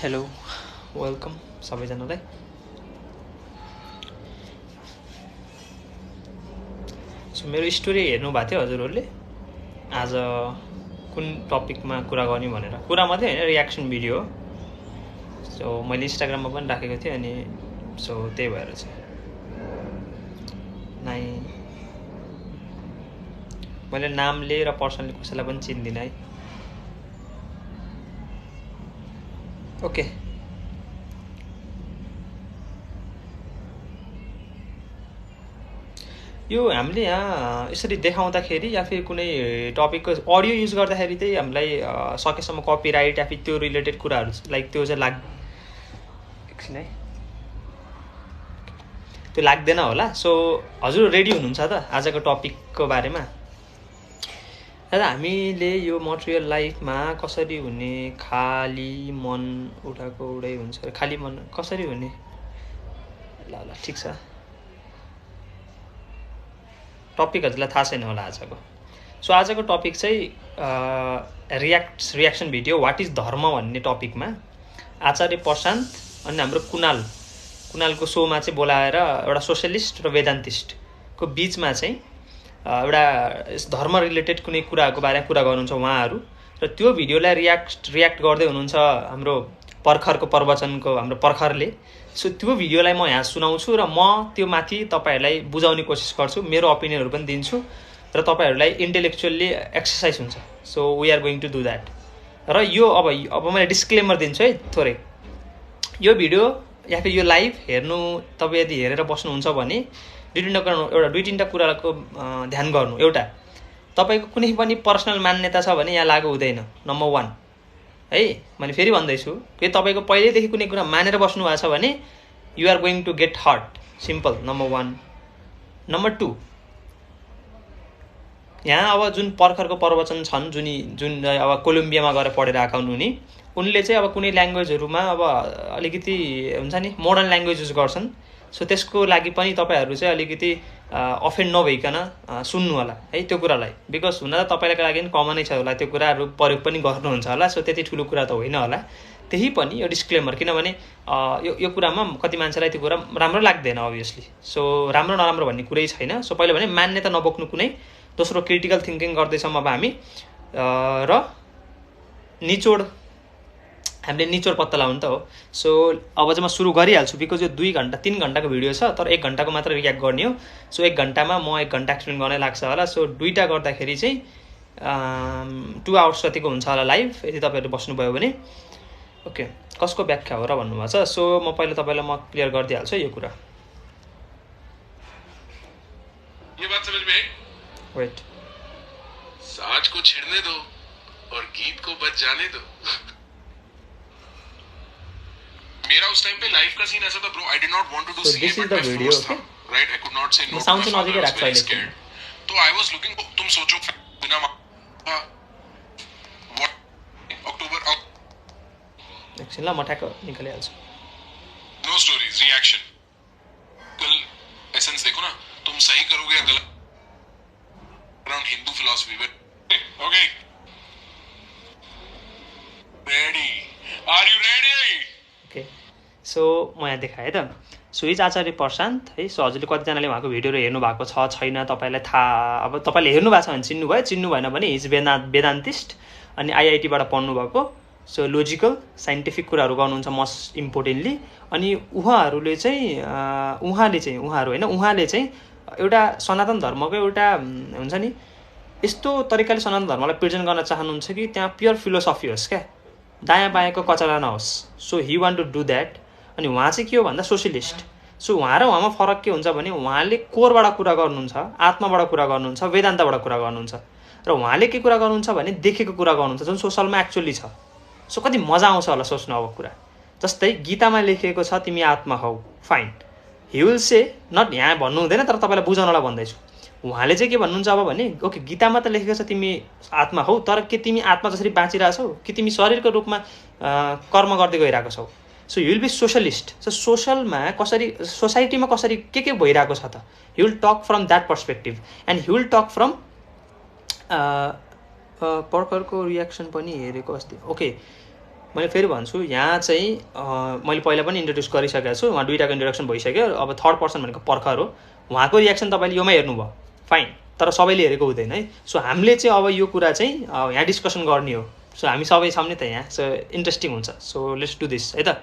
Hello welcome सबैजनालाई। So मेरो story हेर्नु भएको थियो हजुरहरूले आज कुन टपिकमा कुरा गर्ने भनेर। कुरा मात्रै होइन, रियाक्सन भिडियो हो। सो मैले इन्स्टाग्राममा पनि राखेको थिएँ अनि सो त्यही भएर चाहिँ मैले नामले र पर्सनली कसैलाई पनि चिन्दिनँ है। ओके, यो हामीले यहाँ यसरी देखाउँदाखेरि या फिर कुनै टपिकको अडियो युज गर्दाखेरि चाहिँ हामीलाई सकेसम्म कपिराइट या फिर त्यो रिलेटेड कुराहरू लाइक त्यो चाहिँ एकछिन है, त्यो लाग्दैन होला। सो हजुर रेडी हुनुहुन्छ त आजको टपिकको बारेमा? दादा, हामीले यो मटेरियल लाइफमा कसरी हुने, खाली मन उठाएको उडै हुन्छ, खाली मन कसरी हुने? ल ल ठिक छ। टपिक हजुरलाई थाहा छैन होला आजको। सो आजको टपिक चाहिँ रियाक्सन भिडियो वाट इज धर्म भन्ने टपिकमा आचार्य प्रशान्त अनि हाम्रो कुणालको सोमा चाहिँ बोलाएर एउटा सोसियलिस्ट र वेदान्तिस्टको बिचमा चाहिँ एउटा धर्म रिलेटेड कुनै कुराको बारेमा कुरा गर्नुहुन्छ उहाँहरू। र त्यो भिडियोलाई रियाक्ट गर्दै हुनुहुन्छ हाम्रो पर्खरको प्रवचनको हाम्रो पर्खरले। सो त्यो भिडियोलाई म यहाँ सुनाउँछु र म त्यो माथि तपाईँहरूलाई बुझाउने कोसिस गर्छु, मेरो ओपिनियनहरू पनि दिन्छु र तपाईँहरूलाई इन्टेलेक्चुअल्ली एक्सर्साइज हुन्छ। So we are going to do that. र यो अब मैले डिस्क्लेमर दिन्छु है थोरै। यो भिडियो या फिर यो लाइभ हेर्नु तपाईँ यदि हेरेर बस्नुहुन्छ भने दुई तिनवटा कुराको ध्यान गर्नु। एउटा, तपाईँको कुनै पनि पर्सनल मान्यता छ भने यहाँ लागु हुँदैन, नम्बर 1 है। मैले फेरि भन्दैछु कि तपाईँको पहिल्यैदेखि कुनै कुरा मानेर बस्नु भएको छ भने you are going to get hurt, simple, number 1। Number 2, यहाँ अब जुन पर्खरको प्रवचन छन् जुन अब कोलम्बियामा गएर पढेर आएका हुन् उनले चाहिँ अब कुनै ल्याङ्ग्वेजहरूमा अब अलिकति हुन्छ नि मोडर्न ल्याङ्ग्वेज युज गर्छन्। सो त्यसको लागि पनि तपाईँहरू चाहिँ अलिकति अफेन्ड नभइकन सुन्नु होला है त्यो कुरालाई। बिकज हुन त तपाईँको लागि पनि कमनै छ होला, त्यो कुराहरू प्रयोग पनि गर्नुहुन्छ होला। सो त्यति ठुलो कुरा त होइन होला। त्यही पनि यो डिस्क्लेमर, किनभने यो कुरामा कति मान्छेलाई त्यो कुरा राम्रो लाग्दैन अभियसली। सो राम्रो नराम्रो भन्ने कुरै छैन। सो पहिला भने मान्यता नबोक्नु कुनै। दोस्रो, क्रिटिकल थिङ्किङ गर्दैछौँ अब हामी र हामीले निचोड पत्ता लगाउनु त हो। सो अब चाहिँ म सुरु गरिहाल्छु बिकज यो 3 घन्टाको भिडियो छ, तर 1 घन्टाको मात्र रियाक्ट गर्ने हो। सो 1 घन्टामा म 1 घन्टा एक्सप्लेन गर्नै लाग्छ होला। सो दुईवटा गर्दाखेरि चाहिँ 2 आवर्स जतिको हुन्छ होला लाइभ, यदि तपाईँहरू बस्नुभयो भने। ओके, कसको व्याख्या हो र भन्नुभएको छ। सो म पहिला तपाईँलाई म क्लियर गरिदिइहाल्छु यो कुरा। वेट, साज को छिड़ने दो और गीत को बच जाने दो। मेरा उस टाइम पे लाइफ का सीन ऐसा था bro, I did not want to do CA but मैं फोर्स था, right? I could not say no. Sound सुन के रखा है तो आई वाज लुकिंग, तुम सोचो बिना व्हाट अक्टूबर एक्चुअली ला मठाको निकालिहाल्छु। नो स्टोरीज, रिएक्शन, कल एसेंस देखो ना, तुम सही करोगे या गलत around Hindu philosophy. But okay, ready? Are you ready? Okay, so म यहाँ देखाएँ त। सो इज आचार्य प्रशान्त है। सो हजुरले कतिजनाले उहाँको भिडियोहरू हेर्नु भएको छ छैन तपाईँलाई थाहा। अब तपाईँले हेर्नु भएको छ भने चिन्नुभयो, चिन्नु भएन भने हिज वेदान्तिस्ट अनि आइआइटीबाट पढ्नुभएको। सो लोजिकल साइन्टिफिक कुराहरू गर्नुहुन्छ मोस्ट इम्पोर्टेन्टली। अनि उहाँले चाहिँ एउटा सनातन धर्मको एउटा हुन्छ नि यस्तो तरिकाले सनातन धर्मलाई प्रेजेन्ट गर्न चाहनुहुन्छ कि त्यहाँ प्योर फिलोसफी होस् क्या, दायाँ बायाँको कचरा नहोस्। So he want to do that. अनि उहाँ चाहिँ के हो भन्दा सोसियलिस्ट। सो उहाँ र उहाँमा फरक के हुन्छ भने उहाँले कोरबाट कुरा गर्नुहुन्छ, आत्माबाट कुरा गर्नुहुन्छ, वेदान्तबाट कुरा गर्नुहुन्छ। र उहाँले के कुरा गर्नुहुन्छ भने देखेको कुरा गर्नुहुन्छ जुन सोसलमा एक्चुअली छ। सो कति मजा आउँछ होला सोच्नु अब कुरा। जस्तै गीतामा लेखिएको छ तिमी आत्मा हौ, fine, he will say, not यहाँ भन्नु हुँदैन तर तपाईँलाई बुझाउनलाई भन्दैछु। उहाँले चाहिँ के भन्नुहुन्छ अब भने ओके गीतामा त लेखेको छ तिमी आत्मा हौ, तर के तिमी आत्मा जसरी बाँचिरहेछौ कि तिमी शरीरको रूपमा कर्म गर्दै गइरहेको छौ? So you will be socialist. So सोसलमा कसरी सोसाइटीमा कसरी के भइरहेको छ त, he will talk from that perspective and he will talk from पर्खरको रियाक्सन पनि हेरेको अस्ति। ओके, मैले फेरि भन्छु यहाँ चाहिँ मैले पहिला पनि इन्ट्रोड्युस गरिसकेको छु, उहाँ दुईटाको इन्ट्रोडक्सन भइसक्यो। अब थर्ड पर्सन भनेको पर्खर हो, उहाँको रियाक्सन तपाईँले योमा हेर्नुभयो फाइन, तर सबैले हेरेको हुँदैन है। सो हामीले चाहिँ अब यो कुरा चाहिँ यहाँ डिस्कसन गर्ने हो। सो हामी सबै छौँ नि त यहाँ, सो इन्ट्रेस्टिङ हुन्छ। सो लेट्स डु दिस है त।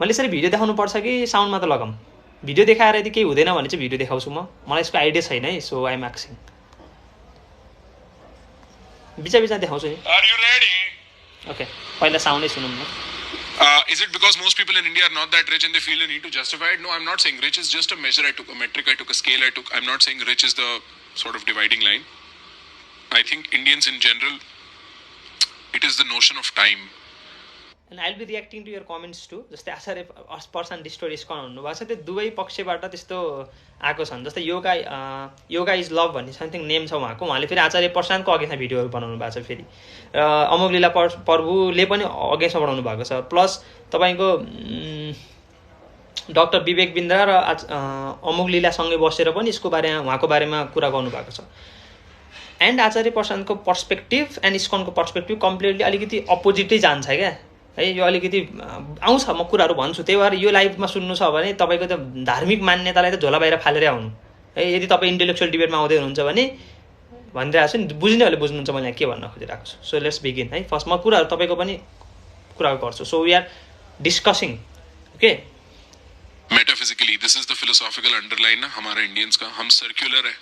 मैले यसरी भिडियो देखाउनु पर्छ कि साउन्डमा त लगाऊँ? भिडियो देखाएर यदि केही हुँदैन भने चाहिँ भिडियो देखाउँछु मलाई यसको आइडिया छैन है। सो आइएम आस्किङ, बिचा बिचा देखाउँछु नि। Are you ready? ओके, पहिला साउन्डै सुनौँ न। Is it because most people in India are not that rich and they feel the need to justify it? No, I'm not saying rich is just a measure I took, a metric I took, a scale I took. I'm not saying rich is the sort of dividing line. I think Indians in general, it is the notion of time. And I'll be reacting to your comments too. जस्तै आचार्य प्रशान्त डिस्टोरिस्कन हुनुभएको छ, त्यो दुवै पक्षबाट त्यस्तो आएको छन्। जस्तै योगा इज लभ भन्ने समथिङ नेम छ उहाँको, उहाँले फेरि आचार्य प्रशान्तको अगेन्स्टमा भिडियोहरू बनाउनु भएको छ। फेरि अमोघलीला प्रभुले पनि अगेन्स्टमा बनाउनु भएको छ। प्लस तपाईँको डाक्टर विवेक बिन्द्रा र अमोघलीलासँगै बसेर पनि यसको बारेमा उहाँको बारेमा कुरा गर्नुभएको छ। एन्ड आचार्य प्रशान्तको पर्सपेक्टिभ एन्ड इस्कनको पर्सपेक्टिभ कम्प्लिटली अलिकति अपोजिटै जान्छ क्या है। यो अलिकति आउँछ, म कुराहरू भन्छु, त्यही भएर यो लाइभमा सुन्नु छ भने तपाईँको त धार्मिक मान्यतालाई त झोला बाहिर फालेरै आउनु है। यदि तपाईँ इन्टेलेक्चुअल डिबेटमा आउँदै हुनुहुन्छ भने भनिरहेको छु नि, बुझ्नेहरूले बुझ्नुहुन्छ मैले यहाँ के भन्न खोजिरहेको छु। सो लेट्स बिगिन है। फर्स्ट म कुराहरू तपाईँको पनि कुरा गर्छु। So we are discussing okay. Metaphysically this is the philosophical underline ना हमारा इंडियंस का। हम सर्कुलर है,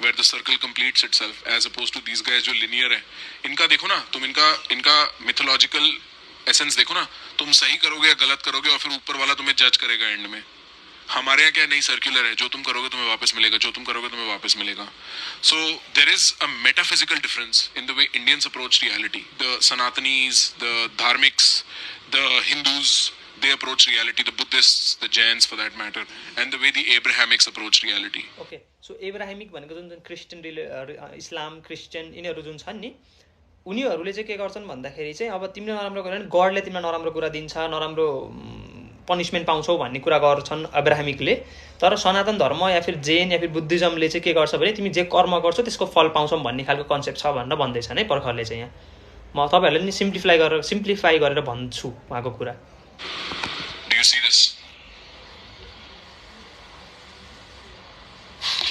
where the circle completes itself as opposed to these guys जो linear है। इनका देखो ना तुम, इनका mythological essence देखो ना, तुम सही करोगे या गलत करोगे और फिर ऊपर वाला तुम्हें जज करेगा एंड में। हमारे यहाँ क्या नहीं, सर्कुलर है, जो तुम करोगे तुम्हें वापस मिलेगा, जो तुम करोगे तुम्हें वापस मिलेगा। So there is a metaphysical difference in the way Indians approach reality. The Sanatanis, the Dharmiks, the Hindus, they approach reality, the Buddhists, the Jains for that matter, and the way the Abrahamics approach reality. Okay, so Abrahamic भनेको जुन Christian इस्लाम Christian यिनीहरू जुन छन् नि, उनीहरूले चाहिँ के गर्छन् भन्दाखेरि चाहिँ अब तिमीले नराम्रो गर्यो भने गडले तिमीलाई नराम्रो कुरा दिन्छ, नराम्रो पनिसमेन्ट पाउँछौ भन्ने कुरा गर्छन् अब्राहमिकले। तर सनातन धर्म या फिर जैन या फिर बुद्धिज्मले चाहिँ के गर्छ भने तिमी जे कर्म गर्छौ त्यसको फल पाउँछौ भन्ने खालको कन्सेप्ट छ भनेर भन्दैछन् है पर्खरले चाहिँ। यहाँ म तपाईँहरूले नि सिम्प्लिफाई गरेर भन्छु उहाँको कुरा। Do you see this?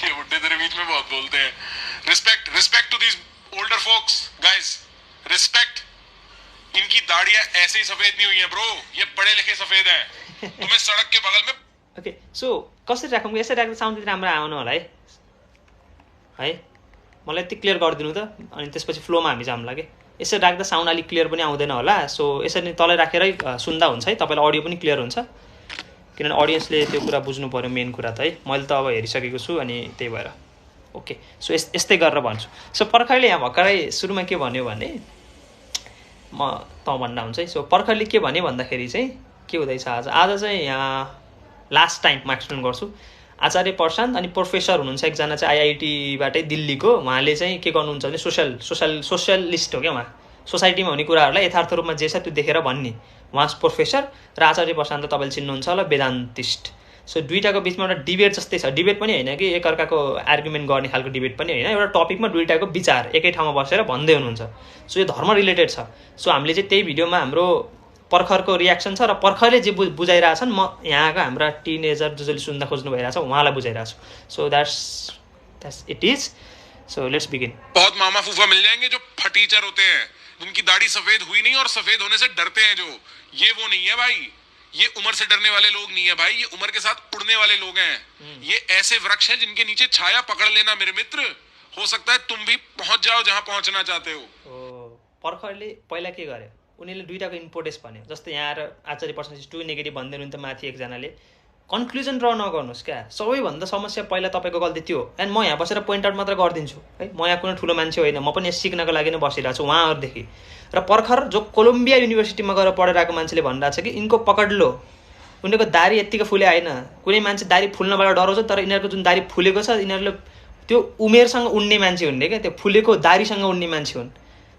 ये बुड्ढे तेरे बीच में बहुत बोलते हैं। Respect to these older folks, guys. Respect. इनकी दाढ़ियाँ ऐसे ही सफेद नहीं हुई हैं ब्रो, ये पढ़े लिखे सफेद हैं। तुम्हें सड़क के बगल में। Okay, so कसरी राखौँ? यसरी राख्दा साउन्ड चाहिँ राम्रो आउनु होला है। मलाई यति क्लियर गरिदिनु त, अनि त्यसपछि फ्लोमा हामी जाउँला के। यसरी राख्दा साउन्ड अलिक क्लियर पनि आउँदैन होला। सो यसरी तलै राखेरै सुन्दा हुन्छ है, तपाईँलाई अडियो पनि क्लियर हुन्छ, किनभने अडियन्सले त्यो कुरा बुझ्नु पऱ्यो मेन कुरा त है। मैले त अब हेरिसकेको छु अनि त्यही भएर ओके। सो यस्तै गरेर भन्छु। सो पर्खरले यहाँ भर्खरै सुरुमा के भन्यो भने म भन्दा हुन्छ है। सो पर्खरले के भन्यो भन्दाखेरि चाहिँ के हुँदैछ आज चाहिँ यहाँ लास्ट टाइम म एक्सप्लेन गर्छु। आचार्य प्रशान्त अनि प्रोफेसर हुनुहुन्छ एकजना चाहिँ आइआइटीबाटै दिल्लीको, उहाँले चाहिँ के गर्नुहुन्छ भने सोसियलिस्ट हो क्या उहाँ, सोसाइटीमा हुने कुराहरूलाई यथार्थ रूपमा जे छ त्यो देखेर भन्ने उहाँ प्रोफेसर। र आचार्य प्रशान्त तपाईँले चिन्नुहुन्छ होला वेदान्तिस्ट। सो दुईटाको बिचमा एउटा डिबेट जस्तै छ, डिबेट पनि होइन कि एकअर्काको आर्गुमेन्ट गर्ने खालको डिबेट पनि होइन, एउटा टपिकमा दुईटाको विचार एकै ठाउँमा बसेर भन्दै हुनुहुन्छ। सो यो धर्म रिलेटेड छ। सो हामीले चाहिँ त्यही भिडियोमा हाम्रो पर्खरको रियाक्सन छ र पर्खरले जे बुझाइरहेछन् म यहाँका हाम्रा टिनेजर जसले सुन्दा खोज्नु भइरहेछ उहाँलाई बुझाइरहेको छु। So that's it is. So let's begin. बहुत मामा फूफा मिल जाएंगे जो फटीचर होते हैं, जिनकी दाढ़ी सफेद हुई नहीं और सफेद होने से डरते हैं, जो ये वो नहीं है भाई। ये उम्र से डरने वाले लोग नहीं है भाई, ये उम्र के साथ उड़ने वाले लोग हैं। ये ऐसे वृक्ष हैं जिनके नीचे छाया पकड़ लेना मेरे मित्र, हो सकता है तुम भी पहुंच जाओ जहां पहुंचना चाहते हो। पर्खरले पहिला के गर्यो, उनीहरूले दुईटाको इम्पोर्टेन्स भन्यो। जस्तै यहाँ आचार्य पर्सेन्टेज 2 नेगेटिभ भन्दै हुनुहुन्थ्यो माथि एकजनाले। कन्क्लुजन ड्र नगर्नुहोस् क्या, सबैभन्दा समस्या पहिला तपाईँको गल्ती त्यो हो। एन्ड म यहाँ बसेर पोइन्ट आउट मात्र गरिदिन्छु है, म यहाँ कुनै ठुलो मान्छे होइन, म पनि सिक्नको लागि नै बसिरहेको छु उहाँहरूदेखि। र पर्खर जो कोलम्बिया युनिभर्सिटीमा गएर पढेर आएको मान्छेले भनिरहेको छ कि यिनको पकड लो, उनीहरूको दारी यत्तिको फुले आएन। कुनै मान्छे दारी फुल्नबाट डराउँछ, तर यिनीहरूको जुन दारी फुलेको छ यिनीहरूले त्यो उमेरसँग उड्ने मान्छे हुन् क्या, त्यो फुलेको दारीसँग उड्ने मान्छे हुन्।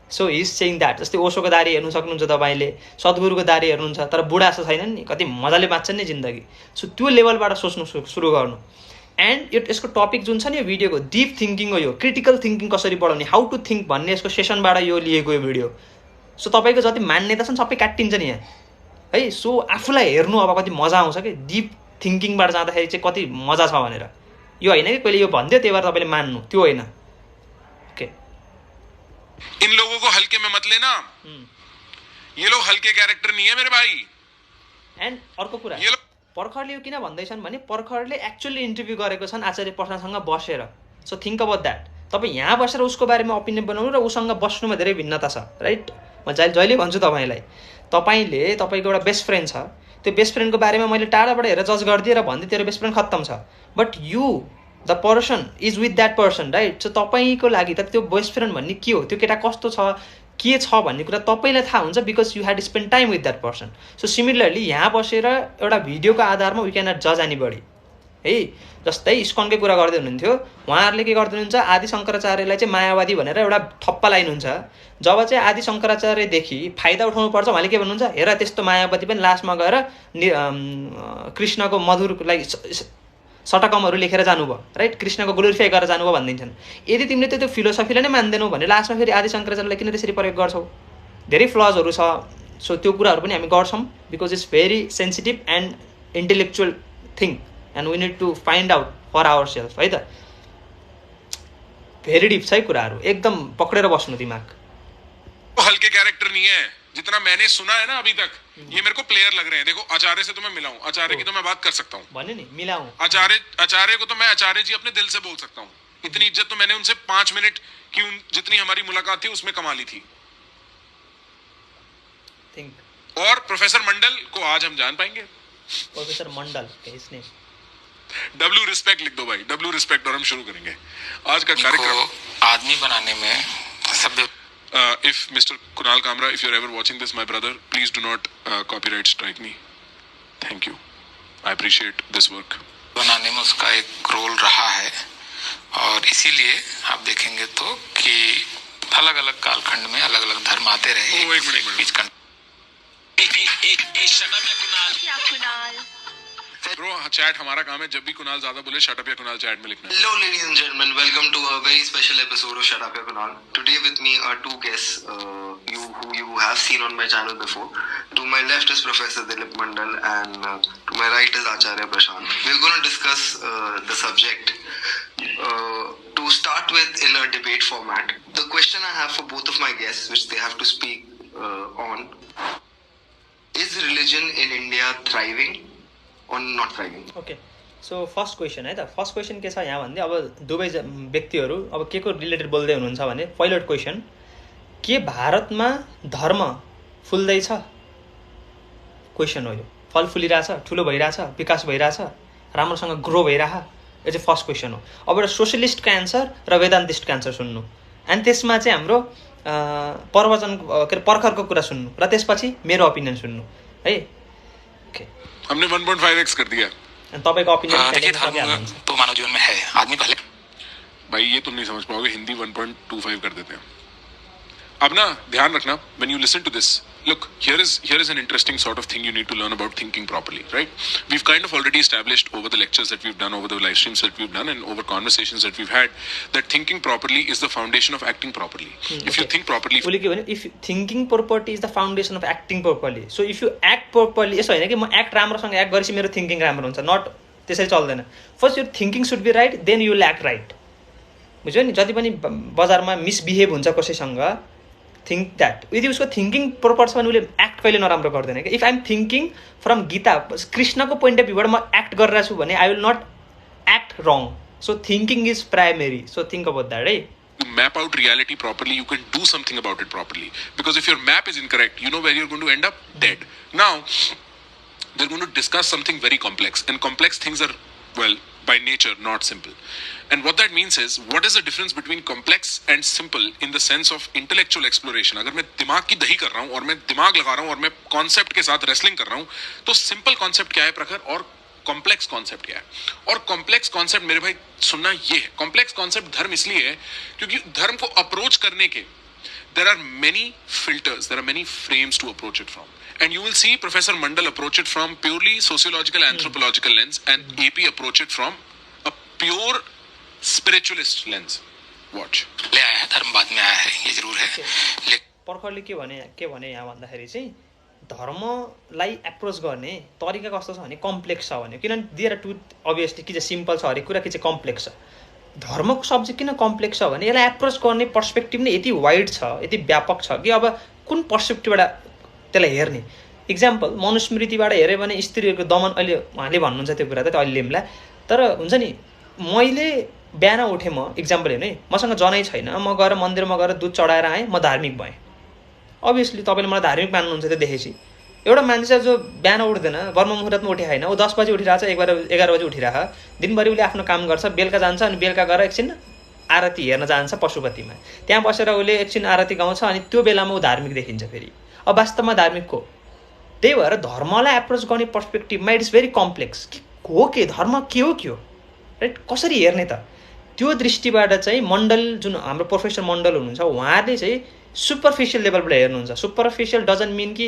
So his saying that. जस्तै ओशोको दारी हेर्नु सक्नुहुन्छ तपाईँले, सद्गुरुको दारी हेर्नुहुन्छ, तर बुढा जस्तो छैनन् नि, कति मजाले बाँच्छन् नि जिन्दगी। सो त्यो लेभलबाट सोच्नु सुरु गर्नु। एन्ड यसको टपिक जुन छ नि यो भिडियोको डिप थिङ्किङ हो, यो क्रिटिकल थिङ्किङ कसरी बढाउने, हाउ टु थिङ्क भन्ने यसको सेसनबाट यो लिएको यो भिडियो। सो तपाईँको जति मान्यता छ सबै काटिन्छ नि यहाँ है। सो आफूलाई हेर्नु अब कति मजा आउँछ कि डिप थिङ्किङबाट जाँदाखेरि चाहिँ कति मजा छ भनेर। यो होइन कि कहिले यो भन्दियो त्यही भएर तपाईँले मान्नु, त्यो होइन। ओके, इन लोगों को हल्के में मत लेना, ये लोग हल्के क्यारेक्टर नहीं है मेरे भाइ। एन्ड अर्को कुरा, पर्खरले यो किन भन्दैछन् भने पर्खरले एक्चुअली इन्टरभ्यू गरेको छन् आचार्य प्रसादसँग बसेर। So think about that. तपाईँ यहाँ बसेर उसको बारेमा ओपिनियन बनाउनु र उसँग बस्नुमा धेरै भिन्नता छ, राइट? म जहिले भन्छु तपाईँलाई, तपाईँले तपाईँको एउटा बेस्ट फ्रेन्ड छ, त्यो बेस्ट फ्रेन्डको बारेमा मैले टाढाबाट हेरेर जज गरिदिएर भन्दै तेरो बेस्ट फ्रेन्ड खत्तम छ, but you the person is with that person, right? So तपाईँको लागि त त्यो बेस्ट फ्रेन्ड भन्ने के हो, त्यो केटा कस्तो छ के छ भन्ने कुरा तपाईँलाई थाहा हुन्छ, because you had spend time with that person. So similarly यहाँ बसेर एउटा भिडियोको आधारमा वी क्यान नट जज एनीबडी है। जस्तै इस्कनकै कुरा गर्दै हुनुहुन्थ्यो, उहाँहरूले के गर्दै हुनुहुन्छ, आदि शङ्कराचार्यलाई चाहिँ मायावादी भनेर एउटा ठप्पा लगाइनुहुन्छ। जब चाहिँ आदि शङ्कराचार्यदेखि फाइदा उठाउनु पर्छ उहाँले के भन्नुहुन्छ, हेर त्यस्तो मायावादी पनि लास्टमा गएर कृष्णको मधुरलाई सटकमहरू लेखेर जानुभयो, राइट? कृष्णको ग्लोरिफाई गरेर जानुभयो भनिदिन्छन्। यदि तिमीले त्यो फिलोसफीलाई नै मान्दैनौ भने लास्टमा फेरि आदि शङ्कराचार्यलाई किन त्यसरी प्रयोग गर्छौ? धेरै फ्लजहरू छ। सो त्यो कुराहरू पनि हामी गर्छौँ because it's very sensitive and intellectual thing and we need to find out for our self, है त? भेरी डिप छ है कुराहरू, एकदम पक्रेर बस्नु दिमाग। हल्के कैरेक्टर नहीं है जितना मैंने सुना है ना अभी तक। ये मेरे को प्लेयर लग रहे हैं। देखो आचार्य से तो मैं मिला हूँ, आचार्य की तो मैं बात कर सकता हूँ, बने नहीं मिला हूँ। आचार्य को तो मैं आचार्य जी अपने दिल से बोल सकता हूँ। इतनी इज्जत तो मैंने उनसे 5 मिनट की जितनी हमारी मुलाकात थी उसमें कमा ली थी। और प्रोफेसर मंडल को आज हम जान पाएंगे। प्रोफेसर मंडल इसने डब्ल्यू रिस्पेक्ट लिख दो भाई, डब्ल्यू रिस्पेक्ट, और हम शुरू करेंगे आज का कार्यक्रम। आदमी बनाने में सभ्य if Mr. Kunal Kamra, if you're ever watching this, my brother, please do not copyright strike me. Thank you. I appreciate this work. बनाने में उसका एक रोल रहा है और इसीलिए आप देखेंगे तो कि अलग-अलग कालखंड में अलग-अलग धर्म आते रहे। एक मिनट ब्रो, चैट हमारा काम है। जब भी कुणाल ज्यादा बोले शट अप या कुणाल चैट में लिखना। Hello ladies and gentlemen, welcome to a very special episode of Shut Up Ya Kunal. Today with me are two guests who you have seen on my channel before. To my left is Professor Dilip Mandal and to my right is Archarya Prashant. We're going to discuss the subject to start with in a debate format. The question I have for both of my guests, which they have to speak on, is religion in India thriving or not thriving? Okay. So first question है त। First question के छ यहाँ भन्दै, अब दुवै व्यक्तिहरू अब के को रिलेटेड बोल्दै हुनुहुन्छ भने, पहिलो क्वेसन के भारतमा धर्म फुल्दैछ? क्वेसन हो यो। फल फुलिरहेछ, ठुलो भइरहेछ, विकास भइरहेछ, राम्रोसँग ग्रो भइरह, यो चाहिँ फर्स्ट क्वेसन हो। अब एउटा सोसियलिस्टको एन्सर र वेदान्तिस्टको एन्सर सुन्नु, अनि त्यसमा चाहिँ हाम्रो प्रवचन के अरे पर्खरको कुरा सुन्नु, र त्यसपछि मेरो ओपिनियन सुन्नु है। ओके, हमने 1.5x कर दिया। तपाईँको ओपिनियन देखिए धर्म तो मानव जीवन में है। आदमी पहले भाई ये तुम नहीं समझ पाओगे, हिंदी 1.25 कर देते हैं। अब ना ध्यान रखना, when you listen to this, look, here is an interesting sort of thing you need to learn about thinking properly, right? We've kind of already established over the lectures that we've done, over the live streams that we've done, and over conversations that we've had, that thinking properly is the foundation of acting properly. If you think properly, if thinking properly is the foundation of acting properly, so if you act properly, यसो हैन कि म act राम्रोसँग act गरेपछि मेरो thinking राम्रो हुन्छ, not त्यसरी चल्दैन। First your thinking should be right, then you will act right. बुझ्यो नि? जति पनि बजारमा मिसबिहेभ हुन्छ कसैसँग, थिङ्क द्याट यदि उसको थिङ्किङ प्रोपर छ भने उसले एक्ट कहिले नराम्रो गर्दैन कि। If I am thinking from Gita कृष्णको पोइन्ट अफ भ्यूबाट म एक्ट गरिरहेको छु भने I will not act wrong. So thinking is primary. So think about that है। You map out reality properly, you can do something about it properly. Because if your map is incorrect, you know where you're going to end up? Dead. Now, they're going to discuss something very complex. And complex things are, well, by nature, not simple. And what that means is, what is the difference between complex and simple in the sense of intellectual exploration? अगर मैं दिमाग की दही कर रहा हूँ और मैं दिमाग लगा रहा हूँ और मैं कॉन्सेप्ट के साथ रेसलिंग कर रहा हूँ, तो सिंपल कॉन्सेप्ट क्या है प्रखर और कॉम्प्लेक्स कॉन्सेप्ट क्या है? और कॉम्प्लेक्स कॉन्सेप्ट मेरे भाई सुनना ये है, कॉम्प्लेक्स कॉन्सेप्ट धर्म इसलिए है क्योंकि धर्म को अप्रोच करने के there are many filters, there are many frames to approach it from. And you will see Professor Mandal approach it from purely sociological, anthropological lens, and AP approach it from a pure spiritualist lens. Watch. ले आया है धर्म बाद में आया है, ये जरूर है। पर्खरले के भने यहाँ भन्दाखेरि चाहिँ धर्मलाई एप्रोच गर्ने तरिका कस्तो छ भने कम्प्लेक्स छ भन्यो। किनभने देयर आर टु अभियसली कि चाहिँ सिम्पल छ हरेक कुरा, कि चाहिँ कम्प्लेक्स छ। धर्मको सब्जेक्ट किन कम्प्लेक्स छ भने यसलाई एप्रोच गर्ने पर्सपेक्टिभ नै यति वाइड छ, यति व्यापक छ कि अब कुन पर्सपेक्टिभबाट त्यसलाई हेर्ने। इक्जाम्पल मनुस्मृतिबाट हेऱ्यो भने स्त्रीहरूको दमन, अहिले उहाँले भन्नुहुन्छ त्यो कुरा त अहिले लिम्ला, तर हुन्छ नि मैले बिहान उठेँ, म इक्जाम्पल हेर्नु है, मसँग जनै छैन, म गएर मन्दिरमा गएर दुध चढाएर आएँ, म धार्मिक भएँ। अभियसली तपाईँले मलाई धार्मिक मान्नुहुन्छ त्यो देखेपछि। एउटा मान्छे जो बिहान उठ्दैन, ब्रह्म मुहुर्तमा उठे होइन, ऊ 10 बजी उठिरहेछ, 11 बजी उठिरह, दिनभरि उसले आफ्नो काम गर्छ, बेलुका जान्छ अनि बेलुका गएर एकछिन आरती हेर्न जान्छ पशुपतिमा, त्यहाँ बसेर उसले एकछिन आरती गाउँछ अनि त्यो बेलामा ऊ धार्मिक देखिन्छ फेरि। अब वास्तवमा धार्मिक को? त्यही भएर धर्मलाई एप्रोच गर्ने पर्सपेक्टिभमा इट इज भेरी कम्प्लेक्स। हो के धर्म के हो राइट, कसरी हेर्ने त? त्यो दृष्टिबाट चाहिँ मण्डल, जुन हाम्रो प्रोफेसर मण्डल हुनुहुन्छ, उहाँले चाहिँ सुपरफिसियल लेभलबाट हेर्नुहुन्छ। सुपरफिसियल डजन्ट मिन कि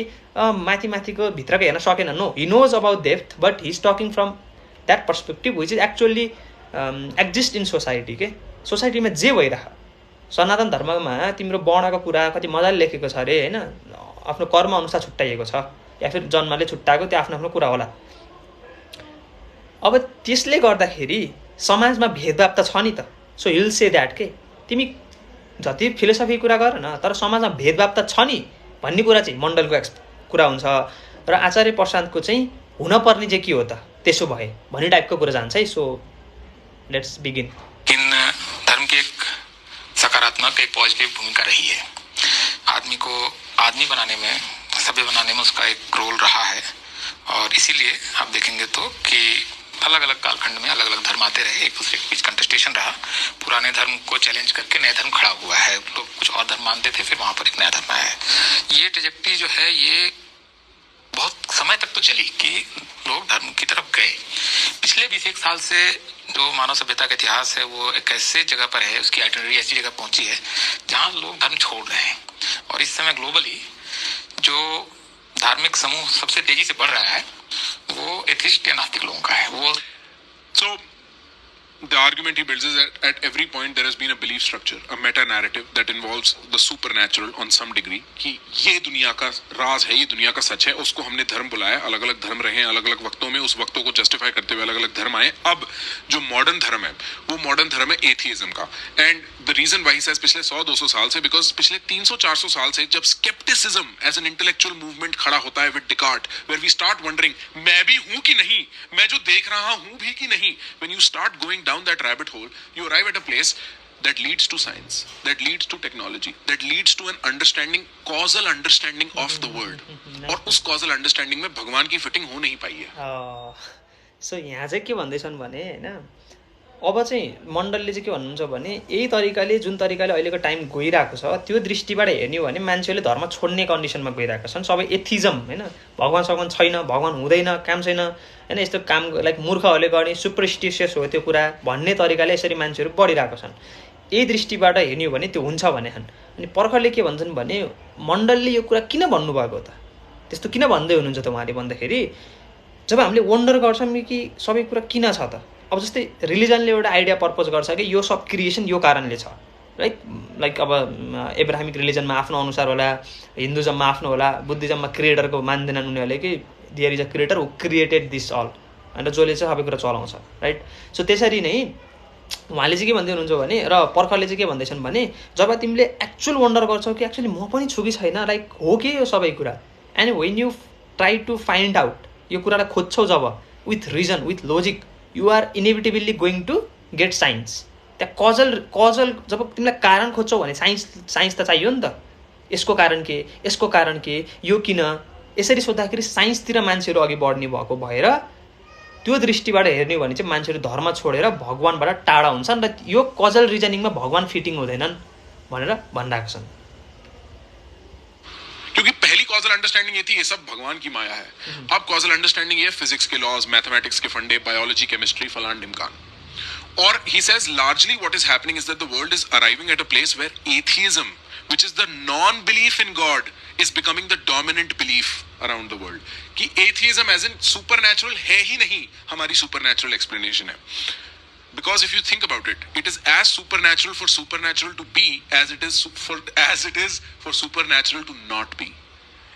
माथिको भित्रको हेर्न सकेन, no, he knows about depth, but he is talking from that perspective which is actually exist in society. के सोसाइटीमा जे भइरह, सनातन धर्ममा तिम्रो वर्णको कुरा कति मजाले लेखेको छ अरे होइन, आफ्नो कर्म अनुसार छुट्याइएको छ, या फिर जन्मले छुट्याएको, त्यो आफ्नो आफ्नो कुरा होला। अब त्यसले गर्दाखेरि समाजमा भेदभाव त छ नि त। सो हिल से द्याट के तिमी जति फिलोसफी कुरा गर न, तर समाजमा भेदभाव त छ नि भन्ने कुरा चाहिँ मण्डलको कुरा हुन्छ। र आचार्य प्रशान्तको चाहिँ हुनपर्ने चाहिँ के हो त त्यसो भए भन्ने टाइपको कुरा जान्छ है। So let's begin. इन धर्म की एक सकारात्मक, एक पॉजिटिव भूमिका रही है। आदमी को आदमी बनाने में, सभ्य बनाने में उसका एक रोल रहा है। और इसीलिए आप देखेंगे तो कि अलग अलग कालखंड में अलग अलग धर्म आते रहे, एक दूसरे के बीच कंटेस्टेशन रहा। पुराने धर्म को चैलेंज करके नया धर्म खड़ा हुआ है। लोग कुछ और धर्म मानते थे, फिर वहां पर एक नया धर्म आया है। ये ट्रेजेक्टरी जो है ये बहुत समय तक तो चली कि लोग धर्म की तरफ गए। पिछले 20 साल से जो मानव सभ्यता का इतिहास है वो एक ऐसे जगह पर है, उसकी आइटनरी ऐसी जगह पहुंची है जहां लोग धर्म छोड़ रहे हैं। और इस समय ग्लोबली जो धार्मिक समूह सबसे तेजी से बढ़ रहा है वो एथिस्ट या नास्तिक लोगों का है। वो So the argument he builds is that at every point there has been a belief structure, a meta narrative that involves the supernatural on some degree, कि ये दुनिया का राज है, ये दुनिया का सच है, उसको हमने धर्म बुलाया। अलग अलग धर्म रहे अलग अलग वक्तों में, उस वक्तों को जस्टिफाई करते हुए अलग अलग धर्म आए। अब जो मॉडर्न धर्म है वो मॉडर्न धर्म है एथिज्म का। And the reason why says पिछले 100-200 साल से, बिकॉज पिछले 300-400 साल से जब scepticism as an intellectual movement खड़ा होता है with Descartes, where we start wondering मैं भी हूं कि नहीं, मैं जो देख रहा हूं भी कि नहीं, when you start going down that rabbit hole, you arrive at a place that leads to science, that leads to technology, that leads to an understanding, causal understanding of the world. और उस causal understanding में भगवान की fitting हो नहीं पाई है। So यहाँ चाहिँ के भन्दैछन् भने होइन, अब चाहिँ मण्डलले चाहिँ के भन्नुहुन्छ भने यही तरिकाले, जुन तरिकाले अहिलेको टाइम गइरहेको छ त्यो दृष्टिबाट हेर्ने हो भने मान्छेले धर्म छोड्ने कन्डिसनमा गइरहेका छन्। सबै एथिजम होइन, भगवान सगवान छैन, भगवान हुँदैन, काम छैन होइन, यस्तो काम लाइक मूर्खहरूले गर्ने, सुपरस्टिसियस हो त्यो कुरा भन्ने तरिकाले यसरी मान्छेहरू बढिरहेको छन्। यही दृष्टिबाट हेर्ने हो भने त्यो हुन्छ भने छन्। अनि पर्खरले के भन्छन् भने मण्डलले यो कुरा किन भन्नुभएको त, त्यस्तो किन भन्दै हुनुहुन्छ त उहाँले भन्दाखेरि, जब हामीले वन्डर गर्छौँ कि सबै कुरा किन छ त। अब जस्तै रिलिजनले एउटा आइडिया पर्पोज गर्छ कि यो सब क्रिएसन यो कारणले छ, राइट। लाइक अब एब्राहमिक रिलिजनमा आफ्नो अनुसार होला, हिन्दुजममा आफ्नो होला, बुद्धिजममा क्रिएटरको मान्दैनन् उनीहरूले कि there is a creator who created this all, अन्त जसले चाहिँ सबै कुरा चलाउँछ, राइट। सो त्यसरी नै उहाँले चाहिँ के भन्दै हुनुहुन्छ भने, र पर्खरले चाहिँ के भन्दैछन् भने जब तिमीले एक्चुअल वन्डर गर्छौ कि एक्चुअली म पनि छु कि छैन, लाइक हो कि यो सबै कुरा, and when you try to find out, यो कुरालाई खोज्छौ जब with reason, with logic, you are inevitably going to get science. त्यहाँ कजल जब तिमीलाई कारण खोज्छौ भने साइन्स त चाहियो नि त। यसको कारण के, यसको कारण के, यो किन, यसरी सोद्धाखेरि साइन्सतिर मान्छेहरू अघि बढ्ने भएको भएर त्यो दृष्टिबाट हेर्ने हो भने चाहिँ मान्छेहरू धर्म छोडेर भगवानबाट टाढा हुन्छन् र यो कजल रिजनिङमा भगवान फिटिङ हुँदैनन् भनेर भनिरहेको छन्। क्योंकि पहली कॉजल अंडरस्टैंडिंग ये थी ये सब भगवान की माया है। अब कॉजल अंडरस्टैंडिंग ये फिजिक्स के लॉज, मैथमेटिक्स के फंडे, बायोलॉजी, केमिस्ट्री, फलान ढिमकान। और he says largely what is happening is that the world is arriving at a place where atheism, which is the non-belief in God, is becoming the dominant belief around the world. कि atheism as in supernatural है ही नहीं, हमारी supernatural explanation है। Because if you think about it, it is as supernatural for supernatural to be as it is for supernatural to not be.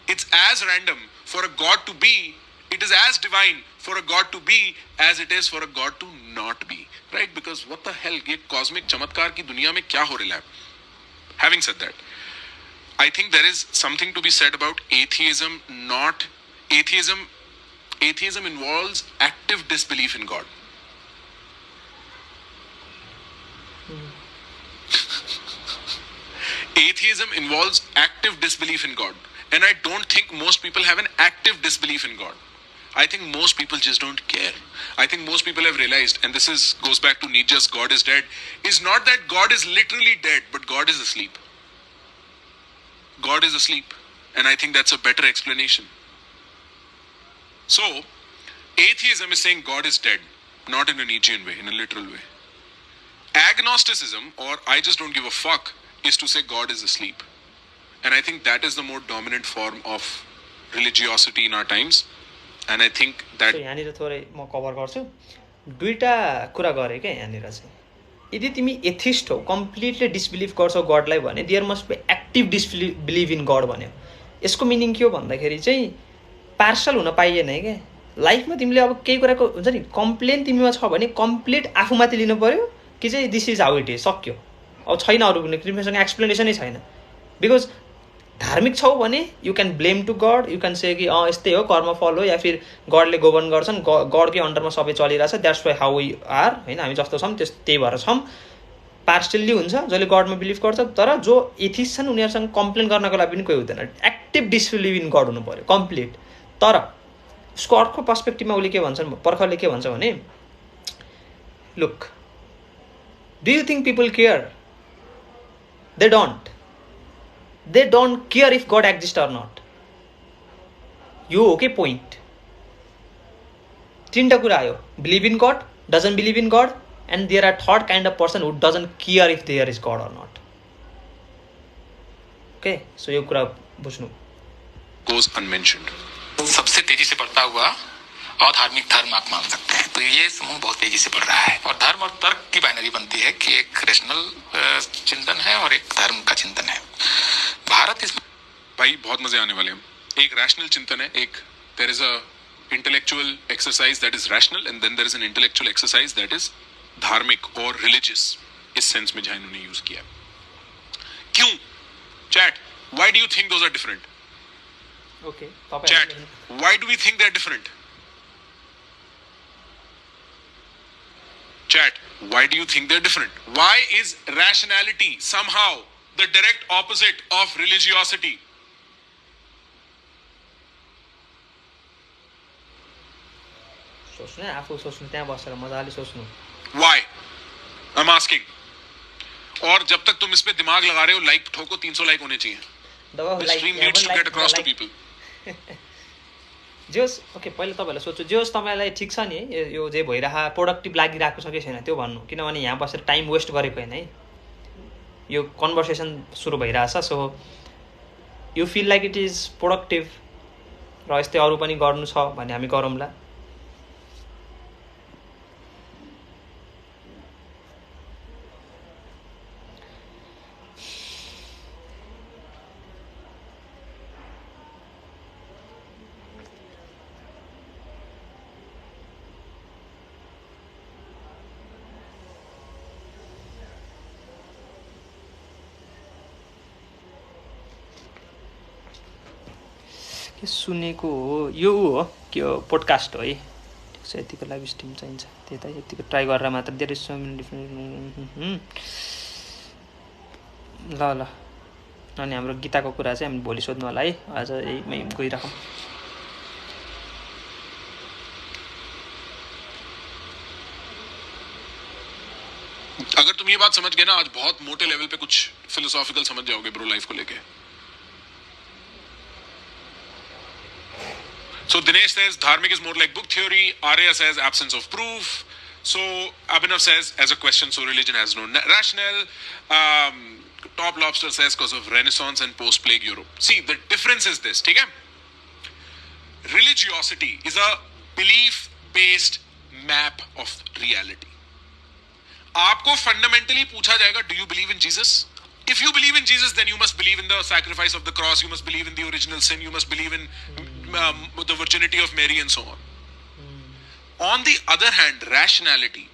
It's as random for a God to be. It is as divine for a God to be as it is for a God to not be. Right? Because what the hell, ये cosmic चमत्कार की दुनिया में क्या हो रहा है? Having said that, I think there is something to be said about atheism. Atheism involves active disbelief in God. Atheism involves active disbelief in God. And I don't think most people have an active disbelief in God. I think most people just don't care. I think most people have realized, and goes back to Nietzsche's God is dead, is not that God is literally dead, but God is asleep. God is asleep. And I think that's a better explanation. So, atheism is saying God is dead, not in a Nietzschean way, in a literal way. Agnosticism, or I just don't give a fuck, is to say God is asleep. And I think that is the more dominant form of religiosity in our times. And I think that... यहाँनिर थोरै म cover गर्छु दुईटा कुरा गरे के यहाँनिर चाहिँ यदि तिमी एथिस्ट हो कम्प्लिटली डिसबिलिभ गर्छौ गडलाई भने there must be active disbelieve in God भन्यो यसको मिनिङ के हो भन्दाखेरि चाहिँ पार्सल हुन पाइएन है क्या लाइफमा तिमीले अब केही कुराको हुन्छ नि कम्प्लेन तिमीमा छ भने कम्प्लिट आफूमाथि लिनु पर्यो कि चाहिँ this is how it is सक्यो अब छैन अरू कुनै तिमीसँग एक्सप्लेनेसनै छैन बिकज धार्मिक छौ भने you can blame to God you can say कि यस्तै हो कर्म फल हो या फिर गडले गोभर्न गर्छन् गडकै अन्डरमा सबै चलिरहेछ that's why how we are होइन हामी जस्तो छौँ त्यही भएर छौँ पार्सल्ली हुन्छ जसले गडमा बिलिभ गर्छ तर जो एथिस्ट छन् उनीहरूसँग कम्प्लेन गर्नको लागि पनि कोही हुँदैन एक्टिभ डिसबिलिभ इन गड हुनु पर्यो कम्प्लिट तर उसको अर्को पर्सपेक्टिभमा उसले के भन्छन् पर्खरले के भन्छ भने look do you think people care they don't care if God exists or not यो हो के पोइन्ट तीनटा कुरा आयो believe in God doesn't believe in God and there are third kind of person who doesn't care if there is God or not okay so यो कुरा बुझ्नु goes unmentioned. सबसे तेजी से बढ़ता हुआ अधार्मिक धर्म आप मान सकते हैं तो ये समूह बहुत तेजी से बढ़ रहा है और धर्म और तर्क की बाइनरी बनती है कि एक रेशनल चिंतन है और एक धर्म का चिंतन है भारत इसमें भाई बहुत मजे आने वाले हैं एक रैशनल चिंतन है एक there is a intellectual exercise that is rational and then there is an intellectual exercise that is धार्मिक और रिलीजियस इस सेंस में जहां इन्होंने यूज किया क्यों chat why do you think those are different okay chat why do we think they are different Chat, why do you think they're different? Why is rationality somehow the direct opposite of religiosity? सोच्नु आफू सोच्नु त्यहाँ बसेर मजाले सोच्नु Why? I'm asking. और जब तक तुम इस pay दिमाग लगा रहे हो लाइक ठोको 300 लाइक होने चाहिए. The stream needs to get across to people. जोस् ओके पहिले तपाईँहरूलाई सोध्छु जोस् तपाईँलाई ठिक छ नि यो जे भइरहेको प्रोडक्टिभ लागिरहेको छ कि छैन त्यो भन्नु किनभने यहाँ बसेर टाइम वेस्ट गरेको होइन है यो कन्भर्सेसन सुरु भइरहेछ so you feel like it is productive र यस्तै अरू पनि गर्नु छ भने हामी गरौँला सुनेको हो यो हो के हो पोडकास्ट हो है ठिक छ यतिको लाइभ स्ट्रिम चाहिन्छ त्यही त यतिको ट्राई गरेर मात्र धेरै सो मेनी डिफ्रेन्ट ल ल अनि हाम्रो गीताको कुरा चाहिँ हामी भोलि सोध्नु होला है आज यहीमै गइराखौँ अगर तुम ये बात समझ गए ना आज बहुत मोटे लेवल पे कुछ फिलोसॉफिकल समझ जाओगे ब्रो लाइफ को लेके So Dinesh says dharmic is more like book theory. Arya says absence of proof. So Abhinav says as a question, so religion has no rationale. Top Lobster says because of Renaissance and post-plague Europe. See, the difference is this, okay? Religiosity is a belief-based map of reality. आपको fundamentally पूछा जाएगा, do you believe in Jesus? If you believe in Jesus, then you must believe in the sacrifice of the cross, you must believe in the original sin, you must believe in the virginity of Mary and so on. On the other hand, rationality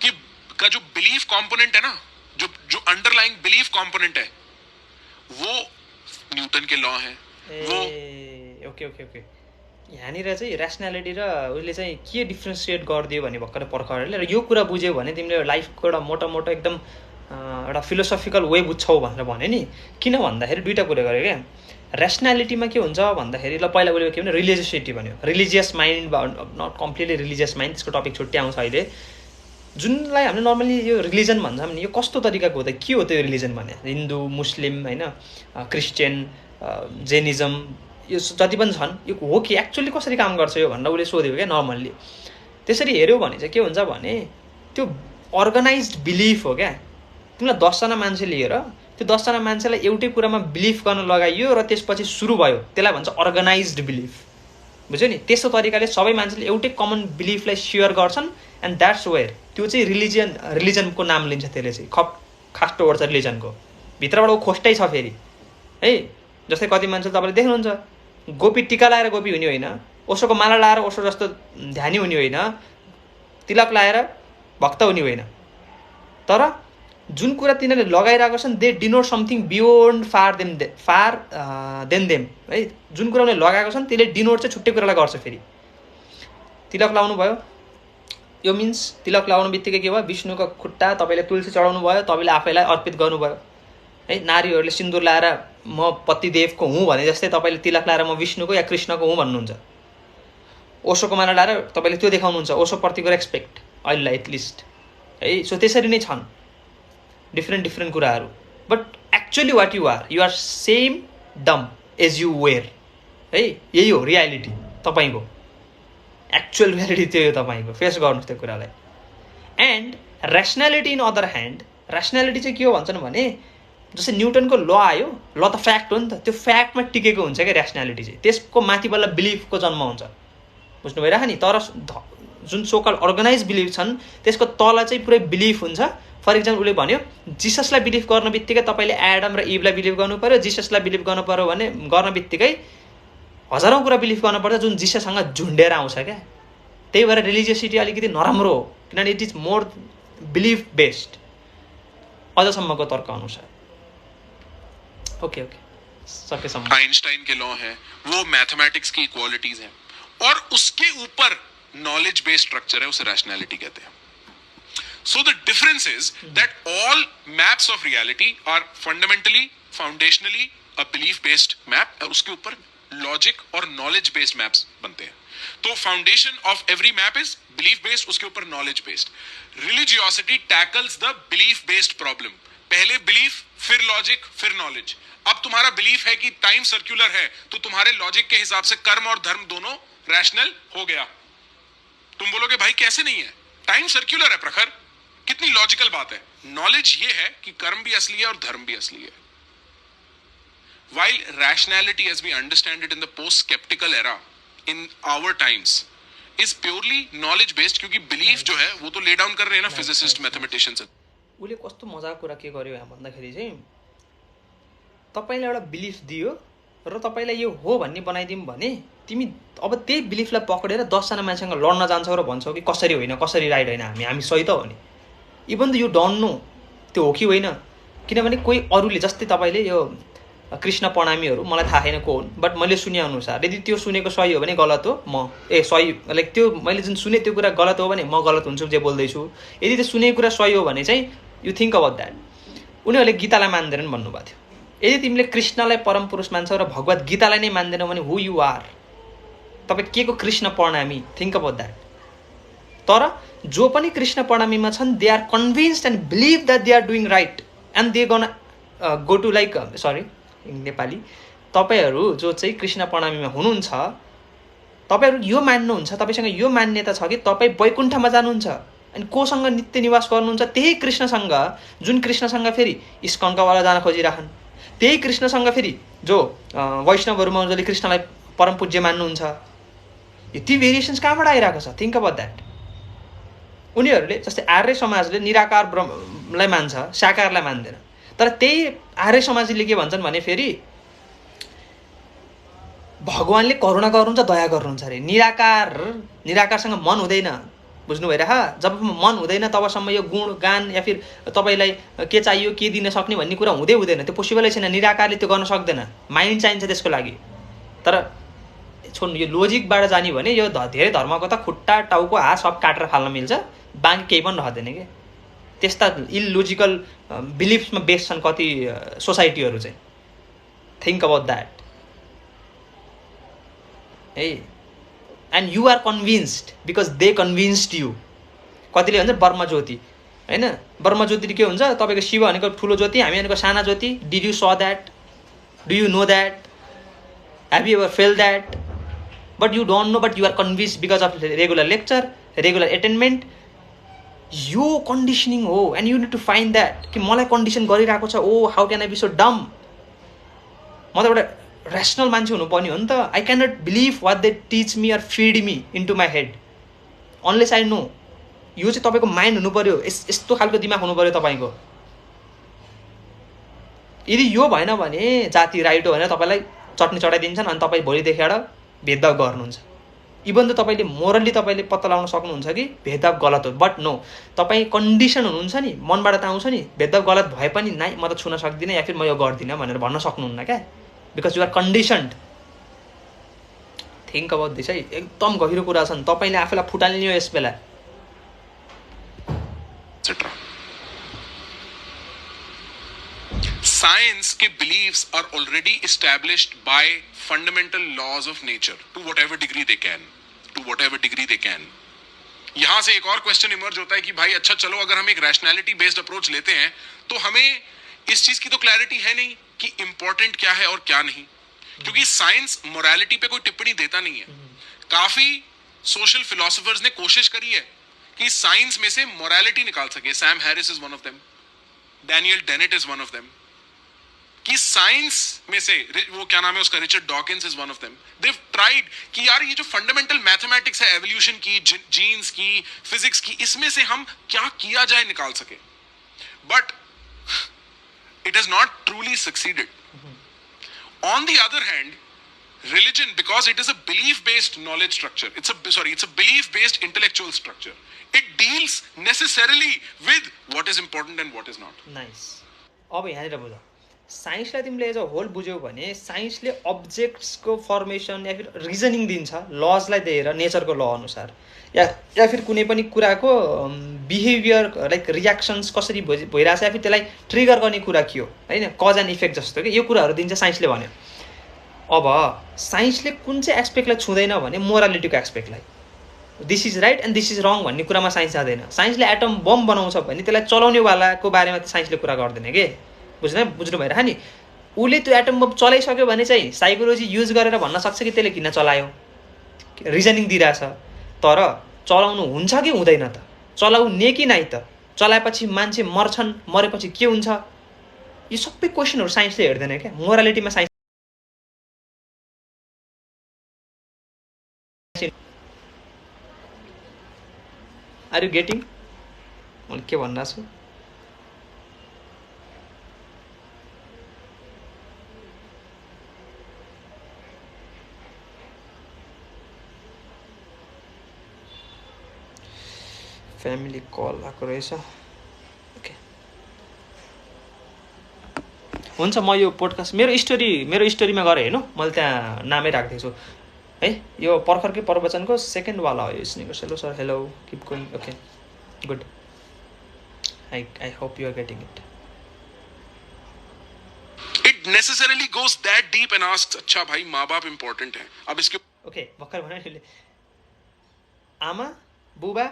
कि का जो belief component है ना, जो underlying belief component है, वो Newton के law है, वो ओके यहाँनिर चाहिँ ऱ्यासनालिटी र उसले चाहिँ के डिफ्रेन्सिएट गरिदियो भने भर्खर पर्खरले, र यो कुरा बुझ्यौ भने तिमीले लाइफको एउटा मोटो एकदम एउटा फिलोसफिकल वे बुझ्छौ भनेर भने नि। किन भन्दाखेरि दुईवटा कुरा गऱ्यो क्या। ऱ्यासनालिटीमा के हुन्छ भन्दाखेरि ल पहिला उसले के भने रिलिजियसिटी भन्यो, religious mind, not completely religious mind, त्यसको टपिक छुट्टै आउँछ अहिले। जुनलाई हामीले नर्मली यो रिलिजन भन्छौँ नि, यो कस्तो तरिकाको हो त, के हो त्यो रिलिजन भने? हिन्दू, मुस्लिम होइन, क्रिस्चियन, जैनिजम, यो जति पनि छन् यो हो कि एक्चुअली कसरी काम गर्छ यो भनेर उसले सोध्यो क्या नर्मल्ली। त्यसरी हेऱ्यो भने चाहिँ के हुन्छ भने त्यो अर्गनाइज्ड बिलिफ हो क्या। तिमीलाई 10जना मान्छे लिएर त्यो 10जना मान्छेलाई एउटै कुरामा बिलिभ गर्न लगाइयो र त्यसपछि सुरु भयो, त्यसलाई भन्छ अर्गनाइज्ड बिलिफ। बुझ्यो नि? त्यस्तो तरिकाले सबै मान्छेले एउटै कमन बिलिफलाई सेयर गर्छन् एन्ड द्याट्स वेयर त्यो चाहिँ रिलिजनको नाम लिन्छ। त्यसले चाहिँ खास्टो ओर्छ रिलिजनको, भित्रबाट ऊ खोस्टै छ फेरि है। जस्तै कति मान्छे तपाईँले देख्नुहुन्छ गोपी टिका लाएर गोपी हुने होइन, ओसोको माला लाएर ओसो जस्तो ध्यानी हुने होइन, तिलक लाएर भक्त हुने होइन, तर जुन कुरा तिनीहरूले लगाइरहेको छन् they denote something beyond far then them है। जुन कुरा उनीहरूले लगाएको छन् त्यसले डिनोट चाहिँ छुट्टै कुरालाई गर्छ। फेरि तिलक लाउनु भयो, यो मिन्स तिलक लाउनु बित्तिकै के भयो, विष्णुको खुट्टा तपाईँले तुलसी चढाउनु भयो, तपाईँले आफैलाई अर्पित गर्नुभयो है। नारीहरूले सिन्दुर लाएर म पतिदेवको हुँ भने जस्तै तपाईँले तिलक लाएर म विष्णुको या कृष्णको हुँ भन्नुहुन्छ। ओसोको माला लाएर तपाईँले त्यो देखाउनुहुन्छ, ओसोप्रतिको रेस्पेक्ट अहिलेलाई एटलिस्ट है। सो त्यसरी नै छन् डिफ्रेन्ट कुराहरू, but actually what you are same dumb as you were है। यही हो रियालिटी तपाईँको, एक्चुअल रियालिटी त्यो हो तपाईँको। फेस गर्नुहोस् त्यो कुरालाई। And rationality in other hand, rationality चाहिँ के हो भन्छन् भने जस्तै न्युटनको ल आयो, ल त फ्याक्ट हो नि त, त्यो फ्याक्टमा टिकेको हुन्छ क्या ऱ्यासनालिटी चाहिँ। त्यसको माथि बल्ल बिलिफको जन्म हुन्छ, बुझ्नु भइरहेको नि। तर जुन सोकल अर्गनाइज बिलिफ छन् त्यसको तल चाहिँ पुरै बिलिफ हुन्छ। फर इक्जाम्पल उसले भन्यो जिससलाई बिलिभ गर्न बित्तिकै तपाईँले एडम र इभलाई बिलिभ गर्नु पऱ्यो, जिससलाई बिलिभ गर्नु पऱ्यो भने गर्न बित्तिकै हजारौँ कुरा बिलिभ गर्नुपर्छ जुन जिससँग झुन्डेर आउँछ क्या। त्यही भएर रिलिजियसिटी अलिकति नराम्रो हो, किनभने it is more believe based अझसम्मको तर्क अनुसार। ओके सकेसम्म आइंस्टाइन के लॉ है, वो मैथमेटिक्स की इक्वालिटीज हैं और उसके ऊपर नॉलेज बेस्ड स्ट्रक्चर है, उसे रैशनैलिटी कहते हैं। So the difference is that all maps of reality are fundamentally, foundationally a belief based map, और उसके ऊपर logic और knowledge based maps बनते हैं। तो foundation of every map is belief based, उसके ऊपर knowledge based। Religiosity tackles the belief based problem। पहले belief, फिर logic, फिर knowledge। अब तुम्हारा belief है कि time circular है, तो तुम्हारे logic के हिसाब से कर्म और धर्म दोनों rational हो गया। तुम बोलोगे भाई कैसे नहीं है, टाइम सर्क्यूलर है प्रखर, कितनी लॉजिकल बात है। नॉलेज ये है कि कर्म भी असली है और धर्म भी असली है। While rationality as we understand it in the post-skeptical era in our times is purely knowledge based, क्योंकि belief जो है वो तो lay down कर रहे हैं ना physicist, mathematicians। उसले कस्तो मजाको कुरा के गर्यो यहाँ भन्दाखेरि चाहिँ तपाईले एउटा बिलिफ दियो र तपाईलाई यो हो भन्ने बनाइदिउँ भने तिमी अब त्यही बिलिफलाई पक्रेर 10 जना मान्छेसँग लड्न जान्छौ र भन्छौ कि कसरी होइन, कसरी राइट होइन, हामी सही त हो नि। Even the you don't no त्यो हो कि होइन। किनभने कोही अरूले जस्तै तपाईँले यो कृष्ण प्रणामीहरू मलाई थाहा छैन को हुन्, बट मैले सुने अनुसार यदि त्यो सुनेको सही हो भने गलत हो, म सही लाइक त्यो मैले जुन सुने त्यो कुरा गलत हो भने म गलत हुन्छु जे बोल्दैछु। यदि त्यो सुनेको कुरा सही हो भने चाहिँ यु थिङ्क अबाउट द्याट। उनीहरूले गीतालाई मान्दैनन् भन्नुभएको थियो। यदि तिमीले कृष्णलाई परम पुरुष मान्छौ र भगवत गीतालाई नै मान्दैनौ भने हु यु आर, तपाईँ के को Krishna Pranami, think about that. तर जो पनि कृष्ण प्रणामीमा छन् they are convinced and believe that they are doing right and they gonna go to like sorry Nepali, तपाईँहरू जो चाहिँ कृष्ण प्रणामीमा हुनुहुन्छ तपाईँहरू यो मान्नुहुन्छ, तपाईँसँग यो मान्यता छ कि तपाईँ वैकुण्ठमा जानुहुन्छ अनि कोसँग नित्य निवास गर्नुहुन्छ, त्यही कृष्णसँग जुन कृष्णसँग फेरि इस्कनकावाला जान खोजिराखन्, त्यही कृष्णसँग फेरि जो वैष्णवहरूमा जसले कृष्णलाई परम पूज्य मान्नुहुन्छ। ती भेरिएसन्स कहाँबाट आइरहेको छ, थिङ्क अबाउट द्याट। उनीहरूले जस्तै आर्य समाजले निराकार ब्रह्मलाई मान्छ, साकारलाई मान्दैन। तर त्यही आर्य समाजले के भन्छन् भने फेरि भगवानले करुणा गर्नुहुन्छ, दया गर्नुहुन्छ अरे। निराकारसँग मन हुँदैन, बुझ्नु भइरह। जब मन हुँदैन तबसम्म यो गुण गान या फिर तपाईँलाई के चाहियो के दिन सक्ने भन्ने कुरा हुँदैन। त्यो पोसिबलै छैन। निराकारले त्यो गर्न सक्दैन। माइन्ड चाहिन्छ त्यसको लागि। तर छोड्नु, यो लोजिकबाट जाने भने यो धेरै धर्मको त खुट्टा टाउको हात सब काटेर फाल्न मिल्छ, बाँकी केही पनि रहँदैन कि। त्यस्ता इलोजिकल बिलिफ्समा बेस्ड छन् कति सोसाइटीहरू चाहिँ। थिङ्क अबाउट द्याट है। And you are convinced because they convinced you. कतिले भन्छ ब्रह्म ज्योति होइन, ब्रह्म ज्योति के हुन्छ, तपाईँको शिव भनेको ठुलो ज्योति, हामी भनेको साना Jyoti. Did you saw that? Do you know that? Have you ever fell that? But you don't know, but you are convinced because of regular lecture, regular attendment. यो कन्डिसनिङ हो। And you need to find that कि मलाई condition गरिरहेको छ। Oh how can I be so dumb? म त एउटा rational मान्छे हुनुपर्ने हो नि त। I can not believe what they teach me or feed me into my head unless I know. यो चाहिँ तपाईँको माइन्ड हुनु पऱ्यो, यस्तो खालको दिमाग हुनु पऱ्यो तपाईँको। यदि यो भएन भने जाति राइट हो भनेर तपाईँलाई चट्नी चढाइदिन्छन् अनि तपाईँ भोलि देखेर भेदभाव गर्नुहुन्छ। इभन त तपाईँले मोरल्ली तपाईँले पत्ता लगाउन सक्नुहुन्छ कि भेदभाव गलत हो, बट नो, तपाईँ कन्डिसन हुनुहुन्छ नि, मनबाट त आउँछ नि भेदभाव गलत भए पनि नाइ म त छुन सक्दिनँ या फिर म यो गर्दिनँ भनेर भन्न सक्नुहुन्न क्या। Because you are conditioned. Think about this है। एकदम गहिरो कुरा छन्। तपाईँले आफूलाई फुटाल्ने हो यस बेला। Science के beliefs are already established by fundamental laws of nature to whatever degree they can. यहां से एक और क्वेश्चन इमर्ज होता है कि भाई अच्छा चलो, अगर हम एक रैशनैलिटी बेस्ड अप्रोच लेते हैं तो हमें इस चीज की तो क्लैरिटी है नहीं कि इंपॉर्टेंट क्या है और क्या नहीं, क्योंकि साइंस मोरालिटी पे कोई टिप्पणी देता नहीं है। काफी सोशल फिलोसोफर्स ने कोशिश करी है कि साइंस में से मोरालिटी निकाल सके। Sam Harris is one of them, Daniel डेनेट is one of them. कि साइंस में से वो क्या नाम है उसका, Richard Dawkins is one of them. They have tried कि यार ये जो फंडामेंटल मैथमेटिक्स है, एवोल्यूशन की, जीन्स की, फिजिक्स की, इसमें से हम क्या किया जाए निकाल सके, but it has not truly succeeded. On the other hand, religion, because it is a belief-based knowledge structure, it's a belief-based intellectual structure. It deals necessarily with what is important and what is not. Nice. अब यहाँनिर बुझ, साइन्सलाई तिमीले as a whole बुझ्यौ भने साइन्सले अब्जेक्ट्सको formation या फिर reasoning दिन्छ, लजलाई दिएर नेचरको ल अनुसार, या फिर कुनै पनि कुराको बिहेभियर लाइक रियाक्सन्स कसरी भइरहेछ या फिर त्यसलाई ट्रिगर गर्ने कुरा के हो होइन, कज एन्ड इफेक्ट जस्तो कि यो कुराहरू दिन्छ साइन्सले भन्यो। अब साइन्सले कुन चाहिँ एस्पेक्टलाई छुँदैन भने मोरालिटीको एस्पेक्टलाई, this is right and this is wrong भन्ने कुरामा साइन्स जाँदैन। साइन्सले एटम बम बनाउँछ भने त्यसलाई चलाउनेवालाको बारेमा त साइन्सले कुरा गर्दैन के, बुझ्नु भइरह नि। उसले त्यो एटम बम चलाइसक्यो भने चाहिँ साइकोलोजी युज गरेर भन्न सक्छ कि त्यसले किन चलायो, रिजनिङ दिइरहेछ। तर चलाउनु हुन्छ कि हुँदैन त, चलाउने कि नै त, चलाएपछि मान्छे मर्छन्, मरेपछि के हुन्छ, यो सबै क्वेसनहरू साइन्सले हेर्दैन क्या। मोरालिटीमा साइन्स आर यु गेटिङ मैले के भनिरहेको छु? फ्यामिली कल आएको रहेछ। ओके हुन्छ, म यो पोडकास्ट मेरो स्टोरीमा गएर हेर्नु, मैले त्यहाँ नामै राखिदिएको छु है। यो पर्खरकै प्रवचनको सेकेन्डवाला हो यो snickers. Hello sir, hello, keep going. Okay good, I hope you are getting it. It necessarily goes that deep and asks, अच्छा भाई माँ बाप इंपॉर्टेंट है। अब इसके ओके भर्खर भने आमा बुबा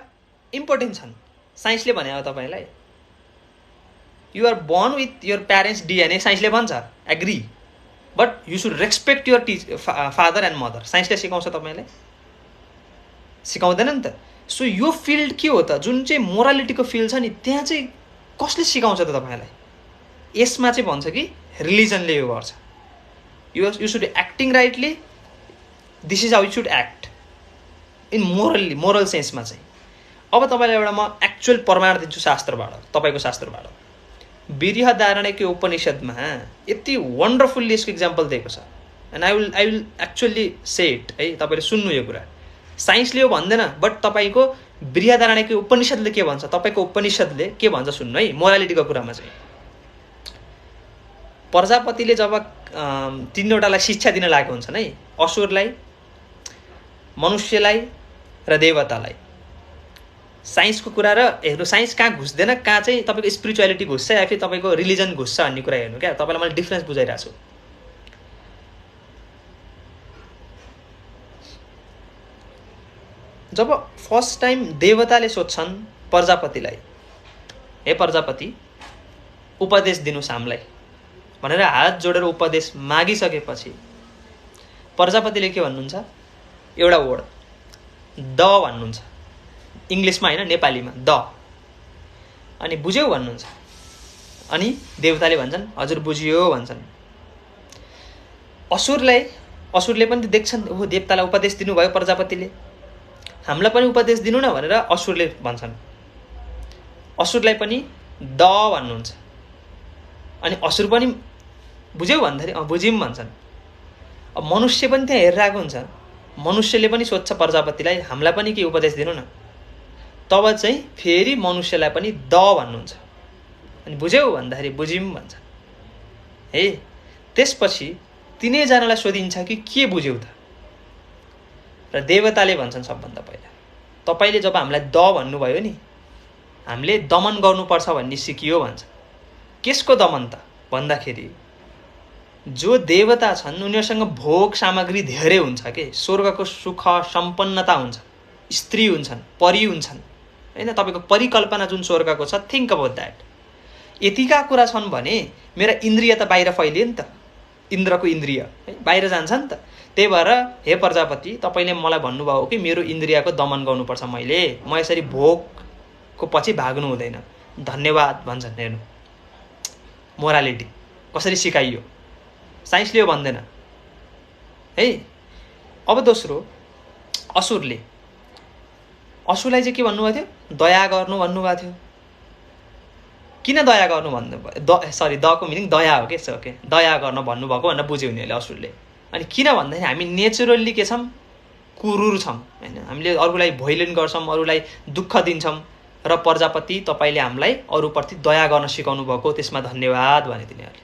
इम्पोर्टेन्ट छन्, साइन्सले भने हो तपाईँलाई। You are born with your parents DNA, साइन्सले भन्छ, agree, but you should respect your father and mother. साइन्सले सिकाउँछ तपाईँलाई, सिकाउँदैन नि त। सो यो फिल्ड के हो त, जुन चाहिँ मोरालिटीको फिल्ड छ नि, त्यहाँ चाहिँ कसले सिकाउँछ त तपाईँलाई? यसमा चाहिँ भन्छ कि रिलिजनले यो गर्छ। You should acting rightly, this is how you should act in moral सेन्समा चाहिँ। अब तपाईँलाई एउटा म एक्चुअल प्रमाण दिन्छु शास्त्रबाट, तपाईँको शास्त्रबाट। बृहदारण्यको उपनिषदमा यति वन्डरफुल्ली यसको इक्जाम्पल दिएको छ। And I will actually say it है, तपाईँले सुन्नु यो कुरा। साइन्सले यो भन्दैन, बट तपाईँको बृहदारण्यको उपनिषदले के भन्छ, तपाईँको उपनिषदले के भन्छ सुन्नु है। मोरालिटीको कुरामा चाहिँ प्रजापतिले जब 3वटालाई शिक्षा दिन लागेको हुन्छन् है, असुरलाई, मनुष्यलाई र देवतालाई। साइन्सको कुरा र हेर्नु, साइन्स कहाँ घुस्दैन, कहाँ चाहिँ तपाईँको स्पिरिचुअलिटी घुस्छ या फिर तपाईँको रिलिजन घुस्छ भन्ने कुरा हेर्नु क्या। तपाईँलाई मैले डिफ्रेन्स बुझाइरहेको छु। जब फर्स्ट टाइम देवताले सोध्छन् प्रजापतिलाई, हे प्रजापति उपदेश दिनुहोस् हामीलाई भनेर हात जोडेर उपदेश मागिसकेपछि प्रजापतिले के भन्नुहुन्छ, एउटा वर्ड द भन्नुहुन्छ, इङ्ग्लिसमा होइन नेपालीमा द, अनि बुझ्यौ भन्नुहुन्छ। अनि देवताले भन्छन् हजुर बुझियो भन्छन्। असुरले पनि देख्छन्, ओहो देवतालाई उपदेश दिनुभयो प्रजापतिले, हामीलाई पनि उपदेश दिनु न भनेर असुरले भन्छन्। असुरलाई पनि द भन्नुहुन्छ। अनि असुर पनि बुझ्यौ भन्दाखेरि बुझ्यौँ भन्छन्। अब मनुष्य पनि त्यहाँ हेरिरहेको हुन्छ, मनुष्यले पनि सोध्छ प्रजापतिलाई हामीलाई पनि के उपदेश दिनु न। तब चाहिँ फेरि मनुष्यलाई पनि द भन्नुहुन्छ। अनि बुझ्यौ भन्दाखेरि बुझ्यौँ भन्छ है। त्यसपछि तिनैजनालाई सोधिन्छ कि के बुझ्यौ त, र देवताले भन्छन् सबभन्दा पहिला तपाईँले जब हामीलाई द भन्नुभयो नि, हामीले दमन गर्नुपर्छ भन्ने सिकियो भन्छ। केसको दमन त भन्दाखेरि जो देवता छन् उनीहरूसँग भोग सामग्री धेरै हुन्छ के, स्वर्गको सुख सम्पन्नता हुन्छ, स्त्री हुन्छन्, परी हुन्छन् हैन। तपाईँको परिकल्पना जुन स्वर्गको छ, थिङ्क अबाउट द्याट। यतिका कुरा छन् भने मेरा इन्द्रिय त बाहिर फैलियो नि त, इन्द्रको इन्द्रिय बाहिर जान्छ नि त। त्यही भएर हे प्रजापति तपाईँले मलाई भन्नुभयो कि मेरो इन्द्रियको दमन गर्नुपर्छ, म यसरी भोगको पछि भाग्नु हुँदैन। धन्यवाद भन्छन्। हेर्नु मोरालिटी कसरी सिकाइयो, साइन्सले यो भन्दैन है। अब दोस्रो, असुरलाई चाहिँ के भन्नुभएको थियो, दया गर्नु भन्नुभएको थियो। किन दया गर्नु भन्नुभयो, सरी दको मिनिङ दया हो कि, ओके दया गर्न भन्नुभएको भनेर बुझ्यो नि अहिले असुरले। अनि किन भन्दाखेरि हामी नेचुरल्ली के छौँ, कुरुर छौँ होइन। हामीले अरूलाई भोइलेन गर्छौँ, अरूलाई दुःख दिन्छौँ, र प्रजापति तपाईँले हामीलाई अरूप्रति दया गर्न सिकाउनु भएको, त्यसमा धन्यवाद भने तिनीहरूले।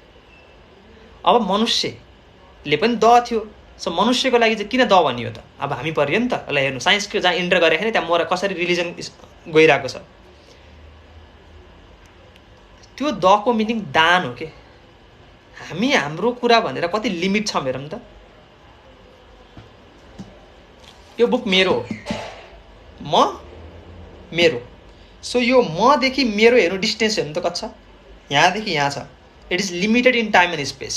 अब मनुष्यले पनि द थियो, सो मनुष्यको लागि चाहिँ किन द भनियो त, अब हामी पऱ्यो नि त। यसलाई हेर्नु, साइन्सको जहाँ इन्टर गरेको छैन त्यहाँ मोरा कसरी रिलिजन गइरहेको छ। त्यो दको मिनिङ दान हो कि। हामी हाम्रो कुरा भनेर कति लिमिट छ हेरौँ त। यो बुक मेरो हो, मेरो, सो यो मदेखि मेरो हेर्नु डिस्टेन्स हेर्नु त कति छ, यहाँदेखि यहाँ छ। It is limited in time and space.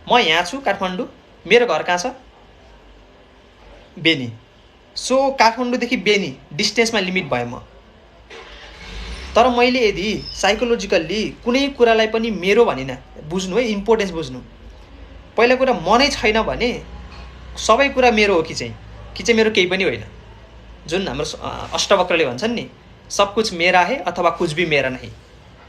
म यहाँ छु काठमाडौँ, मेरो घर कहाँ छ, बेनी। सो काठमाडौँदेखि बेनी डिस्टेन्समा लिमिट भयो म। तर मैले यदि साइकोलोजिकल्ली कुनै कुरालाई पनि मेरो भनिनँ, बुझ्नु है, इम्पोर्टेन्स बुझ्नु। पहिला कुरा म नै छैन भने सबै कुरा मेरो हो कि चाहिँ मेरो केही पनि होइन। जुन हाम्रो अष्टवक्रले भन्छन् नि, सब कुछ मेरा है अथवा कुछ भी मेरा नहीं।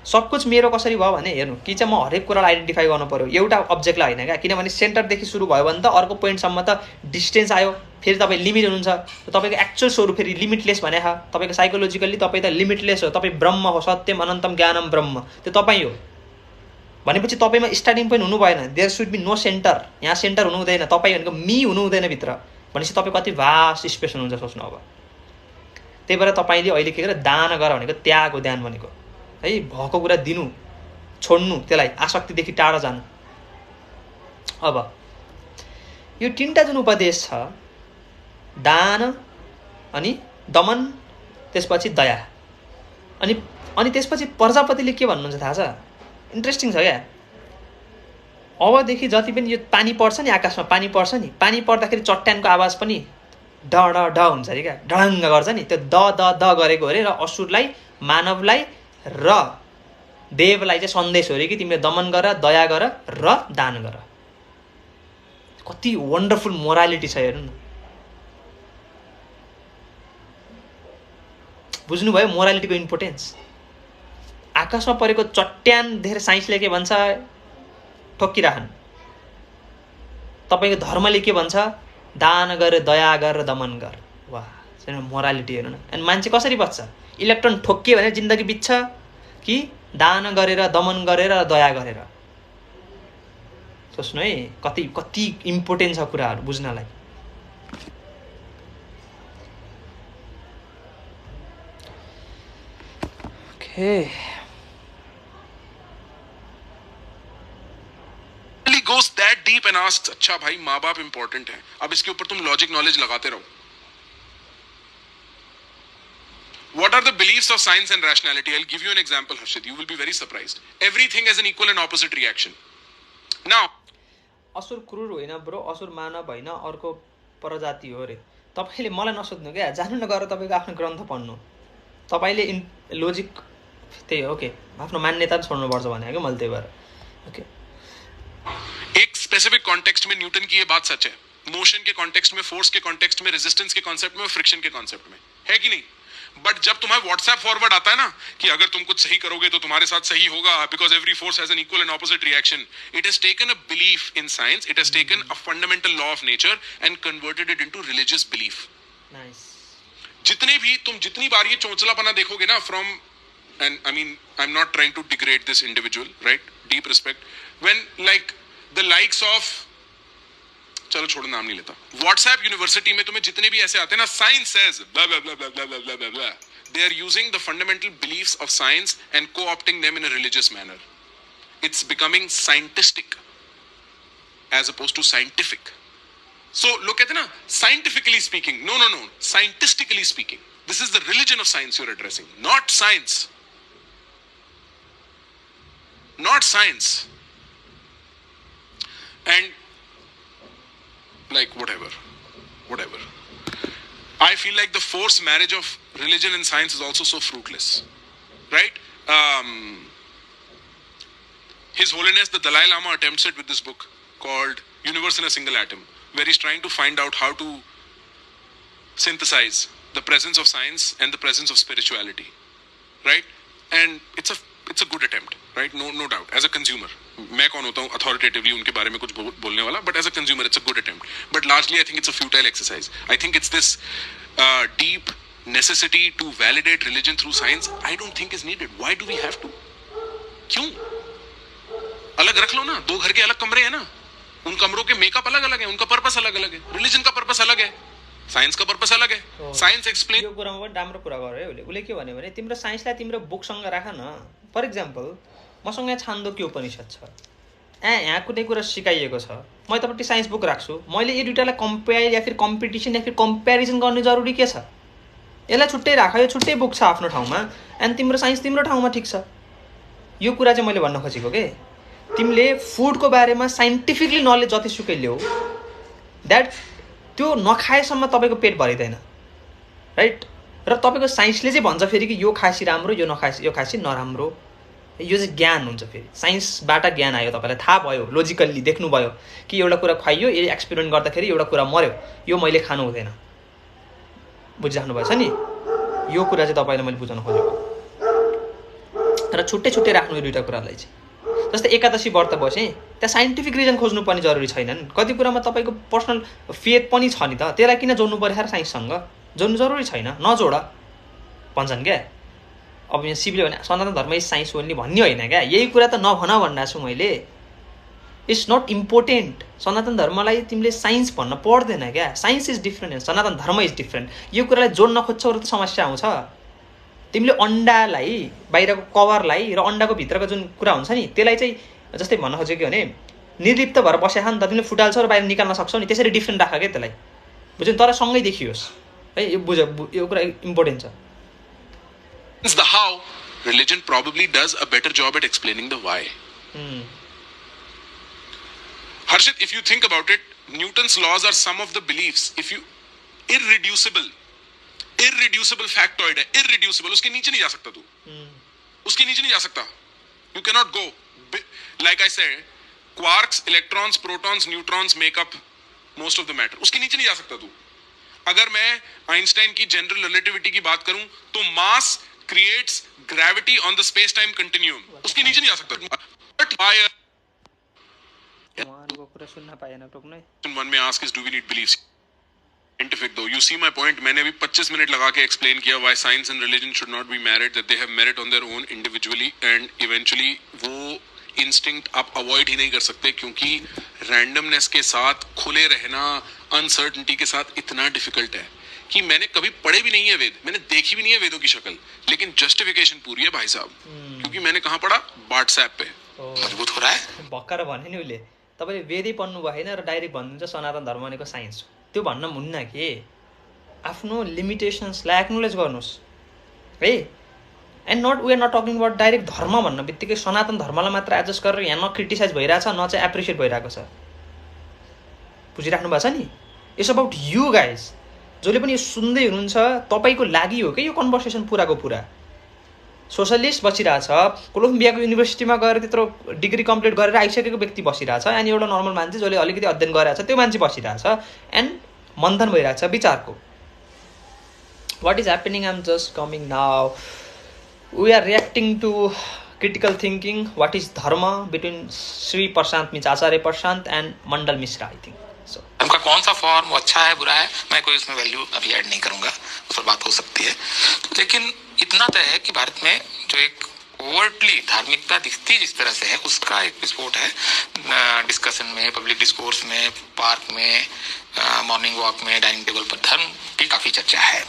सब कुछ मेरो कसरी भयो भने हेर्नु, कि चाहिँ म हरेक कुरालाई आइडेन्टिफाई गर्नु पर्यो, एउटा अब्जेक्टलाई होइन क्या। किनभने सेन्टरदेखि सुरु भयो भने त अर्को पोइन्टसम्म त डिस्टेन्स आयो, फेरि तपाईँ लिमिट हुनुहुन्छ। तपाईँको एक्चुअल स्वरूप फेरि लिमिटलेस भने तपाईँको साइकोलोजिकल्ली तपाईँ त लिमिटलेस हो, तपाईँ ब्रह्म हो, सत्यम अनन्तम ज्ञानम ब्रह्म, त्यो तपाईँ हो भनेपछि तपाईँमा स्टार्टिङ पोइन्ट हुनु भएन। There should be no center, यहाँ सेन्टर हुनु हुँदैन, तपाईँ भनेको मी हुनु हुँदैन भित्र। भनेपछि तपाईँ कति भास्ट स्पेस हुनुहुन्छ सोच्नु। अब त्यही भएर तपाईँले अहिले के गरेर दान गर भनेको त्याग हो, ध्यान भनेको है। भएको कुरा दिनु, छोड्नु, त्यसलाई आसक्तिदेखि टाढा जानु। अब यो तीनटा जुन उपदेश छ, दान अनि दमन, त्यसपछि दया, अनि त्यसपछि प्रजापतिले के भन्नुहुन्छ थाहा छ, इन्ट्रेस्टिङ छ क्या। अबदेखि जति पनि यो पानी पर्छ नि, आकाशमा पानी पर्छ नि, पानी पर्दाखेरि चट्टानको आवाज पनि ड ड ड हुन्छ अरे क्या, डढङ्ग गर्छ नि, त्यो द द द गरेको अरे। र असुरलाई, मानवलाई र देवलाई चाहिँ सन्देश हो अरे कि तिमीले दमन गर, दया गर र दान गर। कति वन्डरफुल मोरालिटी छ हेर्नु न। बुझ्नुभयो मोरालिटीको इम्पोर्टेन्स? आकाशमा परेको चट्यान देखेर साइन्सले के भन्छ? ठोक्किराखन्। तपाईँको धर्मले के भन्छ? दान गर, दया गर, दमन गर। वाह, मोरालिटी हेर्नु न। अनि मान्छे कसरी बच्छ? इलेक्ट्रोन ठोक्कियो भने जिन्दगी बित्छ कि दान गरेर, दमन गरेर, दया गरेर? सोच्नु है, कति कति इम्पोर्टेन्ट छ कुराहरू बुझ्नलाई। Okay, goes that deep and asks, अच्छा भाई माँ बाप इंपॉर्टेंट है, अब इसके ऊपर तुम लॉजिक नॉलेज लगाते रहो. What are the beliefs of science and rationality? I'll give you an example, Harshit. You will be very surprised. Everything has an equal and opposite reaction. Now, असुर क्रूर होइन ब्रो, असुर मानव होइन, अर्को प्रजाति हो रे. तपाईले मलाई नसोध्नु क्या, जानु न, गएर तपाईको आफ्नो ग्रन्थ पढ्नु. तपाईले लोजिक त्यही हो के, आफ्नो मान्यता छोड्नु पर्छ भने के मैले त्यही भएर. ओके, एक स्पेसिफिक कॉन्टेक्स्ट में न्यूटन की ये बात सच है. मोशन के कॉन्टेक्स्ट में, फोर्स के कॉन्टेक्स्ट में, रेजिस्टेंस के कॉन्सेप्ट में, फ्रिक्शन के कॉन्सेप्ट में, है कि नहीं? बट जब तुम्हारा व्हाट्सएप फॉरवर्ड आता है ना कि अगर तुम कुछ सही करोगे तो तुम्हारे साथ सही होगा, because every force has an equal and opposite reaction, it has taken a belief in science, it has taken a fundamental law of nature and converted it into religious belief. Nice. जितनी बार ये चोंचलापना देखोगे ना, from, and I mean I am not trying to degrade this individual, right, deep respect, when like the likes of, चलो छोड़ो नाम नहीं लेता, व्हाट्सएप यूनिवर्सिटी में तुम्हें जितने भी ऐसे आते हैं ना, science says blah blah blah blah blah blah blah blah, they are using the fundamental beliefs of science and co-opting them in a religious manner. It's becoming scientistic as opposed to scientific. So look at it na, scientifically speaking, no, scientistically speaking, this is the religion of science you're addressing, not science. And like whatever, I feel like the forced marriage of religion and science is also so fruitless, right? His Holiness the Dalai Lama attempts it with this book called Universe in a Single Atom, where he's trying to find out how to synthesize the presence of science and the presence of spirituality, right? And it's a good attempt, right? No doubt. As a consumer, मैं कौन होता हूँ authoritatively उनके बारे में कुछ बोलने वाला, but as a consumer it's a good attempt. But largely I think it's a futile exercise. I think it's this deep necessity to validate religion through science, I don't think is needed. Why do we have to? क्यों? अलग रख लो ना, दो घर के अलग कमरे हैं ना, उन कमरों के मेकअप अलग अलग है, उनका पर्पस अलग अलग है, रिलीजन का पर्पस अलग है, साइंस का पर्पस अलग है. साइंस एक्सप्लेन, यो कुरामा पनि राम्रो कुरा गर्यो उसले के भन्यो भने तिम्रो साइन्सलाई तिम्रो बुकसँग राख न. फर इक्जाम्पल मसँग यहाँ छान्दोग्य उपनिषद छ, यहाँ कुनै कुरा सिकाइएको छ, म तपाईँटी साइन्स बुक राख्छु, मैले यो दुइटालाई कम्पेयर या फिर कम्पिटिसन या फिर कम्पेरिजन गर्ने जरुरी के छ? यसलाई छुट्टै राख, यो छुट्टै बुक छ आफ्नो ठाउँमा, एन्ड तिम्रो साइन्स तिम्रो ठाउँमा ठिक छ. यो कुरा चाहिँ मैले भन्न खोजेको के, तिमीले फुडको बारेमा साइन्टिफिकली नलेज जतिसुकै ल्याऊ, द्याट त्यो नखाएसम्म तपाईँको पेट भरिँदैन, राइट? र तपाईँको साइन्सले चाहिँ भन्छ फेरि कि यो खासी राम्रो, यो खासी नराम्रो, यो चाहिँ ज्ञान हुन्छ. फेरि साइन्सबाट ज्ञान आयो, तपाईँलाई थाहा भयो, लोजिकल्ली देख्नुभयो कि एउटा कुरा खुवाइयो, यो एक्सपेरिमेन्ट गर्दाखेरि एउटा कुरा मऱ्यो, यो मैले खानु हुँदैन, बुझिराख्नु भएछ नि? यो कुरा चाहिँ तपाईँलाई मैले बुझाउन खोजेको. र छुट्टै छुट्टै राख्नु यो दुइटा कुरालाई चाहिँ. जस्तै एकादशी व्रत बसेँ, त्यहाँ साइन्टिफिक रिजन खोज्नु पनि जरुरी छैनन्. कति कुरामा तपाईँको पर्सनल फेथ पनि छ नि त, त्यसलाई किन जोड्नु पर्यो र साइन्ससँग? जोड्नु जरुरी छैन, नजोड भन्छन् क्या. अब यहाँ शिवले भने सनातन धर्म इज साइन्स ओन्ली भन्ने होइन क्या, यही कुरा त नभन भन्दा छु मैले. It's not important. सनातन धर्मलाई तिमीले साइन्स भन्न पर्दैन क्या. साइन्स इज डिफ्रेन्ट एन्ड सनातन धर्म इज डिफ्रेन्ट. यो कुरालाई जोड्न खोज्छौ र त समस्या आउँछ. तिमीले अन्डालाई, बाहिरको कभरलाई र अन्डाको भित्रको जुन कुरा हुन्छ नि त्यसलाई चाहिँ जस्तै भन्न खोजेको भने निर्लिप्त भएर बसेको नि त, तिमीले फुटाल्छौ र बाहिर निकाल्न सक्छौ नि, त्यसरी डिफ्रेन्ट राख क्या त्यसलाई, बुझ्यौ? तर सँगै देखियोस् है, यो बुझ, यो कुरा इम्पोर्टेन्ट छ. The how, religion probably does a better job at explaining the why. Harshit, if you think about it, Newton's laws are some of the beliefs. If you irreducible factoid है, irreducible, उसके नीचे नहीं जा सकता तू, उसके नीचे नहीं जा सकता. You cannot go. Like I said, quarks, electrons, protons, neutrons make up most of the matter. उसके नीचे नहीं जा सकता तू. अगर मैं आइंस्टाइन की जनरल रिलेटिविटी की बात करूं तो mass creates gravity on the space time continuum, उसके नीचे नहीं आ सकता. But one may ask is, do we need beliefs? Scientific though, you see my point. मैंने अभी 25 मिनट लगा के explain Kia why science and religion should not be married, that they have merit on their own individually and eventually वो instinct आप avoid ही नहीं कर सकते, क्योंकि randomness के साथ खुले रहना, uncertainty के साथ इतना difficult है कि मैंने कभी पढ़े भी नहीं है वेद, मैंने देखी भी नहीं है वेदों की शक्ल, लेकिन justification पूरी है भाई साहब, क्योंकि मैंने कहाँ पढ़ा? WhatsApp pay. मजबूत हो रहा है. भक्कर भने नि उसले तपाईले वेदै पढ्नु भएन र डाइरेक्ट भन्नुहुन्छ सनातन धर्म भनेको साइन्स हो. त्यो भन्न हुन्न के, आफ्नो लिमिटेसन्सलाई एक्नोलेज गर्नुहोस् है. And not we are not talking about direct धर्म भन्ने बित्तिकै सनातन धर्मलाई मात्र एडजस्ट गरेर यहाँ न क्रिटिसाइज भइरहेछ न चाहिँ एप्रिसिएट भइरहेको छ. बुझिराख्नु भएको छ नि. इट्स अबाउट यु गाइज, जसले पनि यो सुन्दै हुनुहुन्छ तपाईँको लागि हो कि यो कन्भर्सेसन पुराको पुरा. सोसलिस्ट बसिरहेछ, कोलम्बियाको युनिभर्सिटीमा गएर त्यत्रो डिग्री कम्प्लिट गरेर आइसकेको व्यक्ति बसिरहेछ, अनि एउटा नर्मल मान्छे जसले अलिकति अध्ययन गरेछ त्यो मान्छे बसिरहेछ, एन्ड मन्थन भइरहेछ विचारको. What is happening? I am just coming now. We are reacting to critical thinking. What is dharma between Shri Prashant means Acharya Prashant and Mandal Mishra. I think so. उनका कौन सा फॉर्म अच्छा है बुरा है, मैं कोई उसमें वैल्यू अभी ऐड नहीं करूंगा, उस पर बात हो सकती है. लेकिन इतना तय है कि भारत में जो एक ओवरटली धार्मिकता दिखती जिस तरह से है, उसका एक विस्फोट है. डिस्कशन में, पब्लिक डिस्कोर्स में, पार्क में, मॉर्निंग वॉक में, डाइनिंग टेबल पर धर्म की काफी चर्चा है.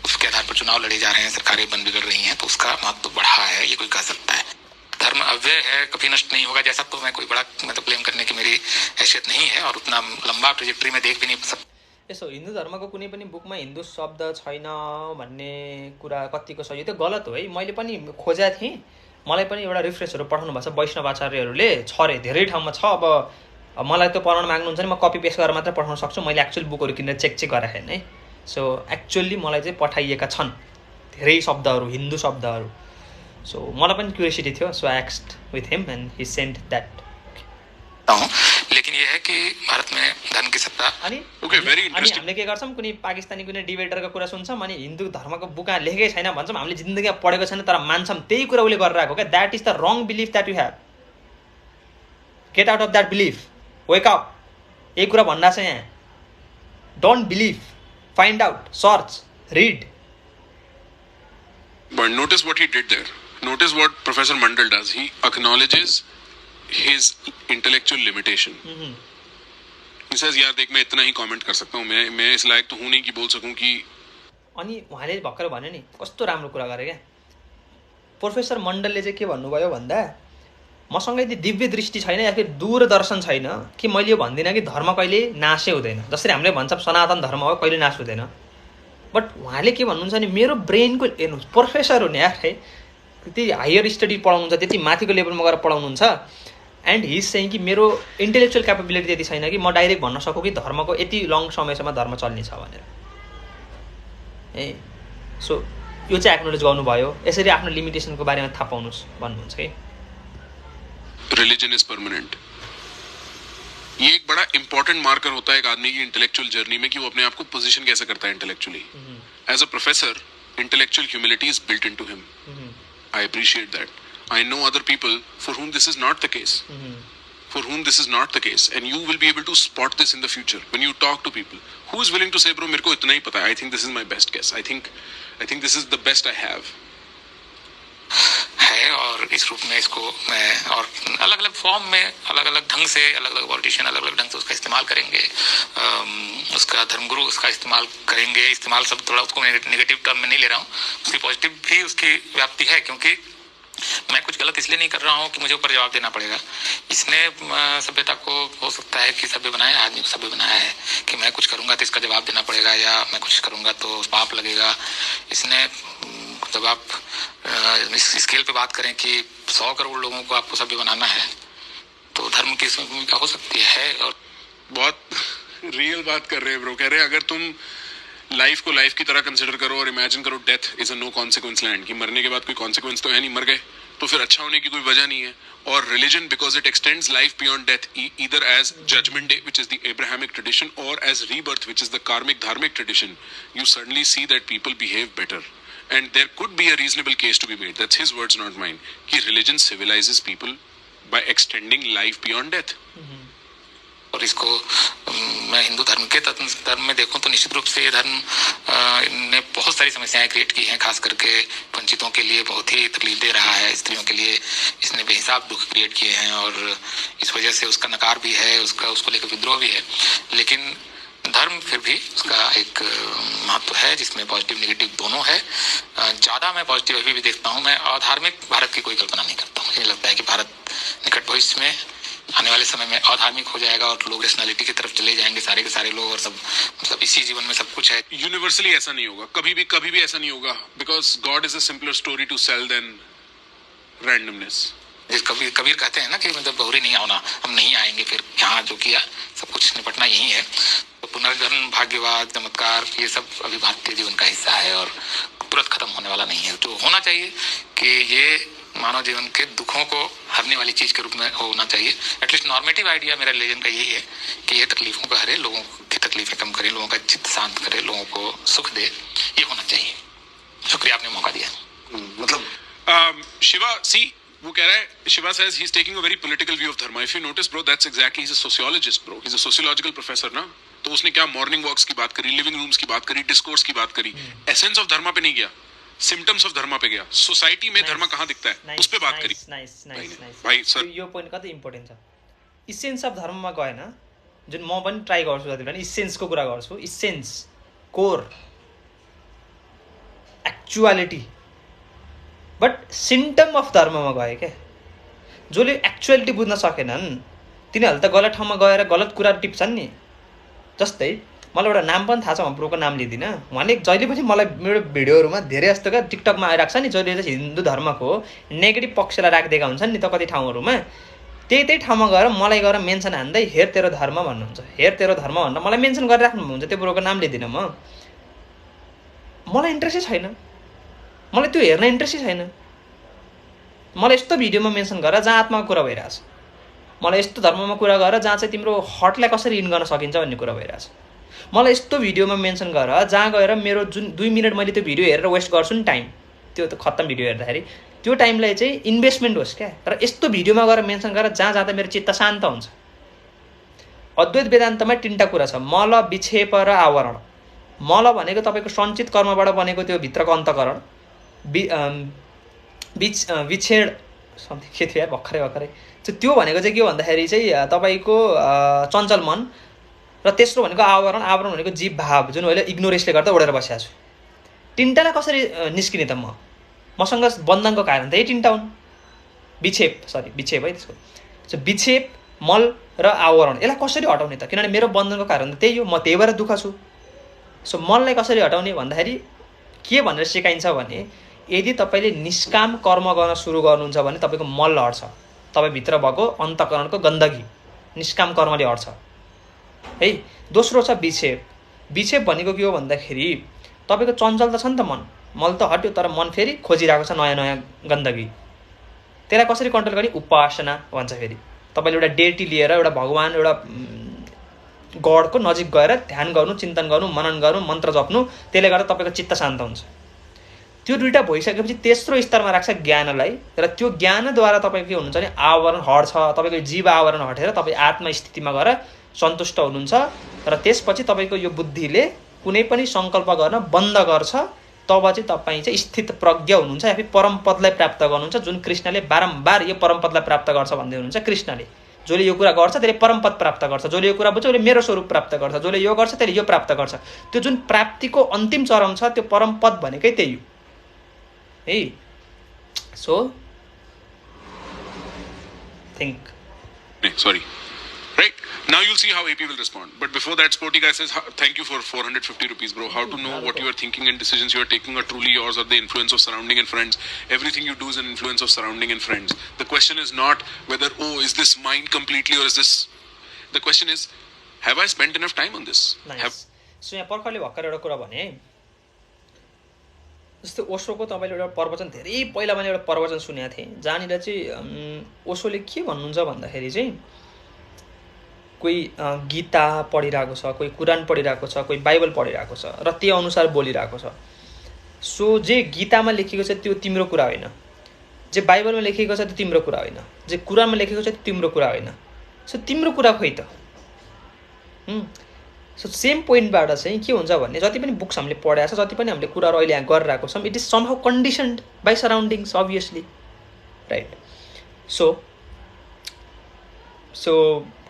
उसके आधार पर चुनाव लड़े जा रहे हैं, सरकारें बन बिगड़ रही हैं, तो उसका महत्व बढ़ा है, ये कोई कह सकता है. धर्म अव्यय है, कभी नष्ट नहीं होगा, जैसा तो मैं कोई बड़ा मतलब क्लेम करने की मेरी हैसियत नहीं है, और उतना लंबा ट्रेजेक्ट्री में देख भी नहीं सकता. यसो हिन्दू धर्मको कुनै पनि बुकमा हिन्दू शब्द छैन भन्ने कुरा कतिको सही, त्यो गलत हो है. मैले पनि खोजेको थिएँ, मलाई पनि एउटा रिफ्रेसहरू पठाउनु भएको छ वैष्णव आचार्यहरूले, छ रे धेरै ठाउँमा छ. अब मलाई त्यो पढाउन माग्नुहुन्छ भने म कपी पेस्ट गरेर मात्र पठाउन सक्छु, मैले एक्चुअली बुकहरू किनेर चेक गरेको छैन है. सो एक्चुअली मलाई चाहिँ पठाइएका छन् धेरै शब्दहरू, हिन्दू शब्दहरू. सो मलाई पनि क्युरियोसिटी थियो, सो आई एक्स्ड with him and he sent that. लेकिन ये है कि भारत में धर्म की सत्ता. अनि हामीले के गर्छौँ, कुनै पाकिस्तानी कुनै डिबेटरको कुरा सुन्छौँ, अनि हिन्दू धर्मको बुकमा लेखेकै छैन भन्छौँ, हामीले जिन्दगीमा पढेको छैन तर मान्छौँ, त्यही कुरा उसले गरेर आएको क्या. That is the wrong belief that you have. Get out of that belief, wake up. यही कुरा भन्दा छ यहाँ. Don't believe, find out, search, read. But notice what he did there. Notice what Professor Mandal does. He acknowledges his intellectual limitation. He says, यार देख मैं इतना ही comment कर सकता हूँ, मैं इस लायक तो हूँ नहीं कि बोल सकूँ कि. अनि उहाँले भर्खर भन्यो नि कस्तो राम्रो कुरा गरे क्या. प्रोफेसर मण्डलले चाहिँ के भन्नुभयो भन्दा, मसँग यदि दिव्य दृष्टि छैन या फिर दूरदर्शन छैन कि मैले यो भन्दिनँ कि धर्म कहिले नाशै हुँदैन. जसरी हामीले भन्छौँ सनातन धर्म हो कहिले नाश हुँदैन, बट उहाँले के भन्नुहुन्छ भने मेरो ब्रेनको हेर्नु, प्रोफेसर हुने यार है, त्यति हायर स्टडी पढाउनुहुन्छ, त्यति माथिको लेभलमा गएर पढाउनुहुन्छ, एन्ड हिज चाहिँ कि मेरो इन्टेलेक्चुअल क्यापेबिलिटी त्यति छैन कि म डाइरेक्ट भन्न सकूँ कि धर्मको यति लङ समयसम्म धर्म चल्नेछ भनेर है. सो यो चाहिँ एक्नोलेज गर्नुभयो. यसरी आफ्नो लिमिटेसनको बारेमा थाहा पाउनुहोस् भन्नुहुन्छ कि रिलिजन इज परमानेंट. ये एक बड़ा इंपॉर्टेंट मार्कर होता है एक आदमी की इंटेलेक्चुअल जर्नी में कि वो अपने आप को पोजीशन कैसे करता है intellectually. As a professor, intellectual humility is built into him. I appreciate that. I know other people for whom this is not the case. For whom this is not the case, and you will be able to spot this in the future when you talk to people. Who is willing to say, bro, मेरे को इतना ही पता है. I think this is my best guess. I think this is the best I have. है, और इस रूप में इसको मैं और अलग अलग फॉर्म में अलग अलग ढंग से अलग अलग पॉलिटिशियन अलग अलग ढंग से उसका इस्तेमाल करेंगे. उसका धर्मगुरु उसका इस्तेमाल करेंगे. इस्तेमाल सब थोड़ा उसको मैं नेगेटिव टर्म में नहीं ले रहा हूँ, उसकी पॉजिटिव भी उसकी व्याप्ति है, क्योंकि मैं कुछ गलत इसलिए नहीं कर रहा हूँ कि मुझे ऊपर जवाब देना पड़ेगा. इसने सभ्यता को हो सकता है कि सभ्य बनाया, आदमी को सभ्य बनाया है कि मैं कुछ करूँगा तो इसका जवाब देना पड़ेगा, या मैं कुछ करूँगा तो पाप लगेगा. इसने जब आप इस स्केल पे बात करें कि 100 करोड़ लोगों को आपको सभ्य बनाना है, तो धर्म की इसमें भूमिका हो सकती है. और बहुत रियल बात कर रहे हैं ब्रो. कह रहे हैं अगर तुम लाइफ को लाइफ की तरह कंसिडर करो और इमेजिन करो death is a no consequence land, कि मरने के बाद कोई कॉन्सिक्वेंस तो है नहीं, मर गए तो फिर अच्छा होने की कोई वजह नहीं है. और religion, because it extends life beyond death, either as judgement day which is the Abrahamic tradition और as rebirth which is the karmic dharmic tradition, you suddenly see that people behave better. And there could be a reasonable case to be made, that's his words not mine, कि religion civilizes people by extending life beyond death. और इसको मैं हिंदू धर्म के धर्म में देखूं तो निश्चित रूप से ये धर्म ने बहुत सारी समस्याएं क्रिएट की हैं, खास करके वंचितों के लिए बहुत ही तकलीफ दे रहा है, स्त्रियों के लिए इसने बेहिसाब दुख क्रिएट किए हैं और इस वजह से उसका नकार भी है, उसको लेकर विद्रोह भी है. लेकिन धर्म फिर भी उसका एक महत्व है जिसमें पॉजिटिव नेगेटिव दोनों है. ज़्यादा मैं पॉजिटिव अभी भी देखता हूँ. मैं अधार्मिक भारत की कोई कल्पना नहीं करता हूँ. मुझे लगता है कि भारत निकट भविष्य में आने वाले समय में अधार्मिक हो जाएगा और लोग रेशनैलिटी की तरफ चले जाएंगे, सारे के सारे लोग, और सब मतलब इसी जीवन में सब कुछ है. यूनिवर्सली ऐसा नहीं होगा, कभी भी ऐसा नहीं होगा, because God is a simpler story to sell than randomness. Kabir कहते हैं ना कि मतलब बहुरी नहीं आना, हम नहीं आएंगे, फिर यहाँ जो किया सब कुछ निपटना यही है. तो पुनर्जन्म, भाग्यवाद, चमत्कार, ये सब अभी भारतीय जीवन का हिस्सा है और तुरंत खत्म होने वाला नहीं है. जो होना चाहिए कि ये मानव जीवन के दुखों को हरने वाली चीज के रूप में होना चाहिए. एटलीस्ट नॉर्मेटिव आइडिया मेरा रिलीजन का यही है कि ये तकलीफों को हरे, लोगों की तकलीफें कम करे, लोगों का चित्त शांत करे, लोगों को सुख दे, ये होना चाहिए. शुक्रिया, आपने मौका दिया. मतलब शिवा, सी वो कह रहा है, Shiva says he's taking a very political view of dharma. If you notice bro, that's exactly, he's a sociologist bro, he's a sociological professor ना. तो उसने क्या मॉर्निंग वॉक्स की बात करी, लिविंग रूम्स की बात करी, डिस्कोर्स की बात करी, एसेंस ऑफ धर्मा पे नहीं गया, सिम्टम्स ऑफ धर्मा पे गया. सोसाइटी में धर्म कहाँ दिखता है उस पे बात करी. भाई सर यो पोइन्ट कति इम्पोर्टेन्ट छ. इसेन्स अफ धर्ममा गएन, जुन म पनि ट्राई गर्छु जति पनि इसेन्सको कुरा गर्छु. Essence, core, actuality. But symptom of धर्ममा गए क्या, जसले एक्चुअलिटी बुझ्न सकेनन् तिनीहरूले त गलत ठाउँमा गएर गलत कुरा टिप्छन् नि. जस्तै मलाई एउटा नाम पनि थाहा छ, म ब्रोको नाम लिँदिनँ. उहाँले जहिले पनि मलाई मेरो भिडियोहरूमा धेरै जस्तो क्या टिकटकमा आइरहेको छ नि, जहिले चाहिँ हिन्दू धर्मको नेगेटिभ पक्षलाई राखिदिएका हुन्छन् नि त कति ठाउँहरूमा. त्यही ठाउँमा गएर मलाई गएर मेन्सन हान्दै हेर तेरो धर्म भन्नुहुन्छ, हेर तेरो धर्म भनेर मलाई मेन्सन गरिराख्नुहुन्छ. त्यो ब्रोको नाम लिँदिनँ म. मलाई इन्ट्रेस्टै छैन, मलाई त्यो हेर्न इन्ट्रेस्टै छैन. मलाई यस्तो भिडियोमा मेन्सन गर जहाँ आत्माको कुरा भइरहेछ, मलाई यस्तो धर्ममा कुरा गर जहाँ चाहिँ तिम्रो हर्टलाई कसरी इन गर्न सकिन्छ भन्ने कुरा भइरहेछ. मलाई यस्तो भिडियोमा मेन्सन गर जहाँ गएर मेरो जुन 2 मिनट मैले त्यो भिडियो हेरेर वेस्ट गर्छु नि टाइम, त्यो त खत्तम भिडियो हेर्दाखेरि त्यो टाइमलाई चाहिँ इन्भेस्टमेन्ट होस् क्या. र यस्तो भिडियोमा गएर मेन्सन गर जहाँ जाँदा मेरो चित्त शान्त हुन्छ. अद्वैत वेदान्तमा 3टा कुरा छ, मल, विक्षेप र आवरण. मल भनेको तपाईँको सञ्चित कर्मबाट बनेको त्यो भित्रको अन्तकरण, विक्षेण समथिङ के थियो यार भर्खरै त्यो भनेको चाहिँ के हो भन्दाखेरि चाहिँ तपाईँको चञ्चल मन, र तेस्रो भनेको आवरण. आवरण भनेको जीव भाव जुन अहिले इग्नोरेन्सले गर्दा उडेर बसिएको छु. 3टालाई कसरी निस्किने त मसँग बन्धनको कारण त यही 3टा हुन्. विक्षेप है त्यसको विक्षेप, मल र आवरण. यसलाई कसरी हटाउने त, किनभने मेरो बन्धनको कारण त त्यही हो, म त्यही भएर दुःख छु. सो मललाई कसरी हटाउने भन्दाखेरि के भनेर सिकाइन्छ भने यदि तपाईँले निष्काम कर्म गर्न सुरु गर्नुहुन्छ भने तपाईँको मल हट्छ, तपाईँभित्र भएको अन्तकरणको गन्दगी निष्काम कर्मले हट्छ है. दोस्रो छ विक्षेप. विक्षेप भनेको के हो भन्दाखेरि तपाईँको चञ्चल त छ नि त मन, मल त हट्यो तर मन फेरि खोजिरहेको छ नयाँ नयाँ गन्दगी. त्यसलाई कसरी कन्ट्रोल गर्ने, उपासना भन्छ. फेरि तपाईँले एउटा डेटी लिएर एउटा भगवान, एउटा गडको नजिक गएर ध्यान गर्नु, चिन्तन गर्नु, मनन गर्नु, मन्त्र जप्नु, त्यसले गर्दा तपाईँको चित्त शान्त हुन्छ. त्यो 2टा भइसकेपछि तेस्रो स्तरमा राख्छ ज्ञानलाई, र त्यो ज्ञानद्वारा तपाईँको के हुनुहुन्छ भने आवरण हट्छ, तपाईँको जीव आवरण हटेर तपाईँ आत्मा स्थितिमा गएर सन्तुष्ट हुनुहुन्छ. र त्यसपछि तपाईँको यो बुद्धिले कुनै पनि सङ्कल्प गर्न बन्द गर्छ. तब चाहिँ तपाईँ चाहिँ स्थित प्रज्ञ हुनुहुन्छ, या फिर परमपदलाई प्राप्त गर्नुहुन्छ. जुन कृष्णले बारम्बार यो परमपदलाई प्राप्त गर्छ भन्दै हुनुहुन्छ. कृष्णले जसले यो कुरा गर्छ त्यसले परमपद प्राप्त गर्छ, जसले यो कुरा बुझ्छ उसले मेरो स्वरूप प्राप्त गर्छ, जसले यो गर्छ त्यसले यो प्राप्त गर्छ. त्यो जुन प्राप्तिको अन्तिम चरम छ त्यो परमपद भनेकै त्यही हो है. So think sorry. Right. Now you'll see how AP will respond. But before that, Sporty Guy says, thank you for 450 rupees, bro. How to know what you are thinking and decisions you are taking are truly yours or the influence of surrounding and friends. Everything you do is an influence of surrounding and friends. The question is not whether, oh, is this mine completely or is this... The question is, have I spent enough time on this? Nice. So यहाँ पर्खरले भर्खर एउटा कुरा भने जस्तै ओशोको तपाईँले एउटा प्रवचन धेरै पहिला मैले एउटा प्रवचन सुनेको थिएँ जहाँनिर चाहिँ ओशोले के भन्नुहुन्छ भन्दाखेरि चाहिँ कोही गीता पढिरहेको छ, कोही कुरान पढिरहेको छ, कोही बाइबल पढिरहेको छ र त्यो अनुसार बोलिरहेको छ। सो जे गीतामा लेखेको छ त्यो तिम्रो कुरा होइन, जे बाइबलमा लेखेको छ त्यो तिम्रो कुरा होइन, जे कुरानमा लेखेको छ त्यो तिम्रो कुरा होइन। सो तिम्रो कुरा खोइ त। सो सेम पोइन्टबाट चाहिँ के हुन्छ भने जति पनि बुक्स हामीले पढाएको छ, जति पनि हामीले कुराहरू अहिले यहाँ गरिरहेको छौँ, it is somehow conditioned by surroundings obviously, right? So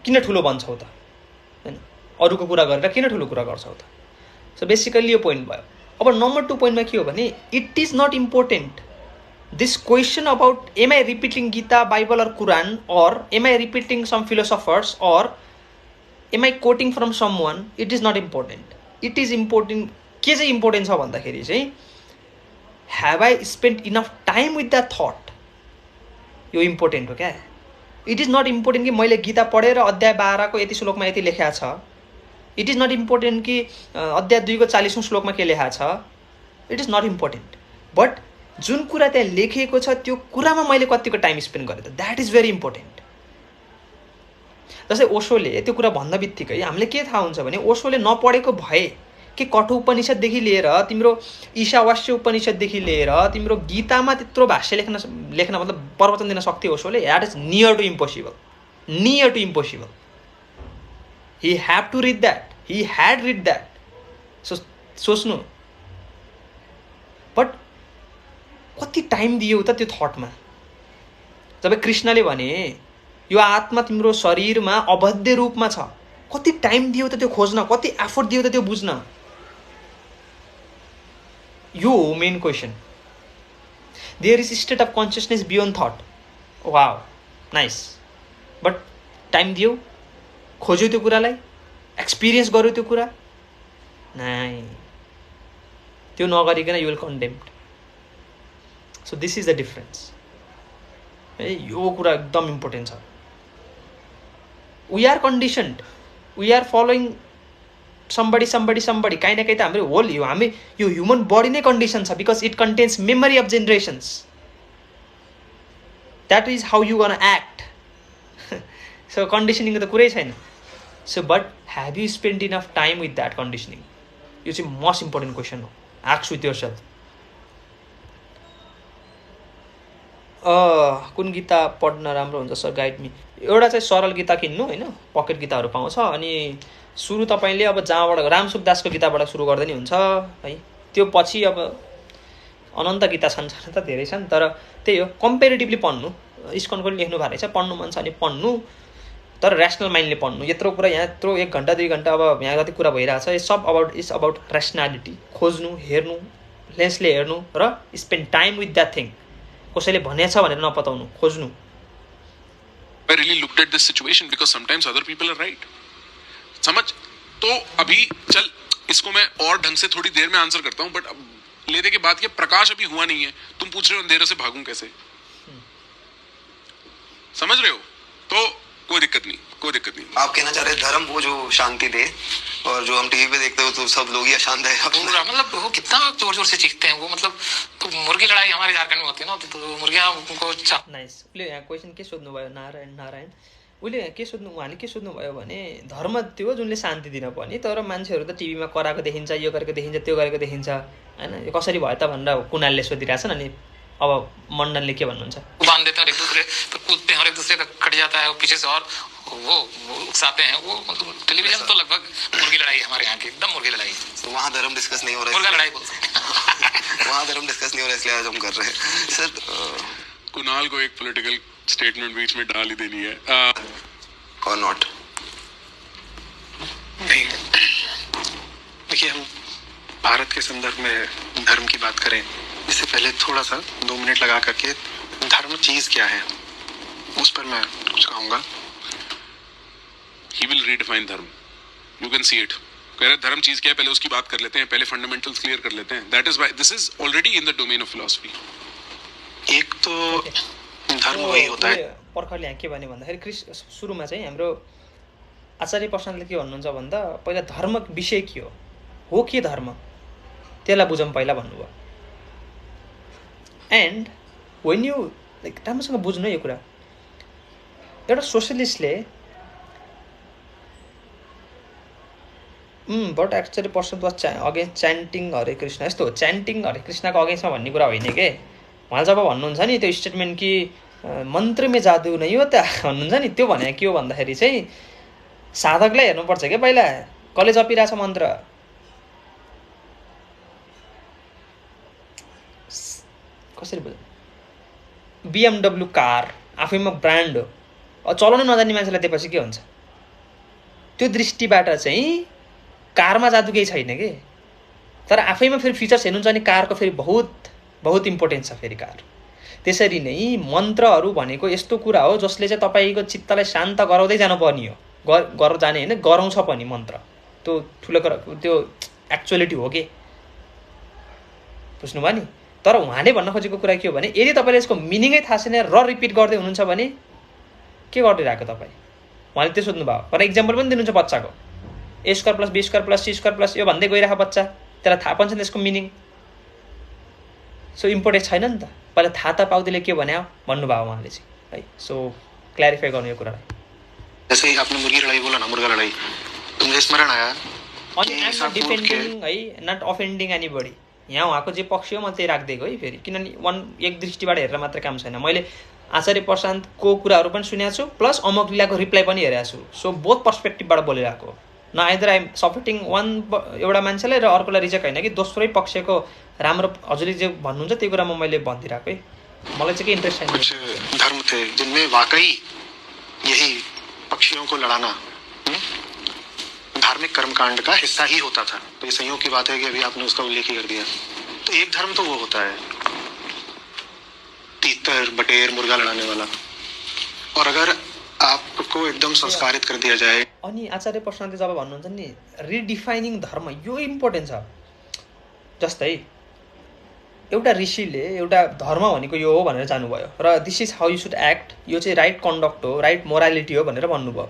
किन ठुलो भन्छौ त होइन, अरूको कुरा गरेर किन ठुलो कुरा गर्छौ त? सो बेसिकली यो पोइन्ट भयो। अब नम्बर 2 पोइन्टमा के हो भने it is not important this question about am I repeating Gita, Bible or Quran, or am I repeating some philosophers, or am I quoting from someone, it is not important. It is important. के चाहिँ important छ भन्दाखेरि चाहिँ have I spend enough time with that thought, यो important हो क्या। It is not important कि मैले गीता पढेर अध्याय 12 को यति श्लोकमा यति लेखा छ। इट इज नट इम्पोर्टेन्ट कि अध्याय 2 को 40औं श्लोकमा के लेखा छ। It is not important. But जुन कुरा त्यहाँ लेखिएको छ त्यो कुरामा मैले कतिको टाइम स्पेन्ड गरेँ, द्याट इज भेरी इम्पोर्टेन्ट। जस्तै ओशोले त्यो कुरा भन्दा बित्तिकै हामीले के थाहा हुन्छ भने ओशोले नपढेको भए कि कठोपनिषददेखि लिएर तिम्रो ईशावास्य उपनिषददेखि लिएर तिम्रो गीतामा त्यत्रो भाष्य लेख्न मतलब प्रवचन दिन सक्थ्यो ओशोले। That is near to impossible, near to impossible. He have to read that, he had read that. So सोच्नु, बट कति टाइम दियो त त्यो थटमा। जब कृष्णले भने यो आत्मा तिम्रो शरीरमा अबद्ध रूपमा छ, कति टाइम दियो त त्यो खोज्न, कति एफोर्ट दियो त त्यो बुझ्न। यो हो main question. There is state of consciousness beyond thought. Wow, nice. But time दियो, खोज्यो त्यो कुरालाई, एक्सपिरियन्स गर्यो त्यो कुरा, नाइ, त्यो नगरिकन you will condemned. So this is the difference. यो कुरा एकदम इम्पोर्टेन्ट छ। We are conditioned, we are following somebody काहीँ न काहीँ त हाम्रो होल हामी यो ह्युमन बडी नै कन्डिसन छ, because it contains memory of generations. That is how you gonna act. So कन्डिसनिङको त कुरै छैन। So but have you spend enough time with that conditioning? यो चाहिँ मोस्ट इम्पोर्टेन्ट क्वेसन हो। Ask with yourself. कुन गीता पढ्न राम्रो हुन्छ सर, गाइड मी। एउटा चाहिँ सरल गीता किन्नु होइन, पकेट गीताहरू पाउँछ। अनि सुरु तपाईँले अब जहाँबाट रामसुखदासको गीताबाट सुरु गर्दा नि हुन्छ है। त्यो पछि अब अनन्त गीता छन् त, धेरै छन्, तर त्यही हो कम्पेरिटिभली पढ्नु। इस्कनको लेख्नु भएको रहेछ, पढ्नु मन छ भने पढ्नु, तर ऱ्यासनल माइन्डले पढ्नु। यत्रो कुरा यहाँ यत्रो 1 घन्टा 2 घन्टा अब यहाँ जति कुरा भइरहेछ यो सब इज अबाउट ऱ्यासनालिटी। खोज्नु, हेर्नु, लेन्सले हेर्नु र spend time with that thing. कसैले भनेछ भनेर नपताउनु, खोज्नु। I really looked at this situation because sometimes other people are right. समझ तो अभी चल इसको मैं और ढंग से थोड़ी देर में आंसर करता हूँ, बट अब लेने के बाद कि प्रकाश अभी हुआ नहीं है, तुम पूछ रहे हो अंधेरे से भागूं कैसे, समझ रहे हो? तो कोई दिक्कत नहीं, कोई दिक्कत नहीं। आप कहना चाह रहे धर्म वो जो शांति दे, और जो हम टीवी पे देखते हो तो सब लोग ही अशांत है। मतलब वो कितना जोर जोर से चीखते हैं वो, मतलब तो मुर्गी लड़ाई हमारे झारखंड में होती है ना, तो मुर्गियाँ उनको नाइस। उसले यहाँ क्वेसन के सोध्नुभयो, नारायण उसले यहाँ के सोध्नु, उहाँले के सोध्नुभयो भने धर्म त्यो जुनले शान्ति दिन पर्ने, तर मान्छेहरू त टिभीमा कराएको देखिन्छ, यो गरेको देखिन्छ, त्यो गरेको देखिन्छ होइन, यो कसरी भयो त भनेर कुनालले सोधिरहेछन्। अनि अब मण्डनले के भन्नुहुन्छ? बांध देते हैं एक दूसरे तो कूदते हैं और एक दूसरे का कट जाता है, पीछे से और वो उकसाते हैं। वो मतलब टेलीविजन तो लगभग मुर्गी लड़ाई हमारे यहाँ की, एकदम मुर्गी लड़ाई। तो वहाँ धर्म डिस्कस नहीं हो रहा है, मुर्गा लड़ाई बोलते हैं। वहाँ धर्म डिस्कस नहीं हो रहा है, इसलिए आज हम कर रहे हैं सर। कुणाल को एक पॉलिटिकल स्टेटमेंट बीच में डाल ही देनी है और नॉट। देखिए, हम भारत के संदर्भ में धर्म की बात करें इससे पहले थोड़ा सा 2 मिनट लगा करके धर्म चीज क्या है उस पर मैं कुछ कहूँगा। He will redefine धर्म, you can see it। कह रहे धर्म चीज क्या है, पहले उसकी बात कर लेते हैं, पहले फंडामेंटल्स क्लियर कर लेते हैं। That is why this is already in the domain of philosophy। एक तो धर्म वही होता है। पर्खरले यहाँ के भने भन्दाखेरि सुरुमा चाहिँ हाम्रो आचार्य प्रशान्तले के भन्नुहुन्छ भन्दा पहिला धर्म विषय के हो, हो के धर्म त्यसलाई बुझौँ पहिला भन्नुभयो। एन्ड वेन यु लाइक राम्रोसँग बुझ्नु यो कुरा, एउटा सोसलिस्टले but actually person was against chanting Hare Krishna, यस्तो हो च्यान्टिङ हरे कृष्णको अगेन्स्टमा भन्ने कुरा होइन के। उहाँले जब भन्नुहुन्छ नि त्यो स्टेटमेन्ट कि मन्त्र में जादु नै हो त भन्नुहुन्छ नि, त्यो भने के हो भन्दाखेरि चाहिँ साधकलाई हेर्नुपर्छ क्या पहिला कसले जपिरहेछ मन्त्र। कसरी बुझ, BMW कार आफैमा ब्रान्ड हो, चलाउनै नजान्ने मान्छेलाई त्यसपछि के हुन्छ? त्यो दृष्टिबाट चाहिँ कारमा जादु केही छैन कि, तर आफैमा फेरि फिचर्स हेर्नुहुन्छ भने कारको फेरि बहुत बहुत इम्पोर्टेन्स छ फेरि कार। त्यसरी नै मन्त्रहरू भनेको यस्तो कुरा हो जसले चाहिँ तपाईँको चित्तलाई शान्त गराउँदै जानुपर्ने हो, जाने होइन गराउँछ पनि मन्त्र, त्यो ठुलो त्यो एक्चुअलिटी हो कि, बुझ्नुभयो नि। तर उहाँले भन्न खोजेको कुरा के हो भने यदि तपाईँले यसको मिनिङै थाहा छैन र रिपिट गर्दै हुनुहुन्छ भने के गरिरहेको तपाईँ, उहाँले त्यो सोध्नुभयो। तर इक्जाम्पल पनि दिनुहुन्छ बच्चाको, A square plus B square plus C square plus यो भन्दै गइरहेको बच्चा, त्यसलाई थाहा पनि छैन त्यसको मिनिङ, सो इम्पोर्टेन्ट छैन नि त। पहिला थाहा त पाउँदैले के भन्यो भन्नुभयो उहाँले चाहिँ है। सो क्ल्यारिफाई गर्नु यो कुरालाई। जैसे आपने मुर्गी लड़ाई बोला ना, मुर्गा लड़ाई, तो मुझे स्मरण आया अनि आई एम नट डिफेन्डिङ है, नट अफेन्डिङ एनीबडी। यहाँ उहाँको जे पक्ष हो म त्यही राखिदिएको है फेरि, किनभने एक दृष्टिबाट हेरेर मात्र काम छैन। मैले आचार्य प्रशान्तको कुराहरू पनि सुनेको छु प्लस अमोक लीलाको रिप्लाई पनि हेरेको छु। सो बोथ पर्सपेक्टिभबाट बोलिरहेको, न आइदर आइम सपोर्टिङ वान एउटा मान्छेलाई र अर्कोलाई रिजेक्ट होइन कि, दोस्रै पक्षको राम्रो हजुरले जे भन्नुहुन्छ त्यो कुरामा मैले भनिदिरहेको है। मलाई चाहिँ के इन्ट्रेस्ट छैन। कुछ धर्म थे जिनमें वाकई यही पक्षियों को लड़ाना धार्मिक कर्मकांड का हिस्सा ही होता था। तो ये संयोग की बात है कि अभी आपने उसका उल्लेख ही कर दिया। तो एक धर्म तो वो होता है तीतर बटेर मुर्गा लड़ाने वाला, और अगर आपको एकदम संस्कारित कर दिया जाए। अनि आचार्य प्रशान्तले जब भन्नुहुन्छ नि रिडिफाइनिङ धर्म, यो इम्पोर्टेन्ट छ। जस्तै एउटा ऋषिले एउटा धर्म भनेको यो हो भनेर जानुभयो र this is how you should act, यो चाहिँ राइट कन्डक्ट हो, राइट मोरालिटी हो भनेर भन्नुभयो।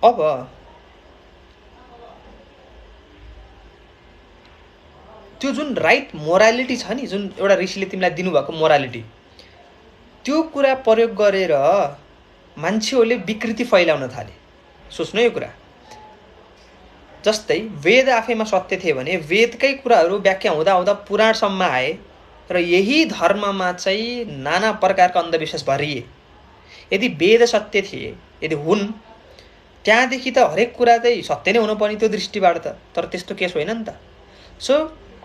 अब त्यो जुन राइट मोरालिटी छ नि, जुन एउटा ऋषिले तिमीलाई दिनुभएको मोरालिटी, त्यो कुरा प्रयोग गरेर मान्छेहरूले विकृति फैलाउन थाले। सोच्नु यो कुरा। जस्तै वेद आफैमा सत्य थिए भने वेदकै कुराहरू व्याख्या हुँदा हुँदा पुराणसम्म आए र यही धर्ममा चाहिँ नाना प्रकारका अन्धविश्वास भरिए। यदि वेद सत्य थिए, यदि हुन्, त्यहाँदेखि त हरेक कुरा चाहिँ सत्य नै हुनुपर्ने त्यो दृष्टिबाट त, तर त्यस्तो केस होइन नि त। सो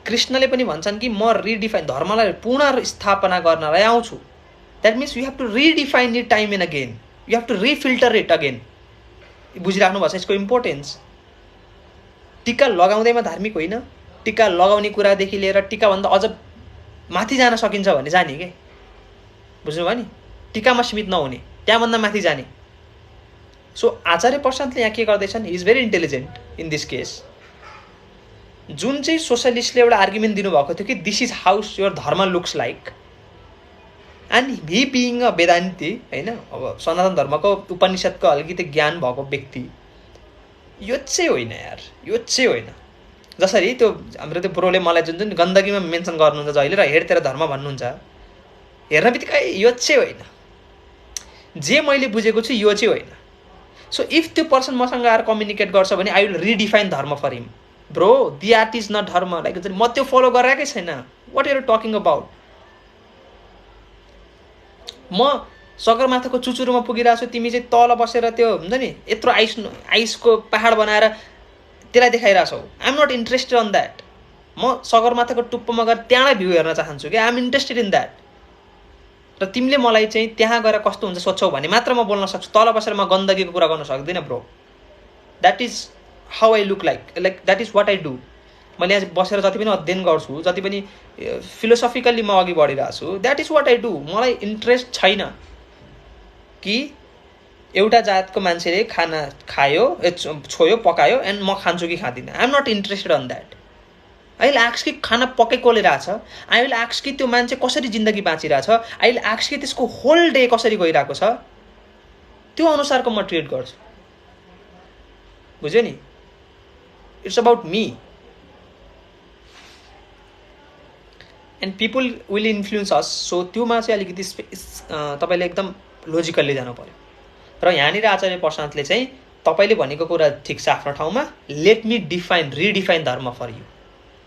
कृष्णले पनि भन्छन् कि म रिडिफाइन धर्मलाई पुनर्स्थापना गर्नलाई आउँछु। That means you have to redefine it time and again, you have to refilter it again. बुझिराख्नु भएको छ यसको इम्पोर्टेन्स। टिका लगाउँदैमा धार्मिक होइन, टिका लगाउने कुरादेखि लिएर टिकाभन्दा अझ माथि जान सकिन्छ भने जाने के, बुझ्नुभयो नि। टिकामा सीमित नहुने, त्यहाँभन्दा माथि जाने। सो आचार्य प्रशान्तले यहाँ के गर्दैछन्, he is very intelligent in this case. जुन चाहिँ सोसलिस्टले एउटा आर्गुमेन्ट दिनुभएको थियो कि this is how your dharma looks like, and he being a Vedanti होइन, अब सनातन धर्मको उपनिषदको अलिकति ज्ञान भएको व्यक्ति, यो चाहिँ होइन यार, यो चाहिँ होइन। जसरी त्यो हाम्रो त्यो ब्रोले मलाई जुन जुन गन्दगीमा मेन्सन गर्नुहुन्छ जहिले र हेर तेरो धर्म भन्नुहुन्छ, हेर्न बित्तिकै यो चाहिँ होइन, जे मैले बुझेको छु यो चाहिँ होइन। सो इफ त्यो पर्सन मसँग आएर कम्युनिकेट गर्छ भने आई विल रिडिफाइन धर्म for him. Bro that is not धर्म, लाइक म त्यो फलो गरेकै छैन, what are you talking about. म सगरमाथाको चुचुरोमा पुगिरहेको छु, तिमी चाहिँ तल बसेर त्यो हुन्छ नि यत्रो आइसको पहाड बनाएर त्यसलाई देखाइरहेछौ। I am not interested on that. म सगरमाथाको टुप्पोमा गएर त्यहाँलाई भ्यू हेर्न चाहन्छु कि I am interested in that. र तिमीले मलाई चाहिँ त्यहाँ गएर कस्तो हुन्छ सोध्छौ भने मात्र म बोल्न सक्छु, तल बसेर म गन्दगीको कुरा गर्न सक्दिनँ bro. That is how I look like, that is what I do. मैले यहाँ बसेर जति पनि अध्ययन गर्छु, जति पनि फिलोसफिकल्ली म अघि बढिरहेको छु, that is what I do. मलाई इन्ट्रेस्ट छैन कि एउटा जातको मान्छेले खाना खायो, छोयो, पकायो एन्ड म खान्छु कि खाँदिनँ। I am not interested on that. I will ask कि खाना पक्कै कसले रहेछ, आई विल आस्क कि त्यो मान्छे कसरी जिन्दगी बाँचिरहेछ, आई विल आस्क कि त्यसको होल डे कसरी गइरहेको छ, त्यो अनुसारको म ट्रिट गर्छु। बुझ्यो नि। It's about me and people will influence us. So त्योमा चाहिँ अलिकति तपाईँले एकदम लोजिकल्ली जानु पर्यो. र यहाँनिर आचार्य प्रशान्तले चाहिँ तपाईँले भनेको कुरा ठिक छ आफ्नो ठाउँमा. लेट मी रिडिफाइन धर्म फर यु,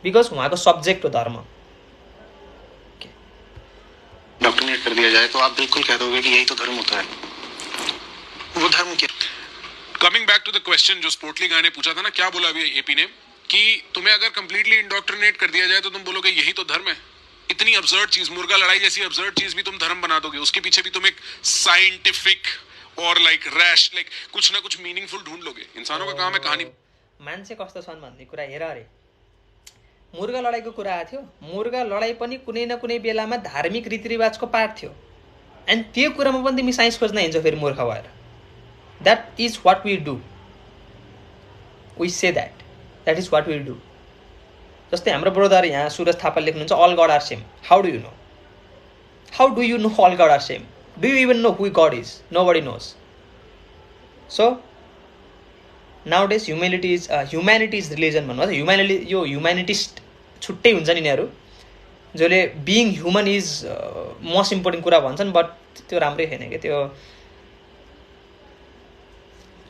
बिकज उहाँको सब्जेक्ट हो धर्म. डॉक्टरनेट कर दिया जाए तो आप बिल्कुल कह दोगे कि यही तो धर्म होता है. वो धर्म क्या? Coming back to the question जो स्पोर्टली गाय ने पूछा था ना, क्या बोला अभी एपी ने कि तुम्हें अगर कंप्लीटली इंडोक्ट्रिनेट कर दिया जाए तो तुम बोलोगे यही तो धर्म है. इतनी अब्सर्ड चीज, मुर्गा लड़ाई जैसी अब्सर्ड चीज भी तुम धर्म बना दोगे. उसके पीछे भी तुम एक साइंटिफिक और लाइक रैश लाइक कुछ ना कुछ मीनिंगफुल ढूंढ लोगे. इंसानों का काम है कहानी. मान्छे कस्तो छन् भन्ने कुरा हेर अरे. मुर्गा लडाइँको कुरा आएको थियो. मुर्गा लडाइँ पनि कुनै न कुनै बेलामा धार्मिक रीतिरिवाजको पार्ट थियो. एन्ड त्यो कुरामा पनि तिमी साइन्स खोज्न हिँड्छौ फेरि मूर्ख भएर. That is what we do. We say that is what we do. जस्तै हाम्रो ब्रोदर यहाँ सुरज थापा लेख्नुहुन्छ all God are same. How do you know? How do you know all God are same? Do you even know who God is? Nobody knows. So nowadays humanity is religion भन्नु. यो humanitist छुट्टै हुन्छ नि यिनीहरू, जसले being human is most important कुरा भन्छन्. But त्यो राम्रै छैन क्या. त्यो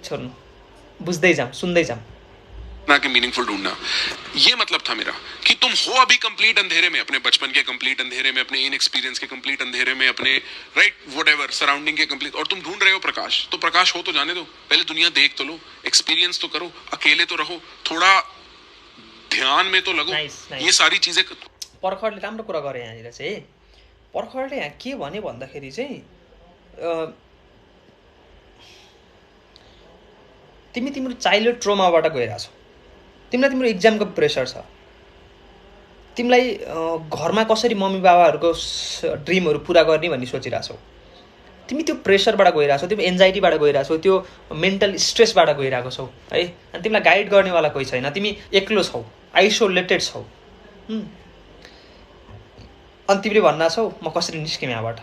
छोड्नु, बुझ्दै जाऊँ, सुन्दै जाऊँ. ना कि मीनिंगफुल ढूंढना. ये मतलब था मेरा कि तुम हो अभी कंप्लीट अंधेरे में, अपने बचपन के कंप्लीट अंधेरे में, अपने इन एक्सपीरियंस के कंप्लीट अंधेरे में, अपने राइट व्हाटएवर सराउंडिंग के कंप्लीट, और तुम ढूंढ रहे हो प्रकाश. तो प्रकाश हो तो जाने दो. पहले दुनिया देख तो लो, एक्सपीरियंस तो करो, अकेले तो रहो, थोड़ा ध्यान में तो लगो. ये सारी चीजें. पर्खरले राम्रो कुरा गरे यहाँनिर चाहिँ. पर्खरले यहाँ के भने भन्दाखेरि चाहिँ तिम्रो चाइल्डहुड ट्रोमाबाट गइरहेछौ. तिमीलाई तिम्रो इक्जामको प्रेसर छ. तिमीलाई घरमा कसरी मम्मी बाबाहरूको ड्रिमहरू पुरा गर्ने भन्ने सोचिरहेछौ. तिमी त्यो प्रेसरबाट गइरहेछौ, तिमी एन्जाइटीबाट गइरहेछौ, त्यो मेन्टल स्ट्रेसबाट गइरहेको छौ है. अनि तिमीलाई गाइड गर्नेवाला कोही छैन. तिमी एक्लो छौ, आइसोलेटेड छौ. अनि तिमीले भन्ना छौ म कसरी निस्किम यहाँबाट?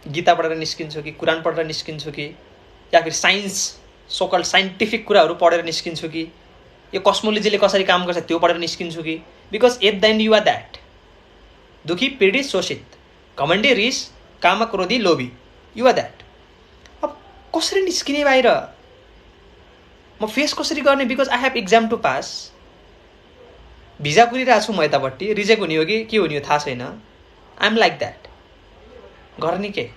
गीता पढेर निस्किन्छु कि कुरान पढेर निस्किन्छु कि या फिर साइन्स सोकल साइन्टिफिक कुराहरू पढेर निस्किन्छु कि यो कस्मोलोजीले कसरी काम गर्छ त्यो पढेर निस्किन्छु कि? Because at the end you are that. दुखी, पीडित, शोषित, घमण्डी, रिस, कामक, क्रोधी, लोभी. You are that. अब कसरी निस्किने बाहिर? म फेस कसरी गर्ने? Because I have exam to pass. Visa कुरिरहेको छु म यतापट्टि. रिजेक्ट हुने हो कि के हुने हो थाहा छैन. I am like that. गर्ने के?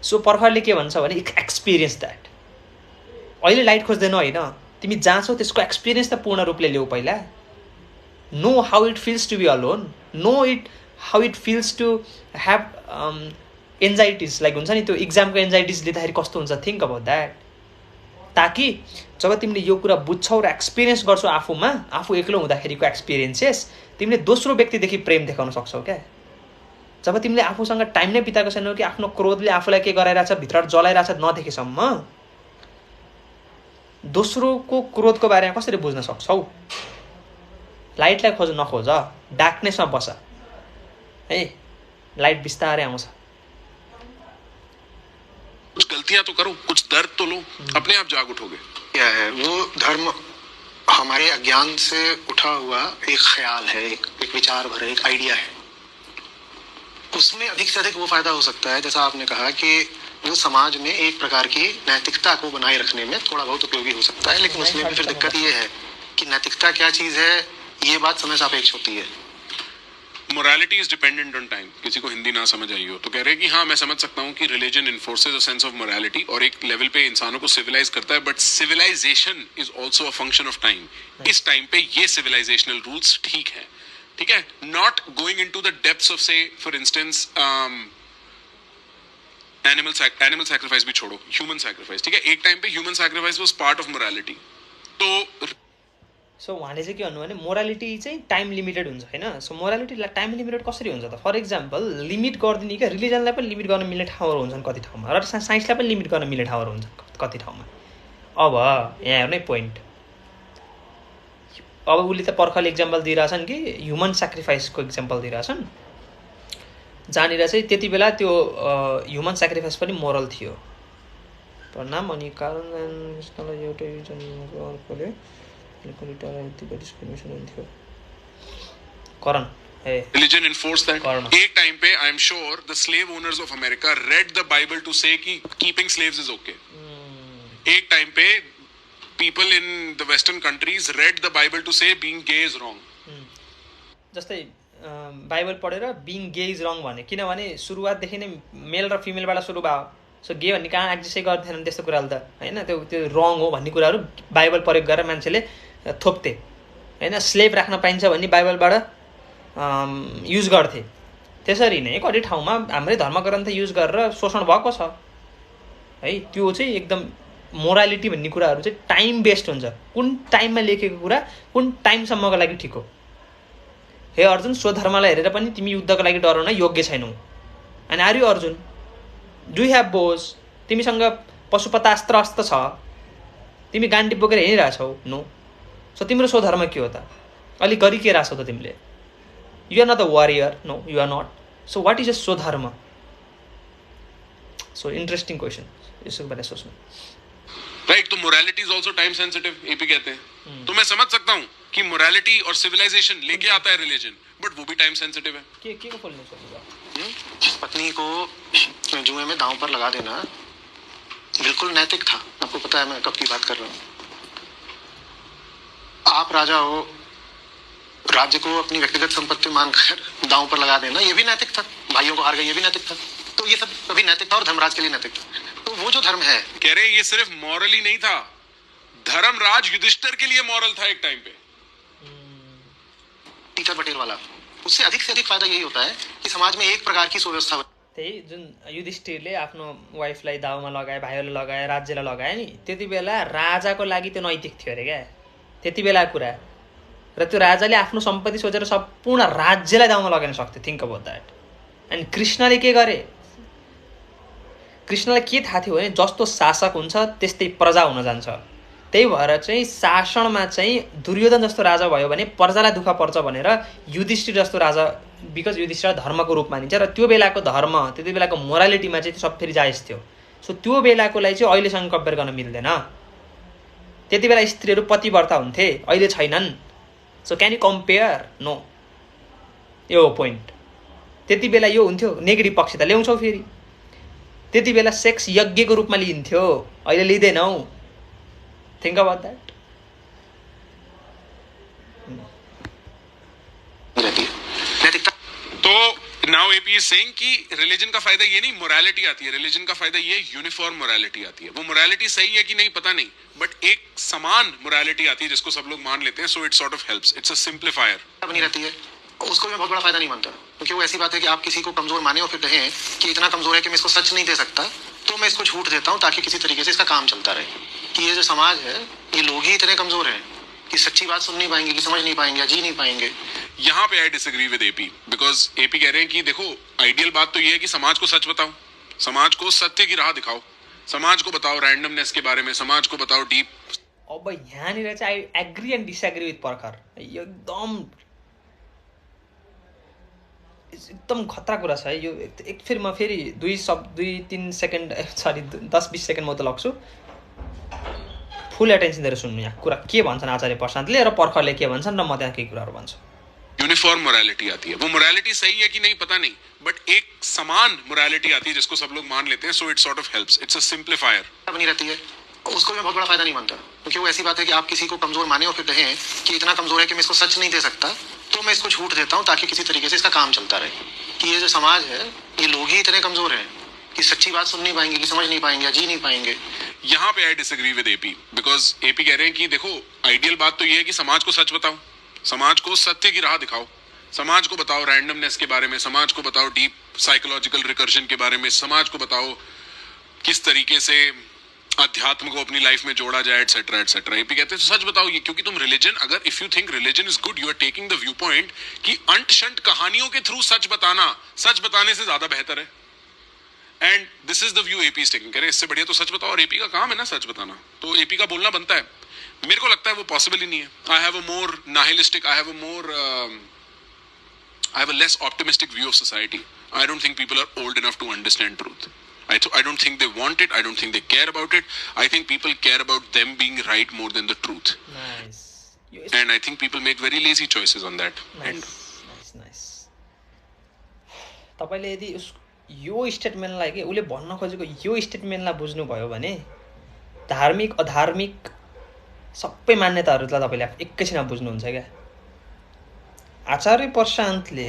सो पर्खरले के भन्छ भने एक्सपिरियन्स द्याट. अहिले लाइट खोज्दैन होइन, तिमी जहाँ छौ त्यसको एक्सपिरियन्स त पूर्ण रूपले ल्याऊ पहिला. Know how it feels to be alone. Know it how it feels to have anxieties. Like हुन्छ नि त्यो इक्जामको एन्जाइटिज लिँदाखेरि कस्तो हुन्छ. Think about that. ताकि जब तिमीले यो कुरा बुझ्छौ र एक्सपिरियन्स गर्छौ आफूमा, आफू एक्लो हुँदाखेरिको एक्सपिरियन्सेस, तिमीले दोस्रो व्यक्तिदेखि प्रेम देखाउन सक्छौ क्या. जब तिमीले आफूसँग टाइम नै बिताएको छैनौ कि आफ्नो क्रोधले आफूलाई के गराइरहेछ, भित्र जलाइरहेछ नदेखेसम्म, दोस्रोको क्रोधको बारेमा कसरी बुझ्न सक्छौ? लाइटलाई नखोज, डार्कनेसमा बस है. लाइट बिस्तारै आउँछ. कुछ गलतियां तो करो, कुछ दर्द तो लो, अपने आप जाग उठोगे. क्या है वो धर्म? हमारे अज्ञान से उठा हुआ एक ख्याल है, एक विचार भरा एक आइडिया है. उसमें अधिक से अधिक वो फायदा हो सकता है, जैसा आपने कहा कि वो समाज में एक प्रकार की नैतिकता को बनाए रखने में थोड़ा बहुत उपयोगी हो सकता है. लेकिन उसमें भी फिर दिक्कत ये है कि नैतिकता क्या चीज है, ये बात समय सापेक्ष होती है. Morality is dependent on time. किसी को हिंदी ना समझ आई हो तो कह रहे हैं कि हाँ मैं समझ सकता हूँ कि religion enforces a sense of morality और एक लेवल पे इंसानों को सिविलाइज करता है. But civilisation is also a function of time. इस टाइम पे ये सिविलाइजेशनल रूल्स ठीक है, ठीक है. Not going into the depths of say for instance animal sacrifice भी छोड़ो, ह्यूमन सैक्रिफाइस, ठीक है. एक टाइम पे human sacrifice was part of morality. तो सो उहाँले चाहिँ के भन्नु भने मोरालिटी चाहिँ टाइम लिमिटेड हुन्छ होइन. सो मोरालिटीलाई टाइम लिमिटेड कसरी हुन्छ त? फर इक्जाम्पल लिमिट गरिदिने क्या. रिलिजनलाई पनि लिमिट गर्न मिल्ने ठाउँहरू हुन्छन् कति ठाउँमा, र साइन्सलाई पनि लिमिट गर्न मिल्ने ठाउँहरू हुन्छन् कति ठाउँमा. अब यहाँ हेर्नै पोइन्ट. अब उसले त पर्खरले इक्जाम्पल दिइरहेछन् कि ह्युमन सेक्रिफाइसको इक्जाम्पल दिइरहेछन्, जहाँनिर चाहिँ त्यति बेला त्यो ह्युमन सेक्रिफाइस पनि मोरल थियो. प्रणाम. अनि कारण कृष्णलाई एउटै अर्कोले डिस्क्रिमिनेसन हुन्थ्यो करण Religion enforced that. एक time pay I am sure the slave owners of America read the Bible to say कि keeping slaves is okay. एक time pay people in the Western countries read the Bible to say being gay is wrong. जस्तै Bible पढेर being gay is wrong भने किनभने सुरुवातदेखि नै मेल र फिमेलबाट सुरु भयो सो गे भन्ने कहाँ एक्जिस्टै गर्दैनन् त्यस्तो कुराहरू त होइन त्यो रङ हो भन्ने कुराहरू बाइबल प्रयोग गरेर मान्छेले थोप्थे होइन स्लेभ राख्न पाइन्छ भन्ने बाइबलबाट युज गर्थे त्यसरी नै कति ठाउँमा हाम्रै धर्मग्रन्थ युज गरेर शोषण भएको छ है त्यो चाहिँ एकदम मोरालिटी भन्ने कुराहरू चाहिँ टाइम बेस्ड हुन्छ कुन टाइममा लेखेको कुरा कुन टाइमसम्मको लागि ठिक हो हे अर्जुन स्वधर्मलाई हेरेर पनि तिमी युद्धको लागि डराउन योग्य छैनौ and are you Arjun do you have bows तिमीसँग पशुपतास्त्र अस्त्र छ तिमी गाण्डी बोकेर हिँडिरहेछौ नो सो तिम्रो स्वधर्म के हो त अलिक गरी के राछौ त तिमीले you are not the warrior no you are not so what is a स्वधर्म सो इंटरेस्टिंग क्वेश्चन इसके बारे में सोचना राइट तो morality is also time sensitive AP कहते हैं तो मैं समझ सकता हूँ कि मोरालिटी और सिविलाइजेशन लेके आता है रिलीजन बट वो भी टाइम सेंसिटिव है के को बोलने चाहिए पत्नी को जुए में दांव पर लगा देना बिल्कुल नैतिक था आपको पता है मैं कब की बात कर रहा हूँ आप राजा हो राज्य को अपनी व्यक्तिगत संपत्ति मानकर दांव पर लगा देना ये भी नैतिक था भाइयों को हार गए ये भी नैतिक था तो ये सब कभी नैतिक था और धर्मराज के लिए नैतिक था तो वो जो धर्म है कह रहे ये सिर्फ मॉरल ही नहीं था धर्मराज युधिष्ठिर के लिए मॉरल था एक टाइम पे टीचर पटेल वाला उससे अधिक से अधिक फायदा यही होता है कि समाज में एक प्रकार की सुव्यवस्था त्यही जुन युधिष्ठिरले आफ्नो वाइफलाई दाउमा लगाए भाइहरूलाई लगाए राज्यलाई लगाए नि त्यति बेला राजाको लागि त्यो नैतिक थियो अरे क्या त्यति बेला कुरा र त्यो राजाले आफ्नो सम्पत्ति सोचेर सम्पूर्ण राज्यलाई दाउमा लगाउन सक्थ्यो थिङ्क अबाउट द्याट एन्ड कृष्णले के गरे कृष्णलाई के थाहा थियो भने जस्तो शासक हुन्छ त्यस्तै प्रजा हुन जान्छ त्यही भएर चाहिँ शासनमा चाहिँ दुर्योधन जस्तो राजा भयो भने प्रजालाई दुःख पर्छ भनेर युधिष्ठिर जस्तो राजा बिकज युधिष्ठिर धर्मको रूप मानिन्छ र त्यो बेलाको धर्म त्यति बेलाको मोरालिटीमा चाहिँ सब फेरि जायज थियो सो त्यो बेलाको लागि चाहिँ अहिलेसँग कम्पेयर गर्न मिल्दैन त्यति बेला स्त्रीहरू पतिव्रता हुन्थे अहिले छैनन् so can you compare no यो पोइन्ट त्यति बेला यो हुन्थ्यो नेगेटिभ पक्ष त ल्याउँछौ फेरि त्यति बेला सेक्स यज्ञको रूपमा लिइन्थ्यो अहिले लिँदैनौ थिङ्क अबाउट द्याट तो नाउ एपी इज सेइंग कि रिलीजन का फायदा ये नहीं मोरालिटी आती है रिलीजन का फायदा ये यूनिफॉर्म मोरालिटी आती है वो मोरालिटी सही है कि नहीं पता नहीं बट एक समान मोरालिटी आती है जिसको सब लोग मान लेते हैं so it sort of helps it's a simplifier बनी रहती है उसको भी बहुत बड़ा फायदा नहीं मानता क्योंकि वो ऐसी बात है कि आप किसी को कमजोर माने और फिर कहें कि इतना कमजोर है कि मैं इसको सच नहीं दे सकता तो मैं इसको झूठ देता हूँ ताकि किसी तरीके से इसका काम चलता रहे कि ये जो समाज है ये लोग ही इतने कमजोर हैं कि सच्ची बात सुन नहीं पाएंगे कि समझ नहीं पाएंगे जी नहीं पाएंगे यहाँ pay I disagree with AP because AP कह रहे हैं कि देखो आइडियल बात तो ये है कि समाज को सच बताओ समाज को सत्य की राह दिखाओ समाज को बताओ रैंडमनेस के बारे में समाज को बताओ डीप अब यहाँनिर चाहिँ I agree and disagree with Parkhar यो एकदम खतरा कुरा छ है यो एक फेरि म फेरि 2-3 सेकेन्ड सरी 10-20 सेकेन्ड म त लग्छु फुल एटेन्सन दिएर सुन्नु यहाँ कुरा के भन्छन् आचार्य प्रशान्तले र पर्खरले के भन्छन् र म त्यहाँ केही कुराहरू भन्छु यूनिफॉर्म मोरालिटी आती है वो मोरालिटी सही है कि नहीं पता नहीं बट एक समान मोरालिटी आती है जिसको सब लोग मान लेते हैं so it sort of helps it's a simplifier बनी रहती है उसको भी बहुत बड़ा फायदा नहीं मानता क्योंकि वो ऐसी बात है कि आप किसी को कमजोर माने और फिर कहें कि इतना कमजोर है कि मैं इसको सच नहीं दे सकता तो मैं इसको झूठ देता हूँ ताकि किसी तरीके से इसका काम चलता रहे कि ये जो समाज है ये लोग ही इतने कमजोर हैं कि सच्ची बात सुन नहीं पाएंगे कि समझ नहीं पाएंगे जी नहीं पाएंगे यहाँ pay I disagree with AP because AP कह रहे हैं कि देखो आइडियल बात तो ये है कि समाज को सच बताओ समाज को सत्य की राह दिखाओ समाज को बताओ रैंडमनेस के बारे में समाज को बताओ डीप साइकोलॉजिकल रिकर्जन के बारे में समाज को बताओ किस तरीके से अध्यात्म को अपनी लाइफ में जोड़ा जाए एटसेट्रा एटसेट्रा एपी कहते हैं तो सच बताओ ये क्योंकि तुम रिलीजन अगर if you think religion is good you are taking the view point कि अंट शंट कहानियों के थ्रू सच बताने से ज्यादा बेहतर है and this is the view AP is taking कह रहे इससे बढ़िया तो सच बताओ और एपी का काम है ना सच बताना तो एपी का बोलना बनता है मेरे को लगता है वो पॉसिबल ही नहीं है I have a more nihilistic I have a less optimistic view of society I don't think people are old enough to understand truth I don't think they want it. I don't think they care about it. I think people care about them being right more than the truth. Nice. And I think people make very lazy choices on that end. Nice तपाईले यदि यो स्टेटमेन्टलाई के उले भन्न खोजेको यो स्टेटमेन्टलाई बुझ्नुभयो भने धार्मिक अधार्मिक सबै मान्यताहरूलाई तपाईले एकैछिनमा बुझ्नुहुन्छ क्या। आचार्य प्रशान्तले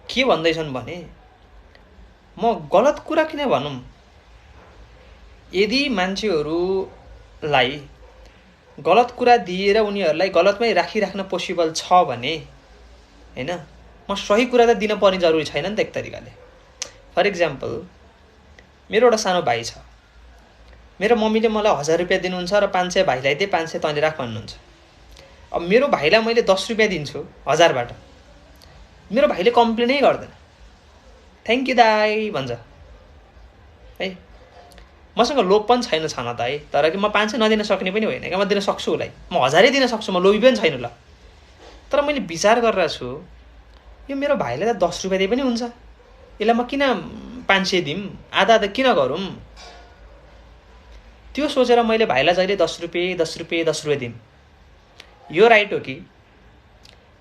के भन्दैछन् भने म गलत कुरा किन भनौँ, यदि मान्छेहरूलाई गलत कुरा दिएर उनीहरूलाई गलतमै राखिराख्न पोसिबल छ भने हैन, म सही कुरा त दिन पर्ने जरुरी छैन नि त एक तरिकाले। फर इक्जाम्पल मेरो एउटा सानो भाइ छ, मेरो मम्मीले मलाई 1000 रुपैयाँ दिनुहुन्छ र 500 भाइलाई दिए, 500 तैँले राख भन्नुहुन्छ। अब मेरो भाइलाई मैले 10 रुपैयाँ दिन्छु 1000 बाट, मेरो भाइले कम्प्लेनै गर्दैन, थ्याङ्क यू दाई भन्छ है। मसँग लोभ पनि छैन छन त है, तर कि म 500 नदिन सक्ने पनि होइन क्या, म दिन सक्छु उसलाई, म 1000 दिन सक्छु, म लोभी पनि छैन ल। तर मैले विचार गरेर छु यो मेरो भाइलाई त 10 रुपैयाँ दिए पनि हुन्छ, यसलाई म किन 500 दिम, आधा आधा किन गरौँ। त्यो सोचेर मैले भाइलाई जहिले 10 रुपैयाँ 10 रुपैयाँ 10 रुपैयाँ दिम। यो राइट हो कि?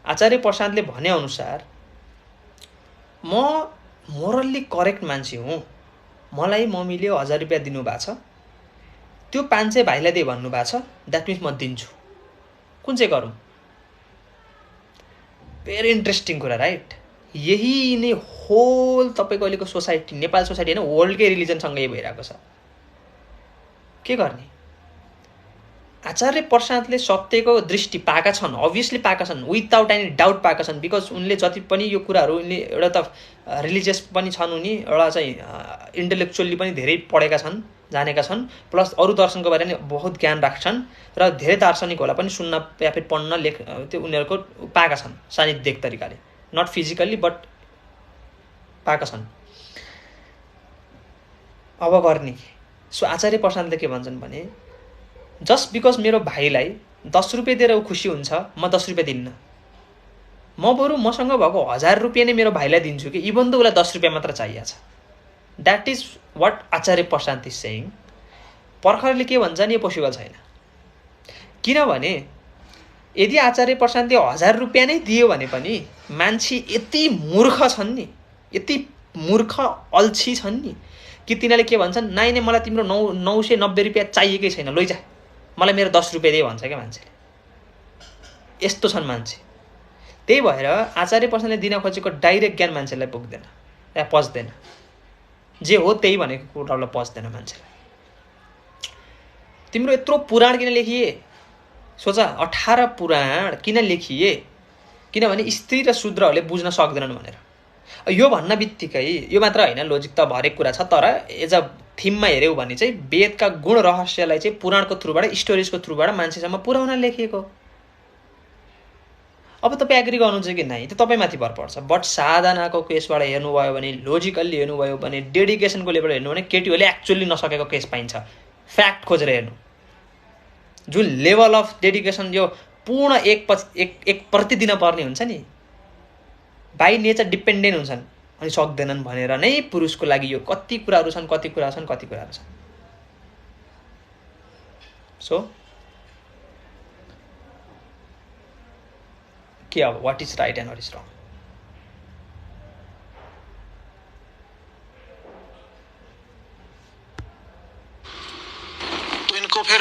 आचार्य प्रशान्तले भने अनुसार म मोरल्ली करेक्ट मान्छे हुँ, मलाई मम्मीले 1000 रुपैयाँ दिनुभएको छ, त्यो 500 भाइलाई दे भन्नुभएको छ, द्याट मिन्स म दिन्छु, कुन चाहिँ गरौँ। भेरी इन्ट्रेस्टिङ कुरा राइट। यही नै होल तपाईँको अहिलेको सोसाइटी, नेपाल सोसाइटी होइन वर्ल्डकै रिलिजनसँग यही भइरहेको छ। के गर्ने? आचार्य प्रशान्तले सत्यको दृष्टि पाएका छन्, अभियसली पाएका छन्, विदाउट एनी डाउट पाएका छन्, बिकज उनले जति पनि यो कुराहरू उनले एउटा त रिलिजियस पनि छन्, उनी एउटा चाहिँ इन्टेलेक्चुअल्ली पनि धेरै पढेका छन्, जानेका छन्, प्लस अरू दर्शनको बारेमा बहुत ज्ञान राख्छन् र धेरै दार्शनिकहरूलाई पनि सुन्न या फिर पढ्न लेख त्यो उनीहरूको पाएका छन् सान्निध्यिक तरिकाले, नट फिजिकल्ली बट पाएका छन्। अब गर्ने सो आचार्य प्रशान्तले के भन्छन् भने जस्ट बिकज मेरो भाइलाई 10 रुपैयाँ दिएर ऊ खुसी हुन्छ, म 10 रुपैयाँ दिन्न, म बरु मसँग भएको 1000 रुपैयाँ नै मेरो भाइलाई दिन्छु कि इभन त उसलाई 10 रुपैयाँ मात्र चाहिएको छ। That is what Acharya Prashant is saying. पर्खरले के भन्छ नि यो पोसिबल छैन, किनभने यदि आचार्य प्रशान्तले 1000 रुपैयाँ नै दियो भने पनि मान्छे यति मूर्ख छन् नि, यति मूर्ख अल्छी छन् नि कि तिनीहरूले के भन्छन्, नाइ नै मलाई तिम्रो 990 रुपैयाँ चाहिएकै छैन, लैजा मलाई मेरो 10 रुपैयाँ दे भन्छ क्या मान्छेले। यस्तो छन् मान्छे। त्यही भएर आचार्य प्रशान्तले दिन खोजेको डाइरेक्ट ज्ञान मान्छेलाई पुग्दैन या पच्दैन, जे हो त्यही भनेको कुरालाई पच्दैन मान्छेलाई। तिम्रो यत्रो पुराण किन लेखिए, सोचा 18 पुराण किन लेखिए, किनभने स्त्री र शूद्रहरूले बुझ्न सक्दैनन् भनेर। यो भन्न बित्तिकै यो मात्र होइन, लोजिक त हरेक कुरा छ, तर एज अ थिममा हेऱ्यौ भने चाहिँ वेदका गुण रहस्यलाई चाहिँ पुराणको थ्रुबाट, स्टोरिजको थ्रुबाट मान्छेसम्म पुर्याउन लेखिएको। अब तपाईँ एग्री गर्नुहुन्छ कि नै त्यो तपाईँमाथि भर पर्छ, बट साधनाको केसबाट हेर्नुभयो भने, लोजिकल्ली हेर्नुभयो भने, डेडिकेसनको लेभल हेर्नु भने केटीहरूले एक्चुअली नसकेको केस पाइन्छ। फ्याक्ट खोजेर हेर्नु, जुन लेभल अफ डेडिकेसन यो पूर्ण एक प्रति दिन पर्ने हुन्छ नि, बाई नेचर डिपेन्डेन्ट हुन्छन् अनि सक्दैनन् भनेर नै पुरुषको लागि यो कति कुराहरू छन्, कति कुराहरू छन्। सो के अब what is right and what is रङ? तो इनको फिर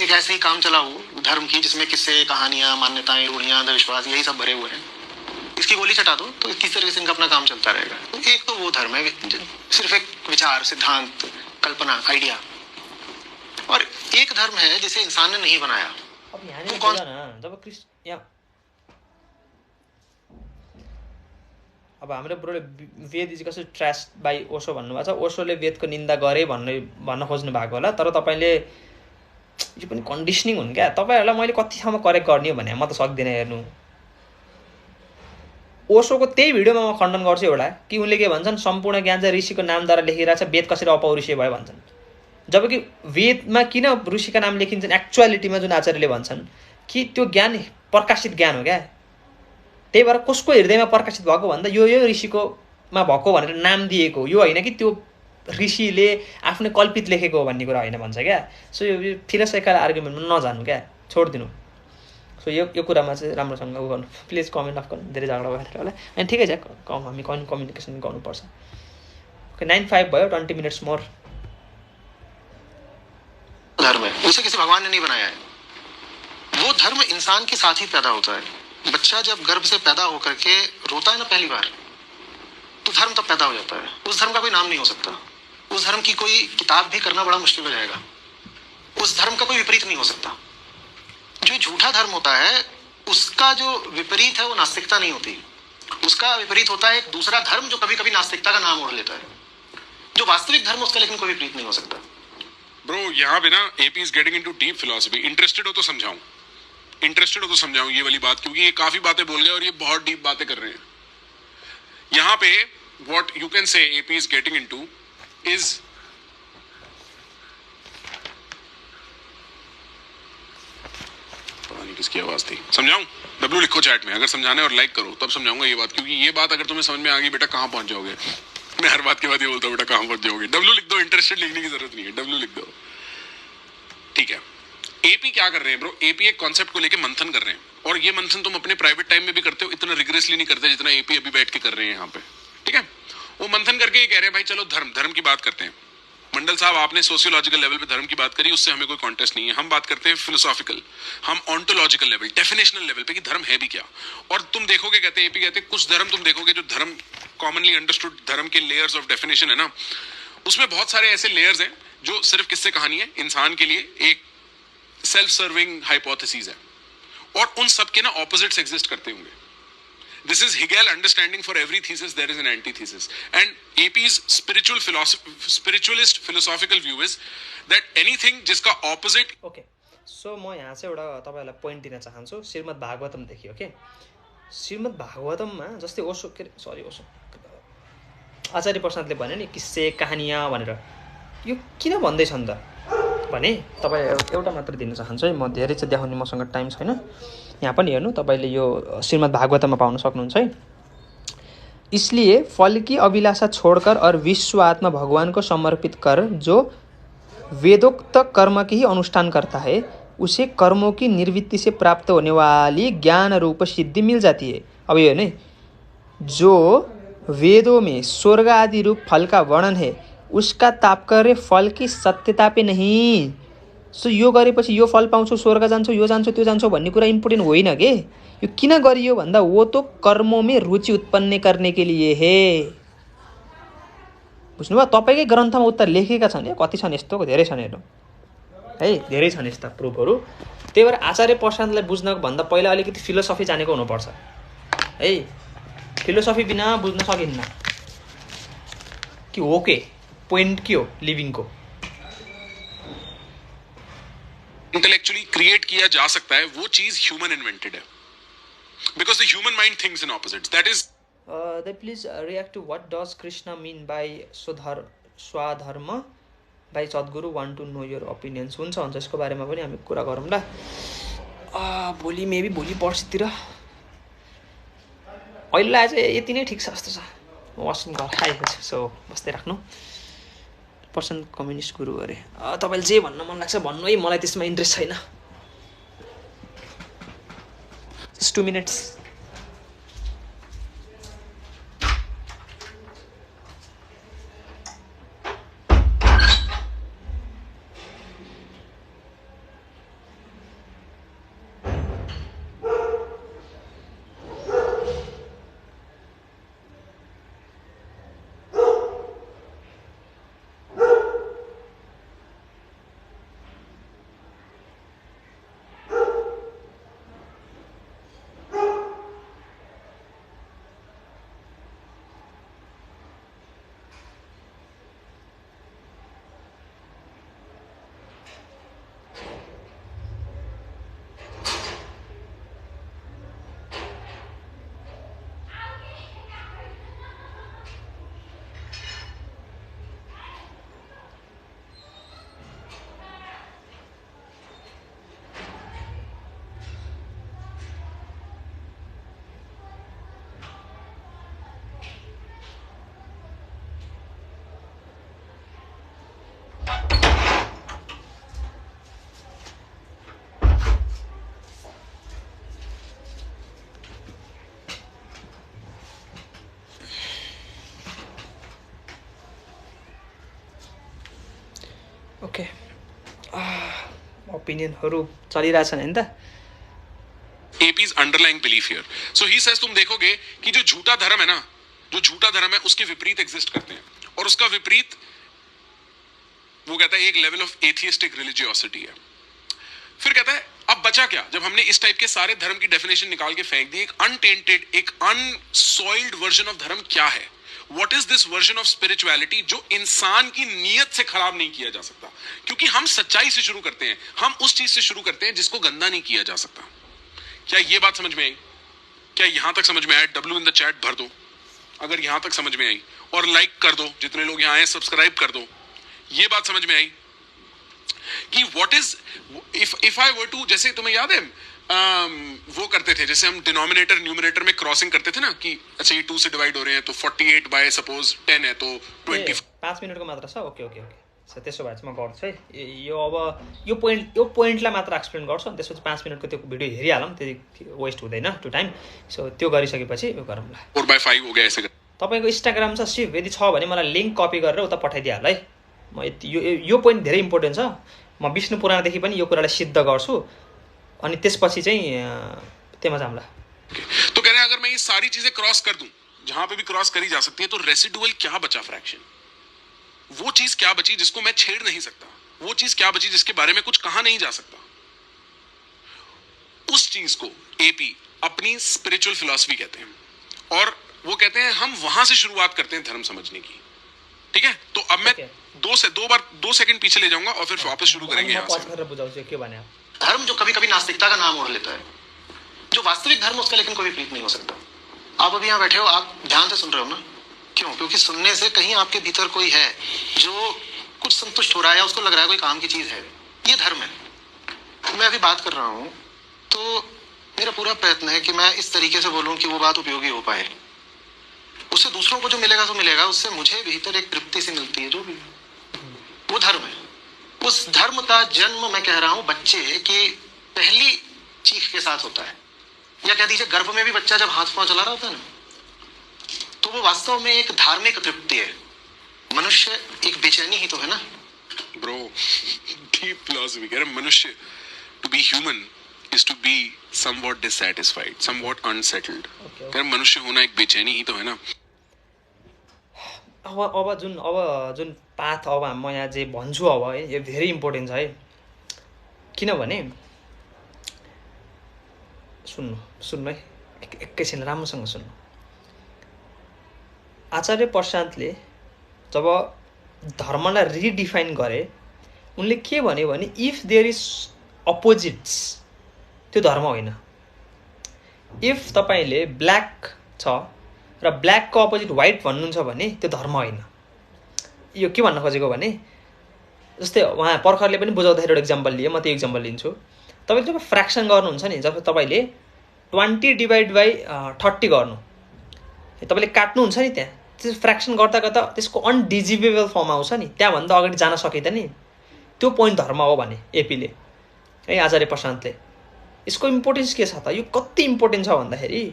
एक ऐसे ही काम चलाओ धर्म की जिसमें किस्से, कहानियां, मान्यताएं, रूढ़ियां, अंधविश्वास यही सब भरे हुए हैं, इसकी गोली चटा दो तो किस तरह से इनका अपना काम चलता रहेगा। एक तो वो धर्म है सिर्फ एक विचार, सिद्धांत, कल्पना, आइडिया, और एक धर्म है जिसे इंसान ने नहीं बनाया। अब यहाँ कौन ना जब अब हाम्रो ब्रोले वेद इज कसरी ट्र्यास बाई ओशो भन्नुभएको छ, ओशोले वेदको निन्दा गरे भन्न खोज्नु भएको होला, तर तपाईँले यो पनि कन्डिसनिङ हुन् क्या। तपाईँहरूलाई मैले कति ठाउँमा करेक्ट गर्ने हो भने म त सक्दिनँ हेर्नु। ओशोको त्यही भिडियोमा म खण्डन गर्छु एउटा कि उनले के भन्छन्, सम्पूर्ण ज्ञान चाहिँ ऋषिको नामद्वारा लेखिरहेको छ, वेद कसरी अपौरुषीय भयो भन्छन्। जबकि वेदमा किन ऋषिका नाम लेखिन्छन्, एक्चुअलिटीमा जुन आचार्यले भन्छन् कि त्यो ज्ञान प्रकाशित ज्ञान हो क्या, त्यही भएर कसको हृदयमा प्रकाशित भएको भन्दा यो ऋषिकोमा भएको भनेर नाम दिएको, यो होइन कि त्यो ऋषिले आफ्नै कल्पित लेखेको हो भन्ने कुरा होइन भन्छ क्या। सो यो फिलोसफिकल आर्गुमेन्टमा नजानु क्या, छोडिदिनु। सो यो कुरामा चाहिँ राम्रोसँग उ गर्नु, प्लिज कमेन्ट अफ गर्नु, धेरै झगडा भएर होला। अनि ठिकै छ, हामी कम्युनिकेसन गर्नुपर्छ। ओके 9:05 भयो, 20 मिनट्स मोर। धर्म है, उसे किसी भगवान ने नहीं बनाया है। वो धर्म इंसान के साथ ही पैदा होता है। बच्चा जब गर्भ से पैदा होकर के रोता है ना पहली बार, तो धर्म तब पैदा हो जाता है। उस धर्म का कोई नाम नहीं हो सकता, उस धर्म की कोई किताब भी करना बड़ा मुश्किल हो जाएगा, उस धर्म का कोई विपरीत नहीं हो सकता। जो झूठा धर्म होता है उसका जो विपरीत है वो नास्तिकता नहीं होती, उसका विपरीत होता है एक दूसरा धर्म जो कभी कभी नास्तिकता का नाम ओढ़ लेता है। जो वास्तविक धर्म उसका लेकिन कोई विपरीत नहीं हो सकता। ब्रो यहाँ पे ना AP is getting into deep philosophy. Interested हो तो समझाऊं ये वाली बात, क्योंकि ये काफी बातें बोल गए और ये बहुत डीप बातें कर रहे हैं। यहाँ pay what you can say AP is getting into is पता नहीं किसकी आवाज थी, समझाऊं? डब्ल्यू लिखो चैट में, अगर समझाना है और लाइक करो तब समझाऊंगा ये बात, क्योंकि ये बात अगर तुम्हें समझ में आ गई बेटा कहाँ पहुंच जाओगे। मैं हर बात के बाद ये बोलता हूँ बेटा कहाँ पहुंच जाओगे। डब्ल्यू लिख दो, इंटरेस्टेड लिखने की जरूरत नहीं है, डब्ल्यू लिख दो, ठीक है। एपी क्या कर रहे हैं ब्रो? एपी एक कॉन्सेप्ट को लेके मंथन कर रहे हैं, और ये मंथन तुम अपने प्राइवेट टाइम में भी करते हो, इतना रिग्रेसली नहीं करते जितना एपी अभी बैठ के कर रहे हैं यहाँ पे, ठीक है। वो मंथन करके ये कह रहे हैं भाई चलो धर्म की बात करते हैं। मंडल साहब आपने सोशियोलॉजिकल लेवल पे धर्म की बात करी, उससे हमें कोई कॉन्टेस्ट नहीं है। हम बात करते हैं फिलोसॉफिकल, हम ontological level, definitional level pay कि धर्म है भी क्या। और तुम देखोगे, कहते हैं एपी कहते हैं कुछ धर्म तुम देखोगे जो धर्म कॉमनली अंडरस्टूड धर्म के लेयर्स ऑफ डेफिनेशन है ना, उसमें बहुत सारे ऐसे लेयर्स हैं जो सिर्फ किससे कहानी है, इंसान के लिए एक सेल्फ सर्विंग हाइपोथेसिस है, और उन सब के ना ऑपोजिट्स एग्जिस्ट करते होंगे। This is Hegel understanding for every thesis there is an antithesis, and AP's spiritualist philosophical view is that anything जिसका opposite। ओके सो म यहाँ चाहिँ एउटा तपाईँहरूलाई पोइन्ट दिन चाहन्छु श्रीमद् भागवतमदेखि। ओके श्रीमद् भागवतममा जस्तै ओशो आचार्य प्रसादले भन्यो नि किस्से कहानियाँ भनेर, यो किन भन्दैछन् त भने तपाईँ एउटा मात्र दिन चाहन्छु है, म धेरै चाहिँ देखाउने मसँग टाइम छैन। यहाँ पनि हेर्नु, तपाईँले यो श्रीमद् भागवतमा पाउन सक्नुहुन्छ है। इसलिए फल की अभिलाषा छोड़कर और विश्व आत्मा भगवान को समर्पित कर जो वेदोक्त कर्म की ही अनुष्ठान करता है उसे कर्मों की निर्वृत्ति से प्राप्त होने वाली ज्ञान रूप सिद्धि मिल जाती है। अब ये नहीं, जो वेदों में स्वर्ग आदि रूप फल का वर्णन है उसका तात्पर्य फल की सत्यता पे नहीं। सो यो गरेपछि यो फल पाउँछौ, स्वर्ग जान्छौ, यो जान्छौ, त्यो जान्छौ भन्ने कुरा इम्पोर्टेन्ट होइन के। यो किन गरियो भन्दा वो तो कर्मों में रुचि उत्पन्न करने के लिए है। बुझ्नुभयो? तपाईँकै ग्रन्थमा उत्तर लेखेका छन्, कति छन् यस्तो, धेरै छन् हेर्नु है, धेरै छन् यस्ता प्रुफहरू। त्यही भएर आचार्य प्रसादलाई बुझ्नभन्दा पहिला अलिकति फिलोसफी जानेको हुनुपर्छ है। फिलोसफी बिना बुझ्न सकिन्न कि हो के पोइन्ट के हो लिभिङको। इंटेलेक्चुअली क्रिएट किया जा सकता है वो चीज ह्यूमन इन्वेंटेड है, because the human mind thinks in opposites. That is they please react to what does Krishna mean by swadharma by Sadguru, want to know your opinions। हुन्छ यसको बारेमा पनि हामी कुरा गरौँ ल भोलि, मेबी भोलि पर्सितिर। अहिले चाहिँ यति नै ठिक छ जस्तो छ। म वासिङ घर आएको छु, सो बस्दै राख्नु। पर्सन कम्युनिस्ट गुरु अरे, तपाईँले जे भन्न मन लाग्छ भन्नु है, मलाई त्यसमा इन्ट्रेस्ट छैन। Just 2 minutes. ओके ओपिनियनहरू चलिरहेछन् हैन त AP's underlying belief here. So he says तुम देखोगे कि जो झूठा धर्म है ना, जो झूठा धर्म है उसके विपरीत एग्जिस्ट करते हैं, और उसका विपरीत वो कहता है एक लेवल ऑफ एथियस्टिक रिलीजियोसिटी है। फिर कहता है अब बचा क्या, जब हमने इस टाइप के सारे धर्म की डेफिनेशन निकाल के फेंक दी, एक अनटेंटेड, एक अनसॉइल्ड वर्जन ऑफ धर्म क्या है? What is this version of spirituality जो इंसान की नीयत से खराब नहीं किया जा सकता? क्योंकि हम सच्चाई से शुरू करते हैं, हम उस चीज से शुरू करते हैं जिसको गंदा नहीं किया जा सकता। क्या ये बात समझ में आई? क्या यहां तक समझ में आया? W इन द चैट भर दो अगर यहां तक समझ में आई, और लाइक कर दो, जितने लोग यहां आए सब्सक्राइब कर दो। ये बात समझ में आई कि what is, if I were to, जैसे तुम्हें याद है वो करते थे, जैसे हम डिनोमिनेटर न्यूमरेटर में क्रॉसिंग करते थे ना, कि अच्छा ये 2 से डिवाइड हो रहे हैं तो 48 बाय सपोज 10 है तो 20। 5 मिनटको मात्र छ। ओके ओके ओके सो त्यसो भए चाहिँ म गर्छु है यो। अब यो पोइन्टलाई मात्र एक्सप्लेन गर्छु अनि त्यसपछि 5 मिनटको त्यो भिडियो हेरिहालौँ, त्यति वेस्ट हुँदैन टु टाइम। सो त्यो गरिसकेपछि यो गरौँला। 4/5 हो गया ऐसे। तपाईँको इन्स्टाग्राम छ शिव, यदि छ भने मलाई लिङ्क कपी गरेर उता पठाइदिइहाल है। म यो पोइन्ट धेरै इम्पोर्टेन्ट छ। म विष्णु पुराणदेखि पनि यो कुरालाई सिद्ध गर्छु अनि त्यसपछि चाहिँ त्यसमा जाउँला। तो कह रहे हैं अगर मैं ये सारी चीजें क्रॉस कर दूं, जहां पे भी क्रॉस करी जा सकती है, तो रेसिडुअल क्या बचा फ्रैक्शन? वो चीज क्या बची जिसको मैं छेड़ नहीं सकता? वो चीज क्या बची जिसके बारे में कुछ कहा नहीं जा सकता? उस चीज को एपी अपनी स्पिरिचुअल फिलॉसफी कहते हैं, और वो कहते हैं हम वहां से शुरुआत करते हैं धर्म समझने की। ठीक है, तो अब मैं 2 सेकंड पीछे ले जाऊंगा और फिर वापस शुरू करेंगे यहाँ से। धर्म जो कभी कभी नास्तिकता का नाम ओढ़ लेता है, जो वास्तविक धर्म उसका लेकिन कोई विपरीत नहीं हो सकता। आप अभी यहाँ बैठे हो, आप ध्यान से सुन रहे हो ना? क्यों? क्योंकि सुनने से कहीं आपके भीतर कोई है जो कुछ संतुष्ट हो रहा है या उसको लग रहा है कोई काम की चीज है। ये धर्म है। मैं अभी बात कर रहा हूँ तो मेरा पूरा प्रयत्न है कि मैं इस तरीके से बोलूँ कि वो बात उपयोगी हो पाए। उससे दूसरों को जो मिलेगा सो मिलेगा, उससे मुझे भीतर एक तृप्ति सी मिलती है, जो भी वो धर्म है। उस धर्म का जन्म मैं कह रहा हूँ बच्चे की पहली चीख के साथ होता है, या कह दीजिए गर्भ में भी बच्चा जब हाथ पांव चला रहा होता है ना, तो वो वास्तव में एक धार्मिक तृप्ति है। मनुष्य एक बेचैनी ही तो है ना ब्रो। डीप फिलॉसफी कह रहे मनुष्य, to be human is to be somewhat dissatisfied, somewhat unsettled. कह रहे मनुष्य होना एक बेचैनी ही तो है ना। अब जुन पाथ अब म यहाँ जे भन्छु अब है, यो धेरै इम्पोर्टेन्ट छ है। किनभने सुन्नु है, एकैछिन राम्रोसँग सुन्नु। आचार्य प्रशान्तले जब धर्मलाई रिडिफाइन गरे, उनले के भन्यो भने इफ देयर इज अपोजिट्स, त्यो धर्म होइन। इफ तपाईँले ब्ल्याक छ र ब्ल्याकको अपोजिट व्हाइट भन्नुहुन्छ भने त्यो धर्म होइन। यो के भन्न खोजेको भने, जस्तै उहाँ पर्खरले पनि बुझाउँदाखेरि एउटा इक्जाम्पल लिए, म त्यो इक्जाम्पल लिन्छु। तपाईँले जब फ्र्याक्सन गर्नुहुन्छ नि, जब तपाईँले 20/30 गर्नु, तपाईँले काट्नुहुन्छ नि, त्यहाँ त्यो फ्र्याक्सन गर्दा गर्दा त्यसको अनडिजिभेबल फर्म आउँछ नि, त्यहाँभन्दा अगाडि जान सकिँदैन नि, त्यो पोइन्ट धर्म हो भने एपीले है, आचार्य प्रशान्तले। यसको इम्पोर्टेन्स के छ त? यो कति इम्पोर्टेन्ट छ भन्दाखेरि,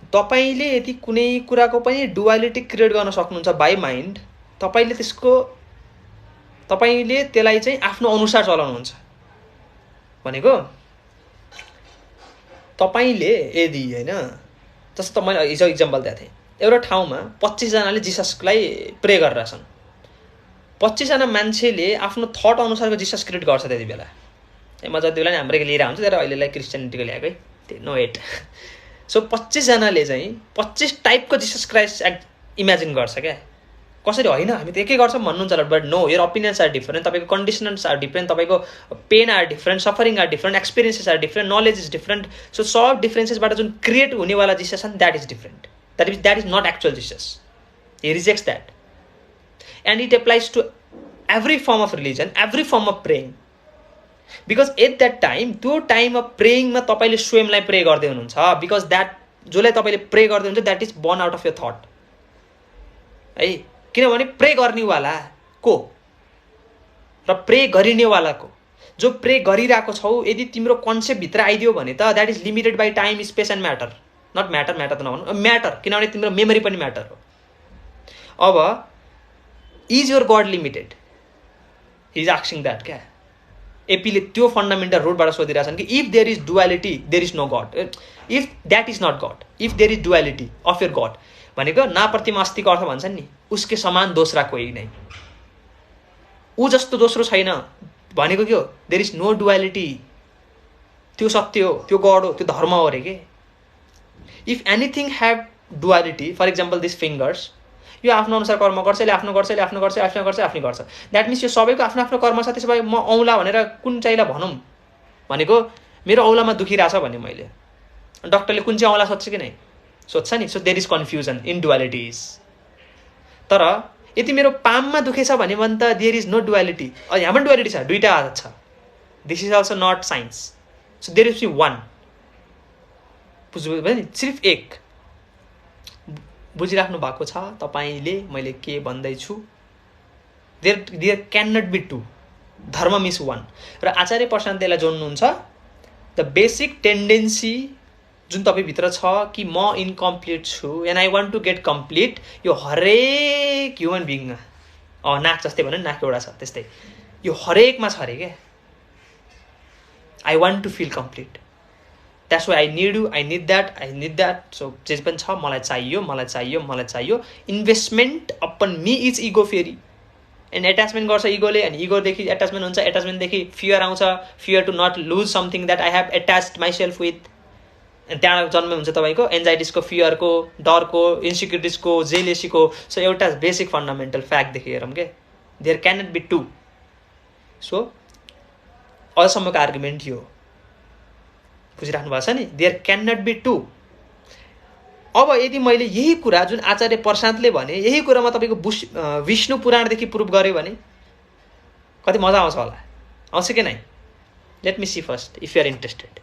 तपाईँले यदि कुनै कुराको पनि डुअलिटी क्रिएट गर्न सक्नुहुन्छ बाई माइन्ड, तपाईँले त्यसलाई चाहिँ आफ्नो अनुसार चलाउनुहुन्छ भनेको। तपाईँले यदि होइन, जस्तो मैले हिजो इक्जाम्पल दिएको थिएँ, एउटा ठाउँमा 25 जनाले जिससलाई प्रे गरिरहेछन्। 25 जना मान्छेले आफ्नो थट अनुसारको जिसस क्रिएट गर्छ त्यति बेला। म जति बेला नि हाम्रै लिएर आउँछु, तर अहिलेलाई क्रिस्चियनिटीको ल्याएको है, नो एट। सो 25 जनाले चाहिँ 25 टाइपको जिसस क्राइस्ट इमेजिन गर्छ क्या। कसरी होइन हामी त एकै गर्छौँ भन्नुहुन्छ, but no, your opinions are different, तपाईँको कन्डिसन्स आर डिफरेन्ट, तपाईँको pain are different, suffering are different, experiences are different, knowledge is different. So सब डिफरेन्सेसबाट जुन क्रिएट हुनेवाला जिसस छ that is different, that is not actual Jesus. He rejects that and it applies to every form of religion, every form of praying. Because at that time, त्यो time of प्रेइङमा तपाईँले स्वयंलाई pray गर्दै हुनुहुन्छ, because that जसलाई तपाईँले pray गर्दै हुनुहुन्छ that is burn out of your thought है। किनभने प्रे गर्नेवाला को र प्रे गरिनेवालाको, जो प्रे गरिरहेको छौ, यदि तिम्रो कन्सेप्टभित्र आइदियो भने त that is limited by time, space and matter. Not matter त नभनौँ, म्याटर, किनभने तिम्रो मेमोरी पनि म्याटर हो। अब is your God limited? He is asking that क्या। एपीले त्यो फन्डामेन्टल रुटबाट सोधिरहेछन् कि if there is duality there is no God, if that is not God, if there is duality of your God भनेको नाप्रतिमा अस्तिको अर्थ भन्छन् नि, उसके समान दोस्रा कोही नै, ऊ जस्तो दोस्रो छैन भनेको के हो? देयर इज नो डुअलिटी, त्यो सत्य हो, त्यो गड हो, त्यो धर्म हो अरे के। If anything have duality, for example this fingers, यो आफ्नो अनुसार कर्म गर्छ, यसले आफ्नो गर्छ, यसले आफ्नो गर्छ, आफ्नो गर्छ, आफ्नो गर्छ, द्याट मिन्स यो सबैको आफ्नो आफ्नो कर्म छ। त्यसो भए म औँला भनेर कुन चाहिँलाई भनौँ भनेको मेरो औँलामा दुखिरहेछ भने मैले, डक्टरले कुन चाहिँ औँला सोध्छ कि नै? सोध्छ नि। So there is confusion in dualities. तर यदि मेरो पाममा दुखेछ भने त देयर इज नो डुअलिटी। यहाँ पनि डुअलिटी छ, दुईवटा हात छ। This is also not science. So there is one. बुझ्नुभयो नि? सिर्फ एक। बुझिराख्नु भएको छ तपाईँले मैले के भन्दैछु? There can not be two. धर्म मिस वान। र आचार्य प्रशान्तले जोड्नुहुन्छ द बेसिक टेन्डेन्सी जुन तपाईँभित्र छ कि म इन्कम्प्लिट छु and I want to get complete, यो हरेक ह्युमन बिङमा, नाक जस्तै भन्यो नि, नाक एउटा छ त्यस्तै, यो हरेकमा छ अरे क्या। I want to feel complete, that's why I need you, I need that, I need that. So जे पनि छ मलाई चाहियो, मलाई चाहियो, मलाई चाहियो। Investment upon me is ego फेरि। एन्ड एट्याचमेन्ट गर्छ इगोले, अनि इगोदेखि एट्याचमेन्ट हुन्छ, एट्याचमेन्टदेखि फियर आउँछ, fear to not lose something that I have attached myself with. अनि त्यहाँ जन्म हुन्छ तपाईँको एन्जाइटिसको, फियरको, डरको, इन्सिक्युरिटिजको, जेलेसीको। सो एउटा बेसिक फन्डामेन्टल फ्याक्टदेखि हेरौँ के, there can not be two. So अहिलेसम्मको आर्गुमेन्ट यो बुझिराख्नु भएको छ नि, there can not be two. अब यदि मैले यही कुरा जुन आचार्य प्रशान्तले भने यही कुरामा तपाईँको विष्णु पुराणदेखि प्रुभ गऱ्यो भने कति मजा आउँछ होला? आउँछ कि नै? Let me see first if you are interested.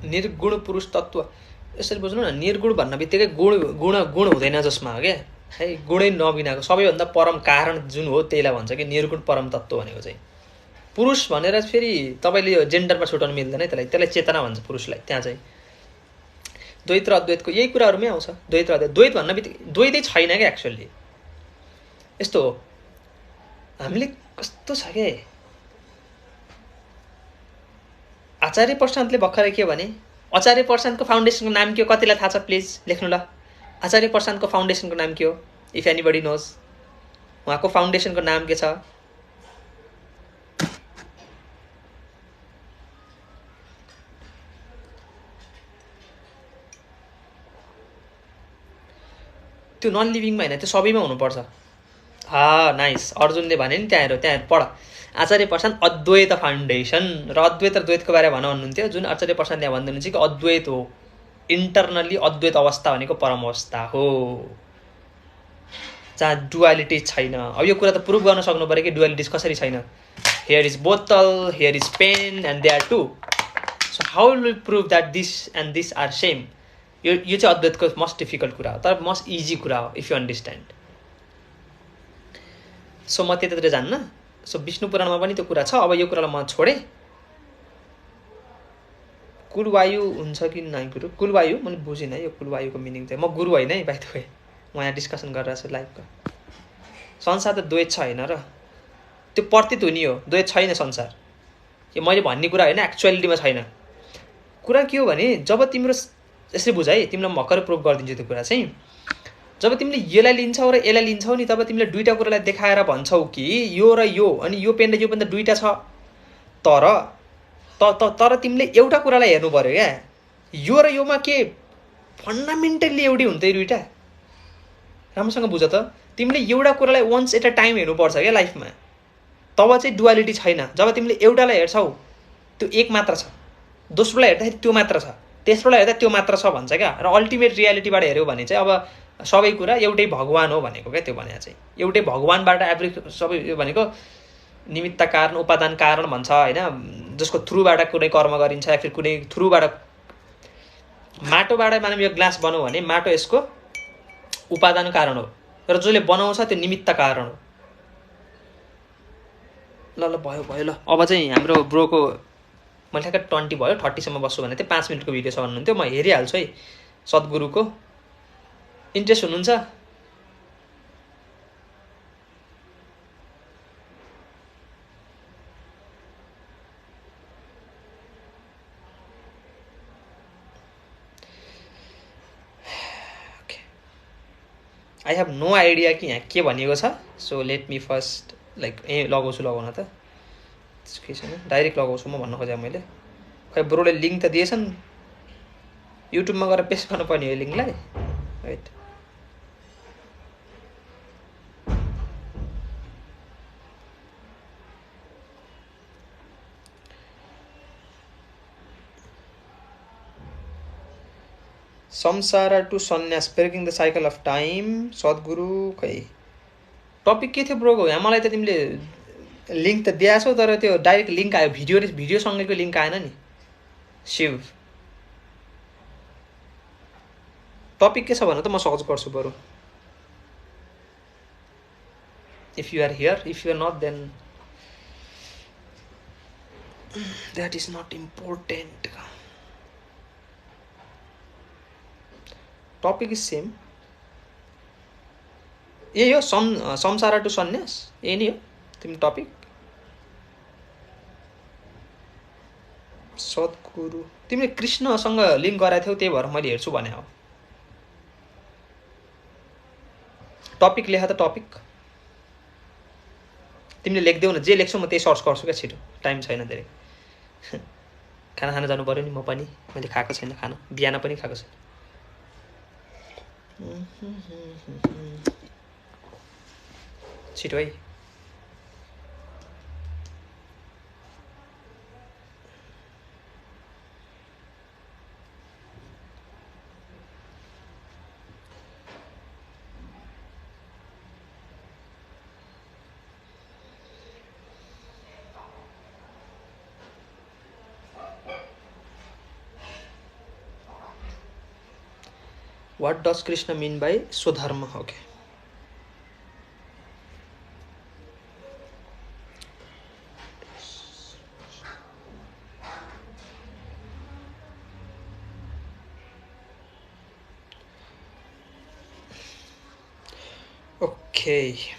निर्गुण पुरुष तत्व यसरी बुझ्नु न। निर्गुण भन्न बित्तिकै गुण हुँदैन जसमा हो क्या, है गुणै नबिनाको सबैभन्दा परम कारण जुन हो त्यहीलाई भन्छ कि निर्गुण परम तत्त्व भनेको चाहिँ। पुरुष भनेर फेरि तपाईँले यो जेन्डरमा छुटाउनु मिल्दैन, त्यसलाई चेतना भन्छ पुरुषलाई। त्यहाँ चाहिँ द्वैत र अद्वैतको यही कुराहरूमै आउँछ। द्वैत र अद्वैत, द्वैत भन्न बित्तिकै द्वैतै छैन क्या एक्चुअली। यस्तो हो हामीले कस्तो छ के, आचार्य प्रशान्तले भर्खरै के भने, आचार्य प्रशान्तको फाउन्डेसनको नाम के हो? कतिलाई थाहा छ प्लिज लेख्नु ल। आचार्य प्रशान्तको फाउन्डेसनको नाम के हो? इफ एनीबडी नोज, उहाँको फाउन्डेसनको नाम के छ? त्यो नन लिभिङमा होइन, त्यो सबैमा हुनुपर्छ। नाइस, अर्जुनले भने नि त्यहाँ हेर, त्यहाँ पढ। आचार्य प्रशान्त अद्वैत फाउन्डेसन र अद्वैत र द्वैतको बारेमा भन्नुहुन्थ्यो। जुन आचार्य प्रशान्तले भन्नुहुन्छ कि अद्वैत हो, इन्टरनली अद्वैत अवस्था भनेको परम अवस्था हो जहाँ डुअलिटी छैन। अब यो कुरा त प्रुभ गर्न सक्नु पऱ्यो कि डुअलिटिज कसरी छैन। हियर इज बोतल, here is pen and they are two. So how will we prove that this and this are same? यो चाहिँ अद्वैतको मोस्ट डिफिकल्ट कुरा हो, तर मोस्ट इजी कुरा हो इफ यु अन्डरस्ट्यान्ड। सो म त्यतातिर जान्न। सो विष्णु पुराणमा पनि त्यो कुरा छ। अब यो कुरालाई म छोडेँ। कुलवायु हुन्छ कि नाइ गुरु? कुलवायु मैले बुझिनँ यो कुलवायुको मिनिङ चाहिँ। म गुरु होइन है बाइ द वे, म यहाँ डिस्कसन गरिरहेको छु लाइभको। संसार त द्वैत छ होइन र, त्यो प्रतीत हुने हो, द्वैत छैन संसार। यो मैले भन्ने कुरा होइन, एक्चुअलिटीमा छैन। कुरा के हो भने जब तिम्रो यसरी बुझ है, तिमीलाई म भर्खरै प्रुभ गरिदिन्छु त्यो कुरा चाहिँ। जब तिमीले यसलाई लिन्छौ र यसलाई लिन्छौ नि, तब तिमीले दुईवटा कुरालाई देखाएर भन्छौ कि यो र यो, अनि यो पेन र यो पेन त दुईवटा छ। तर तिमीले एउटा कुरालाई हेर्नु पर्यो क्या, यो र योमा के फन्डामेन्टल्ली एउटै हुन्छ यो दुईवटा? राम्रोसँग बुझ त। तिमीले एउटा कुरालाई वन्स एट अ टाइम हेर्नुपर्छ क्या लाइफमा, तब चाहिँ डुअलिटी छैन। जब तिमीले एउटालाई हेर्छौ त्यो एक मात्र छ, दोस्रोलाई हेर्दाखेरि त्यो मात्र छ, तेस्रोलाई हेर्दा त्यो मात्र छ भन्छ क्या। र अल्टिमेट रियालिटीबाट हेऱ्यौ भने चाहिँ अब सबै कुरा एउटै भगवान हो भनेको क्या। त्यो भने चाहिँ एउटै भगवानबाट एभ्री सबै यो भनेको निमित्त कारण उपादान कारण भन्छ होइन, जसको थ्रुबाट कुनै कर्म गरिन्छ या फिर कुनै थ्रुबाट। माटोबाट मानव यो ग्लास बनाऊ भने माटो यसको उपादान कारण हो, र जसले बनाउँछ त्यो निमित्त कारण हो। ल ल भयो भयो ल अब चाहिँ हाम्रो ब्रोको मैले ठ्याक्क 20 भयो 30 सम्म बस्छु भने चाहिँ 5 मिनटको भिडियो छ भन्नुहुन्थ्यो म हेरिहाल्छु है सद्गुरुको इन्ट्रेस्ट हुनुहुन्छ आई हेभ नो आइडिया कि यहाँ के भनिएको छ so let me first like लगाउँछु लगाउन त केही छैन डाइरेक्ट लगाउँछु म भन्न खोजेँ मैले खै ब्रोले लिङ्क त दिएछन् युट्युबमा गएर पेस्ट गर्नुपर्ने हो लिङ्कलाई right sansar to sannyas breaking the cycle of time Sadhguru खै टपिक के थियो ब्रोको यहाँ मलाई त तिमीले लिङ्क त दिएछौ तर त्यो डाइरेक्ट लिङ्क आयो भिडियोसँगैको लिङ्क आएन नि शिव टपिक के छ भनेर त म सर्च गर्छु बरु if you are here if you are not then that is not important topic is same यही हो संसार टु सन्यास यही नै हो तिम्रो टपिक सद्गुरु तिमीले कृष्णसँग लिङ्क गराएको थियौ त्यही भएर मैले हेर्छु भने हो टपिक लेख त टपिक तिमीले लेख्देऊ न जे लेख्छौ म त्यही सर्च गर्छु क्या छिटो टाइम छैन धेरै खाना खान जानु पर्यो नि म पनि मैले खाएको छैन खाना बिहान पनि खाएको छैन छिटो है What does Krishna mean by Swadharma? Okay. Okay.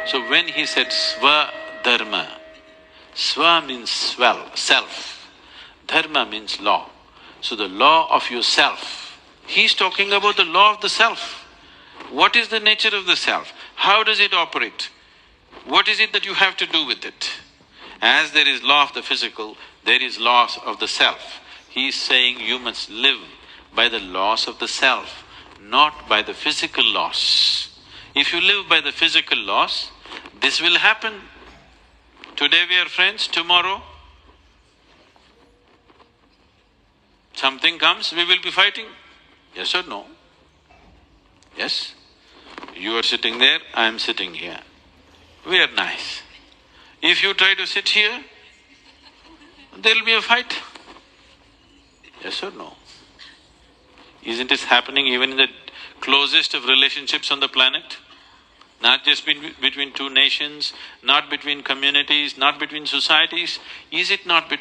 So when he said Swa-dharma, Swa means self, Dharma means law. So the law of yourself, he's talking about the law of the self. What is the nature of the self? How does it operate? What is it that you have to do with it? As there is law of the physical, there is laws of the self. He is saying you must live by the laws of the self, not by the physical laws. If you live by the physical laws, this will happen. Today we are friends, tomorrow something comes, we will be fighting. Yes or no? Yes? You are sitting there, I am sitting here. We are nice. If you try to sit here, there will be a fight. Yes or no? Isn't this happening even in the closest of relationships on the planet? Not just between two nations, not between communities, not between societies. Is it not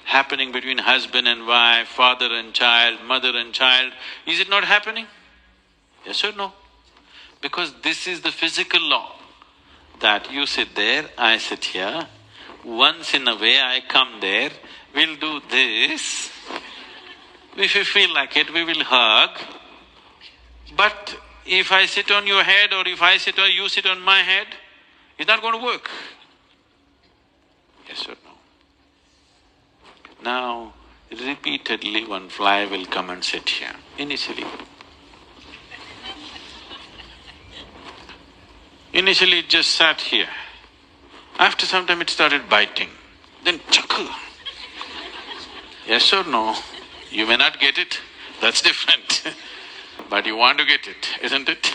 happening between husband and wife, father and child, mother and child? Is it not happening? Yes or no? Because this is the physical law, that you sit there, I sit here, once in a way I come there, we'll do this. If you feel like it, we will hug. But if I sit on your head or if I sit or you sit on my head, it's not going to work. Yes or no? Now, repeatedly one fly will come and sit here, initially. Initially it just sat here. After some time it started biting, then chuckle. Yes or no? You may not get it, That's different. But you want to get it, isn't it?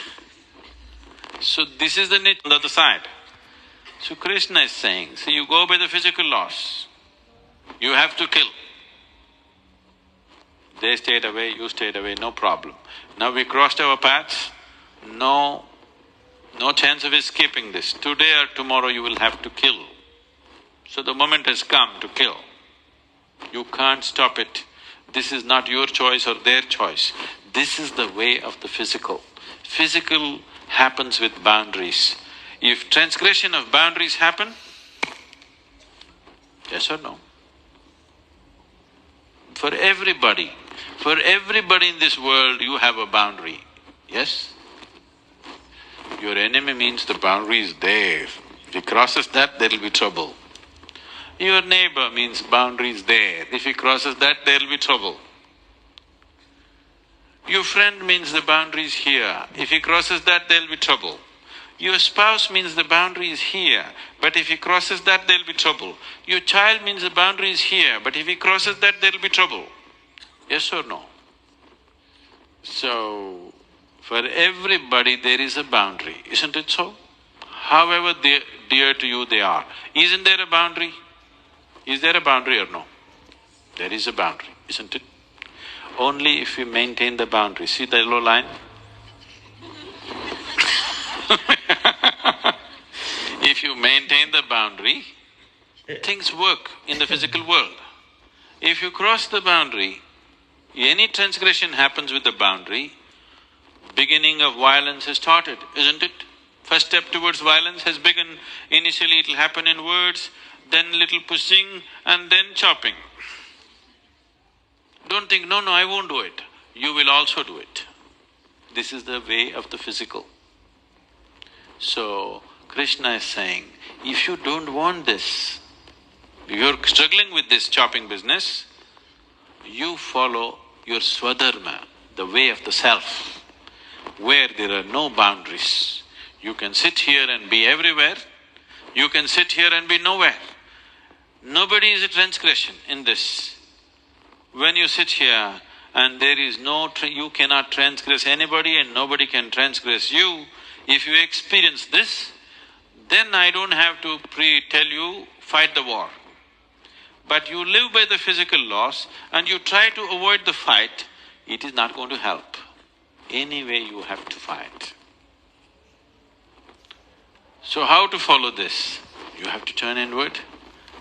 So this is the nature on the other side. So Krishna is saying, so you go by the physical laws, you have to kill. They stayed away, you stayed away, no problem. Now we crossed our paths, no chance of escaping this. Today or tomorrow you will have to kill. So the moment has come to kill. You can't stop it. This is not your choice or their choice. This is the way of the physical. Physical happens with boundaries. If transgression of boundaries happen, yes or no? For everybody in this world you have a boundary, yes? Your enemy means the boundary is there. If he crosses that, there will be trouble. Your neighbor means boundary is there. If he crosses that, there will be trouble. Your friend means the boundary is here. If he crosses that, there will be trouble. Your spouse means the boundary is here, but if he crosses that, there will be trouble. Your child means the boundary is here, but if he crosses that, there will be trouble. Yes or no? So, for everybody there is a boundary, isn't it so? However dear to you they are. Isn't there a boundary? Is there a boundary or no? There is a boundary, isn't it? Only if you maintain the boundary. See the yellow line? If you maintain the boundary, things work in the physical world. If you cross the boundary, any transgression happens with the boundary, beginning of violence has started, isn't it? First step towards violence has begun. Initially it'll happen in words, then little pushing and then chopping. Don't think, no, I won't do it. You will also do it. This is the way of the physical. So, Krishna is saying, if you don't want this, you're struggling with this chopping business, you follow your swadharma, the way of the self, where there are no boundaries. You can sit here and be everywhere, you can sit here and be nowhere. Nobody is a transgression in this. When you sit here and there is you cannot transgress anybody and nobody can transgress you, if you experience this, then I don't have to tell you, fight the war. But you live by the physical laws and you try to avoid the fight, it is not going to help. Anyway you have to fight. So how to follow this? You have to turn inward.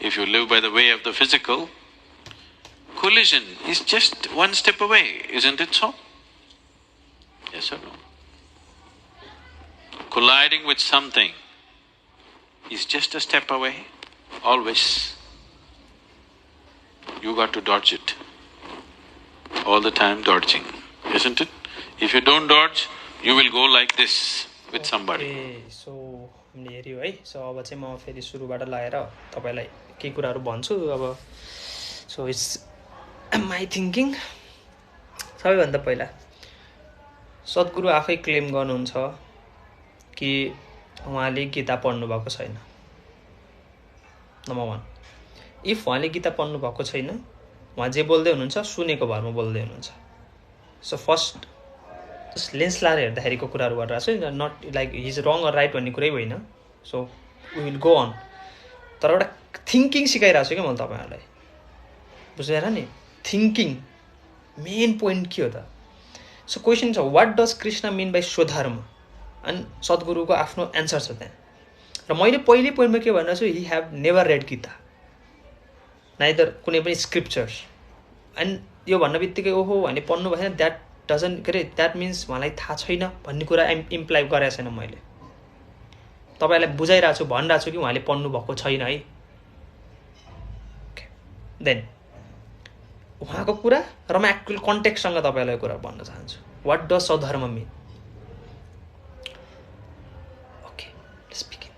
If you live by the way of the physical, collision is just one step away, isn't it so? Yes or no? Colliding with something is just a step away, always. You got to dodge it. All the time dodging, isn't it? If you don't dodge, you will go like this with somebody. So, हामीले हेऱ्यौँ है। So अब चाहिँ म फेरि सुरुबाट लगाएर तपाईलाई केही कुराहरू भन्छु अब। So it's my thinking. सबैभन्दा पहिला सद्गुरु आफै क्लेम गर्नुहुन्छ कि उहाँले गीता पढ्नु भएको छैन। नम्बर 1, इफ उहाँले गीता पढ्नु भएको छैन, उहाँ जे बोल्दै हुनुहुन्छ सुनेको भरमा बोल्दै हुनुहुन्छ। सो फर्स्ट लेन्स लाएर हेर्दाखेरिको कुराहरू गरिरहेको छु, not like his wrong or right भन्ने कुरै होइन। So we will go on. तर एउटा थिङ्किङ सिकाइरहेको छु क्या मैले तपाईँहरूलाई, बुझेर नि? थिङ्किङ मेन पोइन्ट के हो त? सो क्वेसन छ, what does Krishna mean by swadharma? अनि सद्गुरुको आफ्नो एन्सर छ त्यहाँ। र मैले पहिलो पोइन्टमा के भनेको छु, he have never read Gita, neither कुनै पनि स्क्रिप्चर्स। एन्ड यो भन्न बित्तिकै ओहो भने पढ्नु भएन, द्याट डजन्ट के अरे द्याट मिन्स उहाँलाई थाहा छैन भन्ने कुरा इम्प्लाइ गरेको छैन। मैले तपाईँलाई बुझाइरहेको छु, भनिरहेको छु कि उहाँले पढ्नु भएको छैन है। देन उहाँको कुरा र म एक्चुअल कन्टेक्स्टसँग तपाईँलाई कुरा भन्न चाहन्छु। What does swadharma mean? Okay, let's begin.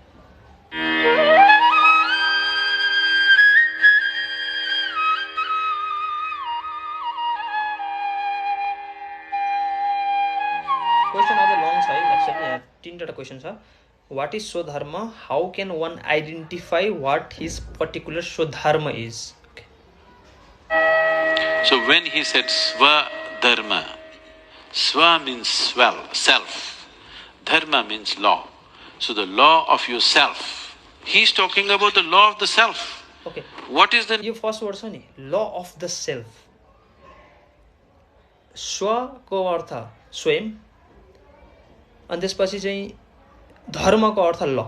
Question अझ लङ छ है, एक्चुअली यहाँ 3वटा क्वेसन छ। What is swadharma? How can one identify what his particular swadharma is? So when he said swa dharma. Swa means self. Dharma means law. So the law of yourself. He's talking about the law of the self. Okay. What is the... यो first word छ नि, law of the self. स्वको अर्थ स्वयं, अनि त्यसपछि चाहिँ धर्मको अर्थ ल,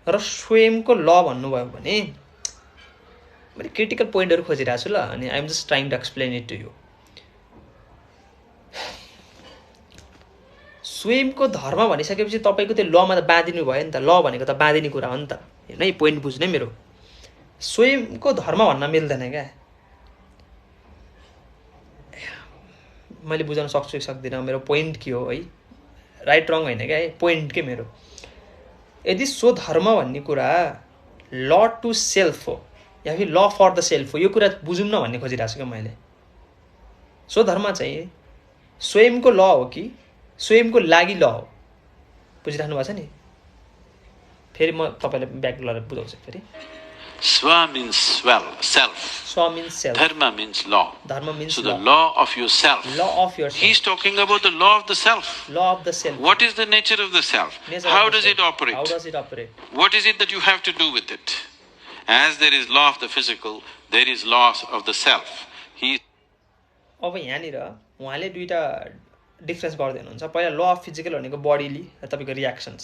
र स्वयंको ल भन्नुभयो भने मैले क्रिटिकल पोइन्टहरु खोजिरहेको छु ल, अनि I am just trying to explain it to you. स्वयंको धर्म भनिसकेपछि तपाईको त्यो लमा त बाँधिनु भयो नि त. ल भनेको त बाँधिने कुरा हो नि त. हैन, यो पोइन्ट बुझ्नै मेरो. स्वयंको धर्म भन्न मिल्दैन क्या. मैले बुझाउन सक्छु कि सक्दिनँ, मेरो पोइन्ट के हो है, राइट रङ होइन क्या, पोइन्ट के मेरो. यदि स्वधर्म भन्ने कुरा ल टु सेल्फ हो या फिर ल फर द सेल्फ हो, यो कुरा बुझौँ न भन्ने खोजिरहेको छु क्या मैले. स्वधर्म चाहिँ स्वयंको ल हो कि स्वयंको लागि ल हो, बुझिराख्नु भएको छ नि. फेरि म तपाईँलाई ब्याक गरेर बुझाउँछु फेरि. Swa means self. Swa means self. Dharma means law. Dharma means so law. the law of yourself. Law of yourself. He's talking about the law of the self. Law of the self. What is the nature of the self? How does it operate? How does it operate? What is it that you have to do with it? As there is law of the physical, there is law of the self. अब यहाँनिर उहाँले दुईटा difference गर्दै हुनुहुन्छ. पहिला law of physical भनेको bodily तपाईँको reactions,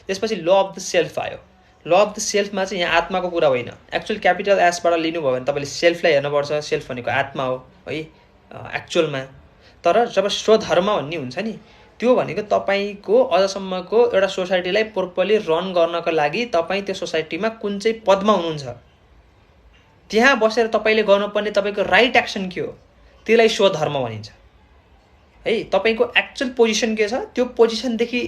त्यसपछि ल अफ द सेल्फ आयो. ल अफ द सेल्फमा चाहिँ यहाँ आत्माको कुरा होइन. एक्चुअल क्यापिटल एसबाट लिनुभयो भने तपाईँले सेल्फलाई हेर्नुपर्छ. सेल्फ भनेको आत्मा हो है एक्चुअलमा. तर जब स्वधर्म भन्ने हुन्छ नि, त्यो भनेको तपाईँको अझसम्मको एउटा सोसाइटीलाई प्रोपरली रन गर्नको लागि तपाईँ त्यो सोसाइटीमा कुन चाहिँ पदमा हुनुहुन्छ, त्यहाँ बसेर तपाईँले गर्नुपर्ने तपाईँको राइट एक्सन के हो, त्यसलाई स्वधर्म भनिन्छ है. तपाईँको एक्चुअल पोजिसन के छ, त्यो पोजिसनदेखि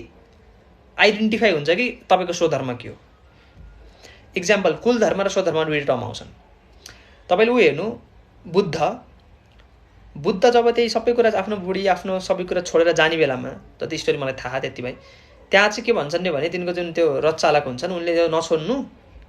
आइडेन्टिफाई हुन्छ कि तपाईँको स्वधर्म के हो. इक्जाम्पल, कुल धर्म र स्वधर्म दुईवटा टर्म आउँछन्. तपाईँले ऊ हेर्नु, बुद्ध जब त्यही सबै कुरा आफ्नो बुढी आफ्नो सबै कुरा छोडेर जाने बेलामा, जति स्टोरी मलाई थाहा त्यति भए, त्यहाँ चाहिँ के भन्छन् भने तिनको जुन त्यो रथचालक हुन्छन् उनले नछोड्नु,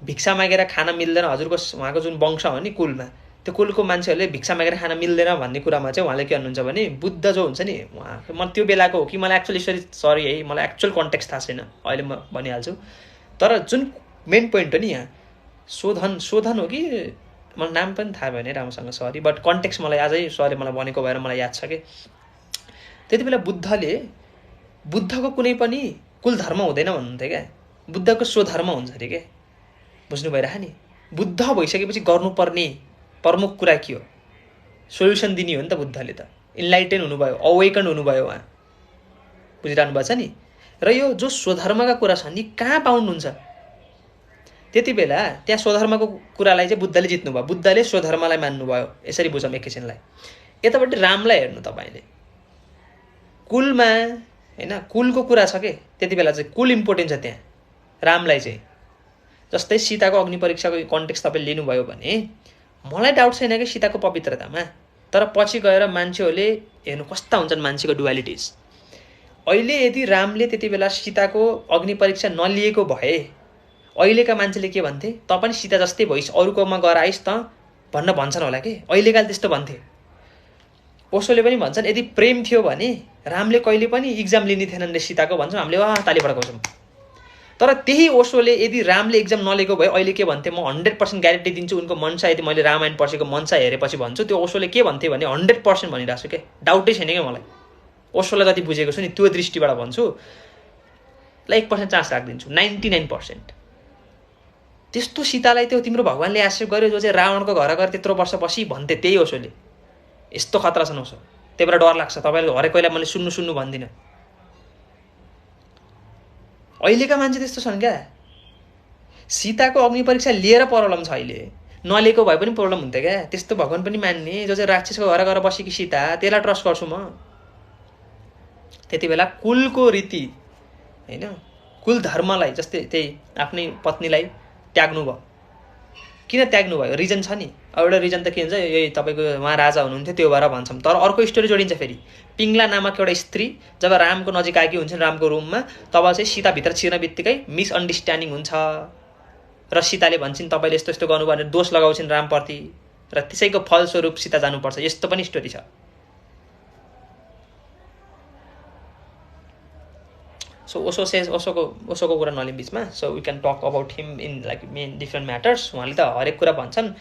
भिक्षा मागेर खान मिल्दैन, हजुरको उहाँको जुन वंश हो नि कुलमा, त्यो कुलको मान्छेहरूले भिक्षा मागेर खान मिल्दैन भन्ने कुरामा चाहिँ उहाँले के भन्नुहुन्छ भने, बुद्ध जो हुन्छ नि उहाँ, म त्यो बेलाको हो कि मलाई एक्चुअली स्टोरी सरी है, मलाई एक्चुअल कन्टेक्स्ट थाहा छैन, अहिले म भनिहाल्छु. तर जुन मेन पोइन्ट हो नि यहाँ, शोधन हो कि मलाई नाम पनि थाहा भएन राम्रोसँग सरी, बट कन्टेक्स्ट मलाई आजै सरी मलाई भनेको भएर मलाई याद छ कि त्यति बेला बुद्धको कुनै पनि कुल धर्म हुँदैन भन्नुहुन्थ्यो क्या. बुद्धको स्वधर्म हुन्छ अरे क्या. बुझ्नु भइरह नि. बुद्ध भइसकेपछि गर्नुपर्ने प्रमुख कुरा के हो, सोल्युसन दिने हो नि त. बुद्धले त इन्लाइटेन हुनुभयो, अवेकन हुनुभयो उहाँ, बुझिरहनु भएको छ नि. र यो जो स्वधर्मका कुरा छन् नि कहाँ पाउनुहुन्छ, त्यति बेला त्यहाँ स्वधर्मको कुरालाई चाहिँ बुद्धले जित्नुभयो. बुद्धले स्वधर्मलाई मान्नुभयो. यसरी बुझौँ एकैछिनलाई. यतापट्टि रामलाई हेर्नु तपाईँले, कुलमा होइन कुलको कुरा छ के, त्यति बेला चाहिँ कुल इम्पोर्टेन्ट छ त्यहाँ. रामलाई चाहिँ जस्तै सीताको अग्नि परीक्षाको कन्टेक्स्ट तपाईँले लिनुभयो भने मलाई डाउट छैन कि सीताको पवित्रतामा, तर पछि गएर मान्छेहरूले हेर्नु कस्ता हुन्छन् मान्छेको डुअलिटिज. अहिले यदि रामले त्यति बेला सीताको अग्नि परीक्षा नलिएको भए अहिलेका मान्छेले के भन्थे, त पनि सीता जस्तै भइस्, अरूकोमा गएर आइस् त भन्छन् होला कि. अहिलेकाले त्यस्तो भन्थे. ओशोले पनि भन्छन् यदि प्रेम थियो भने रामले कहिले पनि इक्जाम लिने थिएनन् रे सीताको भन्छौँ हामीले, ताली पड्काउँछौँ. तर त्यही ओशोले यदि रामले इक्जाम नलिएको भए अहिले के भन्थे, म 100% ग्यारेन्टी दिन्छु उनको मनसा, यदि मैले रामायण पढेको मनसा हेरेपछि भन्छु त्यो ओशोले के भन्थे भने 100% भनिरहेको छु क्या, डाउटै छैन क्या मलाई. ओशोलाई जति बुझेको छु नि त्यो दृष्टिबाट भन्छु, ल 1% चान्स राखिदिन्छु, 99%. त्यस्तो सीतालाई त्यो तिम्रो भगवानले आश्रय गर्यो जो चाहिँ रावणको घर गएर त्यत्रो वर्ष बसी भन्थे त्यही ओशोले. यस्तो खतरा छ ओशो, त्यही भएर डर लाग्छ. तपाईँले हरेक कोहीलाई मैले सुन्नु भन्दिनँ. अहिलेका मान्छे त्यस्तो छन् क्या. सीताको अग्नि परीक्षा लिएर प्रब्लम छ, अहिले नलिएको भए पनि प्रब्लम हुन्थ्यो क्या. त्यस्तो भगवान पनि मान्ने जो चाहिँ राक्षसको घर गएर बसेकी सीता, त्यसलाई ट्रस्ट गर्छु म. त्यति बेला कुलको रीति होइन, कुल धर्मलाई जस्तै त्यही आफ्नै पत्नीलाई त्याग्नु भयो. किन त्याग्नु भयो, रिजन छ नि. एउटा रिजन त के हुन्छ, यही तपाईँको उहाँ राजा हुनुहुन्थ्यो त्यो भएर भन्छौँ. तर अर्को स्टोरी जोडिन्छ फेरि. पिङ्ला नामक एउटा स्त्री जब रामको नजिक आएकी हुन्छन् रामको रुममा, तब चाहिँ सीताभित्र छिर्न बित्तिकै मिसअन्डरस्ट्यान्डिङ हुन्छ र सीताले भन्छन् तपाईँले यस्तो यस्तो गर्नुभयो भनेर दोष लगाउँछिन् रामप्रति, र त्यसैको फलस्वरूप सीता जानुपर्छ. यस्तो पनि स्टोरी छ. सो ओसोको कुरा नलिउँ बिचमा. So we can talk about him in like main different matters. उहाँले त हरेक कुरा भन्छन्,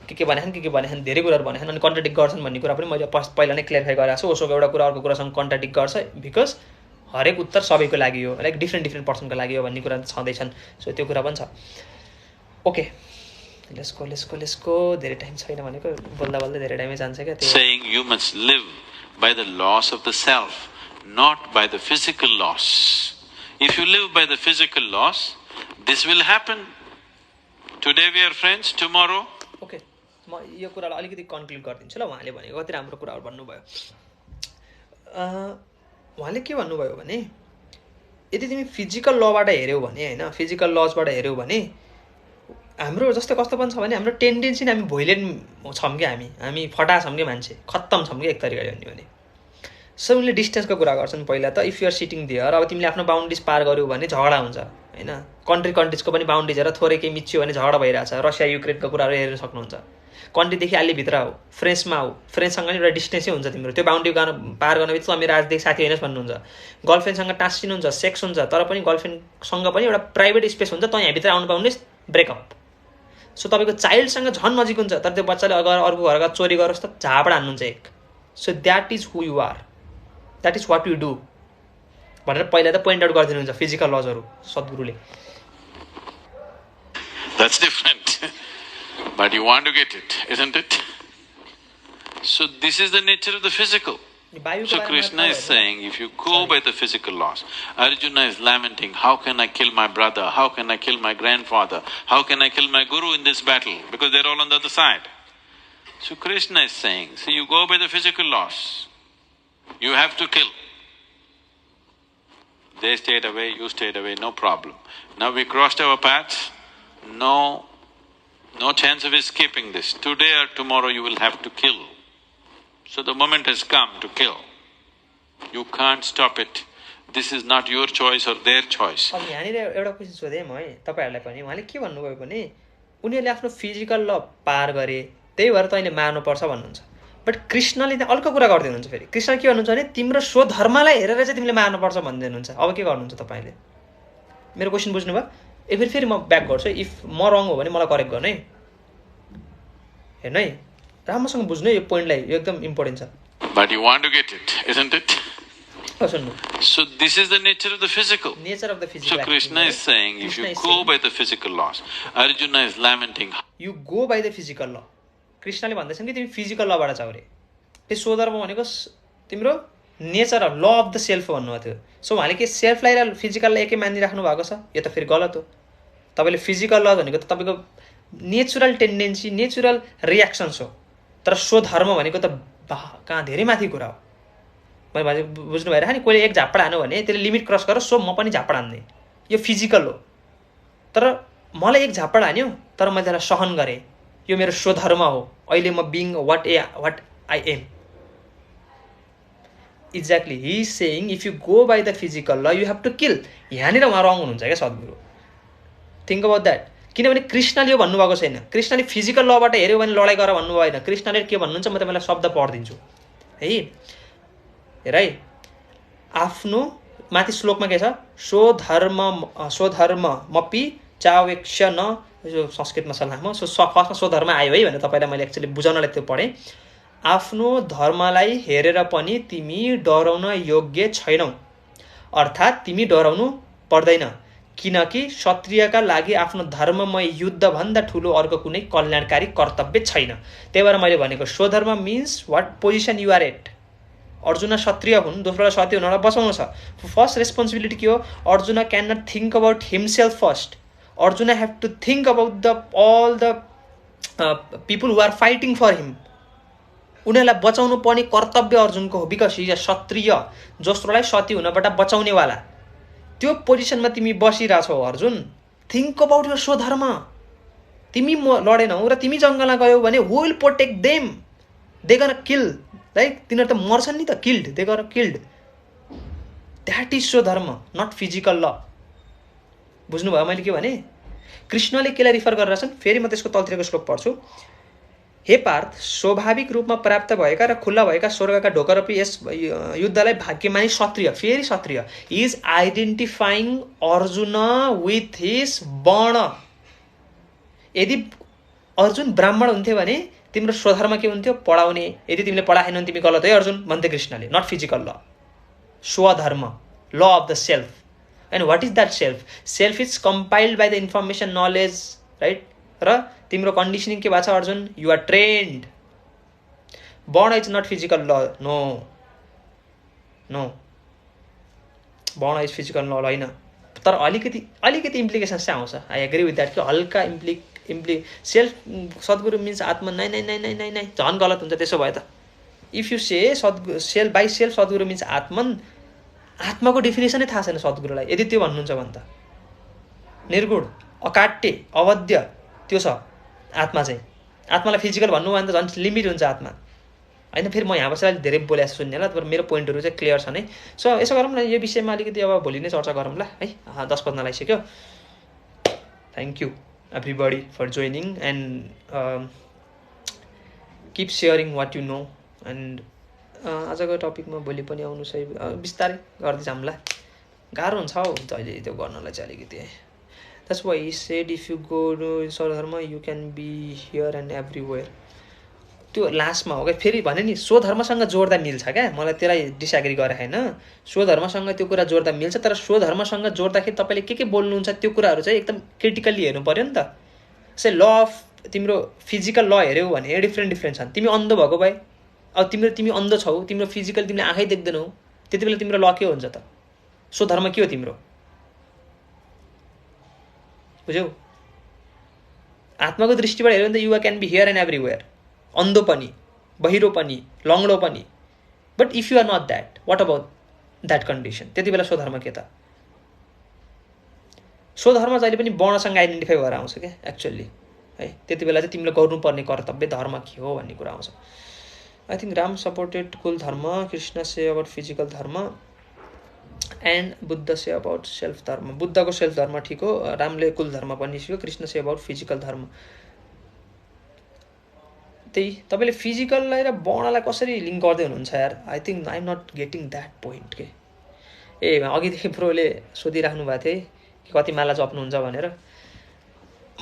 के भनेछन् धेरै कुराहरू भनेछन् अनि कन्ट्राडिक्ट गर्छन् भन्ने कुरा पनि मैले पहिला नै क्लियरफाई गरेको छु. ओसोको एउटा कुरा अर्को कुरासँग कन्ट्राडिक्ट गर्छ बिकज हरेक उत्तर सबैको लागि हो, लाइक डिफ्रेन्ट पर्सनको लागि हो भन्ने कुरा छँदैछन्. सो त्यो कुरा पनि छ. ओके, लेट्सको धेरै टाइम छैन भनेको, बोल्दा धेरै टाइमै जान्छ क्या. Saying you must live by the laws of the self, not by the physical laws. If you live by the physical laws, this will happen. Today we are friends, tomorrow. Okay, म यो कुरालाई अलिकति conclude गरिदिन्छु ल. उहाँले भनेको कति राम्रो कुराहरू भन्नुभयो. उहाँले के भन्नुभयो भने यदि तिमी फिजिकल लबाट हेऱ्यौ भने होइन, फिजिकल लजबाट हेऱ्यौ भने हाम्रो जस्तो कस्तो पनि छ भने हाम्रो टेन्डेन्सी नै हामी भोइलेन्ट छौँ कि हामी फटा छौँ कि मान्छे खत्तम छौँ कि एक तरिकाले भन्यो भने. सो उनले डिस्टेन्सको कुरा गर्छन् पहिला त. इफ युआर सिटिङ देयर, अब तिमीले आफ्नो बााउन्ड्रिज पार गर्यौ भने झगडा हुन्छ होइन. कन्ट्रिजको पनि बााउन्ड्रिज हेरेर थोरै केही मिच्यो भने झगडा भइरहेछ. रसिया युक्रेनको कुराहरू हेर्न सक्नुहुन्छ. कन्ट्रीदेखि अलि भित्र आऊ, फ्रेन्चमा आऊ, फ्रेन्चसँग नि एउटा डिस्टेन्सै हुन्छ तिम्रो. त्यो बााउन्ड्री पार गर्न बित्थामा मेरो आजदेखि साथी होइनस् भन्नुहुन्छ. गर्लफ्रेन्डसँग टाँसिनुहुन्छ, सेक्स हुन्छ, तर पनि गर्लफ्रेन्डसँग पनि एउटा प्राइभेट स्पेस हुन्छ. तँ यहाँभित्र आउनु पाउनेस्, ब्रेकअप. सो तपाईँको चाइल्डसँग झन् नजिक हुन्छ, तर त्यो बच्चाले अगर अर्को घरका चोरी गरोस् त झापड हान्नुहुन्छ एक. So that is who you are, that is what you do भनेर पहिला त पोइन्ट आउट गरिदिनुहुन्छ फिजिकल लजहरू सद्गुरुले. That's different. But you want to get it, isn't it? So this is the nature of the physical. So Krishna is saying, if you go by the physical laws, Arjuna is lamenting, how can I kill my brother? How can I kill my grandfather? How can I kill my guru in this battle? Because they're all on the other side. So Krishna is saying, so you go by the physical laws. You have to kill. They stayed away, you stayed away, no problem. Now we crossed our paths, no chance of escaping this. Today or tomorrow you will have to kill. So the moment has come to kill. You can't stop it. This is not your choice or their choice. अब यहाँनिर एउटा question सोधेँ म है तपाईँहरूलाई पनि. उहाँले के भन्नुभयो भने उनीहरूले आफ्नो फिजिकल ल पार गरे, त्यही भएर तैँले मार्नुपर्छ भन्नुहुन्छ. बट कृष्णले त्यहाँ अर्को कुरा गरिदिनुहुन्छ. फेरि कृष्ण के भन्नुहुन्छ भने तिम्रो स्वधर्मलाई हेरेर चाहिँ तिमीले मार्नुपर्छ भनिदिनुहुन्छ. अब के गर्नुहुन्छ तपाईँले? मेरो क्वेसन बुझ्नुभयो? फेरि म ब्याक गर्छु. इफ म रङ हो भने मलाई करेक्ट गर्नु है. हेर्नु है, राम्रोसँग बुझ्नु यो पोइन्टलाई, यो एकदम इम्पोर्टेन्ट छ. But you want to get it, isn't it? सुन्नु. So this is the nature of the physical. Nature of the physical. So Krishna is saying, if you go by the physical laws, Arjuna is lamenting. You go by the physical law. कृष्णले भन्दैछन् कि तिमी physical लबाट जाऊ रे. त्यो स्वधर्म भनेको तिम्रो nature of ल अफ द सेल्फ भन्नुभएको थियो. सो उहाँले के सेल्फलाई र फिजिकललाई एकै मानिराख्नु भएको छ? यो त फेरि गलत हो. तपाईँले फिजिकल ल भनेको त तपाईँको नेचुरल टेन्डेन्सी, नेचुरल रियाक्सन्स हो. तर स्वधर्म भनेको त कहाँ धेरै माथि कुरा हो. मैले बुझ्नु भइरहेको नि. कोहीले एक झापड हान्यो भने त्यसले लिमिट क्रस गरेर सो म पनि झापड हान्ने, यो फिजिकल हो. तर मलाई एक झापड हान्यो तर मैले त्यसलाई सहन गरेँ, यो मेरो स्वधर्म हो. अहिले म being what I am. Exactly he is saying if you go by the physical law you have to kill. यहाँनिर उहाँ रङ हुनुहुन्छ क्या सद्गुरु. Think about that. किनभने कृष्णले यो भन्नुभएको छैन. कृष्णले फिजिकल लबाट हेऱ्यो भने लडाइँ गर भन्नु भएन. कृष्णले के भन्नुहुन्छ म तपाईँलाई शब्द पढिदिन्छु है. हेर है, आफ्नो माथि श्लोकमा के छ? स्वधर्ममपि चावेक्ष न. यो संस्कृतमा छ लामो. सो फर्स्टमा स्वधर्म आयो है भनेर तपाईँलाई मैले एक्चुअली बुझाउनलाई त्यो पढेँ. आफ्नो धर्मलाई हेरेर पनि तिमी डराउन योग्य छैनौ, अर्थात् तिमी डराउनु पर्दैन, किनकि क्षत्रियका लागि आफ्नो धर्ममय युद्धभन्दा ठुलो अर्को कुनै कल्याणकारी कर्तव्य छैन. त्यही भएर मैले भनेको swadharma means what position you are at. Arjun Kshatriya हुन्, दोस्रोलाई सत्य हुनलाई बचाउनु छ. फर्स्ट रेस्पोन्सिबिलिटी के हो? Arjun can not think about himself first. Arjun have to think about all the people who are fighting for him. उनीहरूलाई बचाउनु पर्ने कर्तव्य अर्जुनको हो. बिकज हि इज क्षत्रिय, दोस्रोलाई सती हुनबाट बचाउनेवाला. त्यो पोजिसनमा तिमी बसिरहेछौ Arjun. Think about your swadharma. तिमी लडेनौ र तिमी जङ्गलमा गयौ भने who will protect them? They gonna kill. Right? तिनीहरू त मर्छन् नि त. किल्ड, दे गर killed. That is swadharma, not physical law. बुझ्नुभयो मैले के भने? कृष्णले केलाई रिफर गरेर छन्? फेरि म त्यसको तलतिरको श्लोक पढ्छु. हे पार्थ, स्वाभाविक रूपमा प्राप्त भएका र खुल्ला भएका स्वर्गका ढोकारूपी यस युद्धलाई भाग्यमानी क्षत्रिय, फेरि क्षत्रिय, इज आइडेन्टिफाइङ अर्जुन विथ हिज वर्ण। यदि अर्जुन ब्राह्मण हुन्थ्यो भने तिम्रो स्वधर्म के हुन्थ्यो? पढाउने। यदि तिमीले पढाएन भने तिमी गलत है अर्जुन भन्थे कृष्णले। Not physical law, swadharma, law of the self. And what is that self? Self is compiled by the information, knowledge, right? र तिम्रो कन्डिसनिङ के भएको छ Arjun? You are trained. Varna is not physical law, no no, varna is physical law होइन। तर अलिकति implication चाहिँ आउँछ। आई एग्री विथ द्याट कि हल्का सेल्फ सद्गुरु मिन्स आत्मा, नै नै नै नै नै नै झन् गलत हुन्छ त्यसो भए त। If you say self by self Sadhguru means atman, आत्माको डेफिनेसनै थाहा छैन सद्गुरुलाई यदि त्यो भन्नुहुन्छ भने त। निर्गुण, अकाट्य, अवध्य त्यो छ आत्मा चाहिँ। आत्मालाई फिजिकल भन्नु भने त झन् लिमिट हुन्छ आत्मा होइन। फेरि म यहाँ बसेर अलिक धेरै बोलेको छु सुन्ने ल, तर मेरो पोइन्टहरू चाहिँ क्लियर छन् है। सो यसो गरौँ न, यो विषयमा अलिकति अब भोलि नै चर्चा गरौँ ल है। 10 बज्न लागिसक्यो। Thank you everybody for joining and keep sharing what you know and आजको टपिकमा भोलि पनि आउनु सही बिस्तारै गर्दै जाम्ला। गाह्रो हुन्छ हौ जहिले त्यो गर्नलाई चाहिँ अलिकति। That's why he said if you go to स्वधर्म you can be here and everywhere। त्यो लास्टमा हो क्या। फेरि भने नि स्वधर्मसँग जोड्दा मिल्छ क्या, मलाई त्यसलाई डिसएग्री गरेँ होइन। स्वधर्मसँग त्यो कुरा जोड्दा मिल्छ, तर स्वधर्मसँग जोड्दाखेरि तपाईँले के बोल्नुहुन्छ त्यो कुराहरू चाहिँ एकदम क्रिटिकल्ली हेर्नु पऱ्यो नि त। जस्तै ल अफ तिम्रो फिजिकल ल हेऱ्यौ भने डिफ्रेन्ट छन्। तिमी अन्ध भएको भए, अब तिमी अन्ध छौ, तिम्रो फिजिकल तिमीले आँखै देख्दैनौ, त्यति बेला तिम्रो ल के हुन्छ त? स्वधर्म के हो तिम्रो? बुझ्यौ? आत्माको दृष्टिबाट हेऱ्यो भने त you can be here and everywhere. अन्धो पनि, बहिरो पनि, लङ्गडो पनि। But if you are not that, what about that condition? त्यति बेला स्वधर्म के त? स्वधर्म जहिले पनि वर्णसँग आइडेन्टिफाई भएर आउँछ क्या एक्चुअली है। त्यति बेला चाहिँ तिमीले गर्नुपर्ने कर्तव्य धर्म के हो भन्ने कुरा आउँछ। आई थिङ्क राम सपोर्टेड कुल धर्म, कृष्ण से अबाउट फिजिकल धर्म and Buddha say about self धर्म। बुद्धको सेल्फ धर्म ठिक हो, रामले कुल धर्म पनि सिक्यो, कृष्ण से अबाउट फिजिकल धर्म। त्यही तपाईँले फिजिकललाई र वर्णलाई कसरी लिङ्क गर्दै हुनुहुन्छ यार? I think I am not getting that point के। ए अघिदेखि प्रोले सोधिराख्नु भएको थिएँ कि कति माला जप्नुहुन्छ भनेर।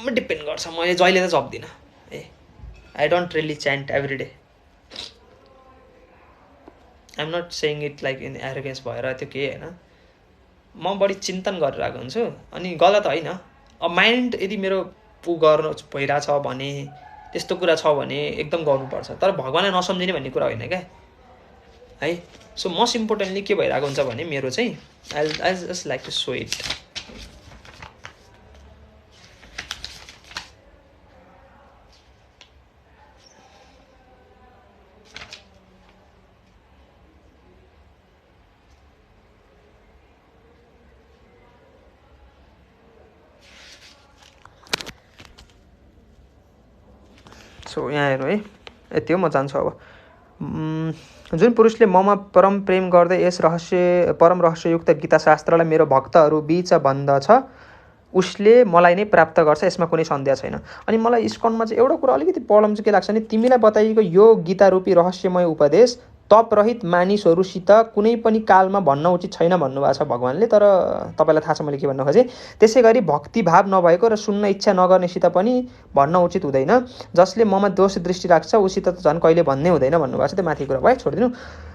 डिपेन्ड गर्छ, मैले जहिले त जप्दिनँ ए। I don't really chant every day. I am not saying it like in arrogance भएर त्यो केही होइन। म बढी चिन्तन गरिरहेको हुन्छु अनि गलत होइन। अब माइन्ड यदि मेरो गर्नु भइरहेछ भने, त्यस्तो कुरा छ भने एकदम गर्नुपर्छ, तर भगवानलाई नसम्झिने भन्ने कुरा होइन क्या है। सो मोस्ट इम्पोर्टेन्टली के भइरहेको हुन्छ भने मेरो चाहिँ I just like to show it. So यहाँ हेर्नु है, यति हो, म जान्छु अब। जुन पुरुषले ममा परम प्रेम गर्दै यस परम रहस्ययुक्त गीता शास्त्रलाई मेरो भक्तहरू बीच भन्दछ उसले मलाई नै प्राप्त गर्छ, यसमा कुनै सन्देह छैन। अनि मलाई इस्कनमा चाहिँ एउटा कुरा अलिकति प्रब्लम चाहिँ के लाग्छ भने तिमीलाई बताइएको यो गीता रूपी रहस्यमय उपदेश तपरहित मानिसहरूसित कुनै पनि कालमा भन्न उचित छैन भन्नुभएको छ भगवानले। तर तपाईँलाई थाहा छ मैले के भन्न खोजेँ। त्यसै गरी भक्तिभाव नभएको र सुन्न इच्छा नगर्नेसित पनि भन्न उचित हुँदैन। जसले ममा दोष दृष्टि राख्छ उसित त झन् कहिले भन्नै हुँदैन भन्नुभएको छ। त्यो माथि कुरा भयो, छोडिदिनु।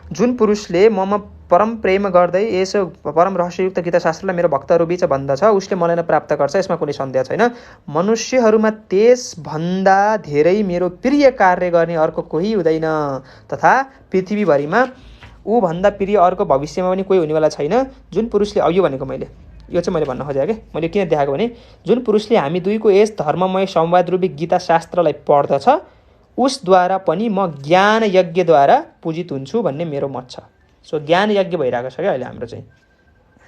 जुन पुरुषले ममा परम प्रेम गर्दै यस परम रहस्ययुक्त गीता शास्त्रलाई मेरो भक्तहरू बीच भन्दछ उसले मलाई नै प्राप्त गर्छ, यसमा कुनै सन्देह छैन। मनुष्यहरूमा त्यसभन्दा धेरै मेरो प्रिय कार्य गर्ने अर्को कोही हुँदैन तथा पृथ्वीभरिमा ऊभन्दा प्रिय अर्को भविष्यमा पनि कोही हुनेवाला छैन। जुन पुरुषले यो भनेको यो चाहिँ मैले भन्न खोजेँ कि मैले किन देखाएको भने जुन पुरुषले हामी दुईको यस धर्ममय संवाद रूपी गीता शास्त्रलाई पढ्दछ उसद्वारा पनि म ज्ञान यज्ञद्वारा पूजित हुन्छु भन्ने मेरो मत छ। सो ज्ञान यज्ञ भइरहेको छ क्या अहिले हाम्रो चाहिँ।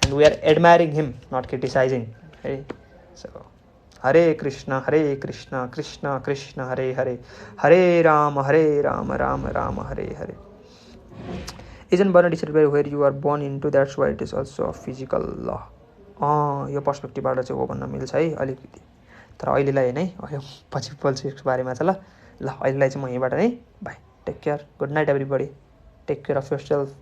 And we are admiring him, not criticising है। सो हरे कृष्ण कृष्ण कृष्ण हरे हरे, हरे Ram Ram Ram Hare Hare. Isn't born decided by where you are born into, that's why it is also a physical law। यो पर्सपेक्टिभबाट चाहिँ हो भन्न मिल्छ है अलिकति, तर अहिलेलाई होइन है, पछि बोल्छु यसको बारेमा छ ल। ल अहिलेलाई चाहिँ म यहीँबाट नै bye, take care, good night everybody, take care of your self.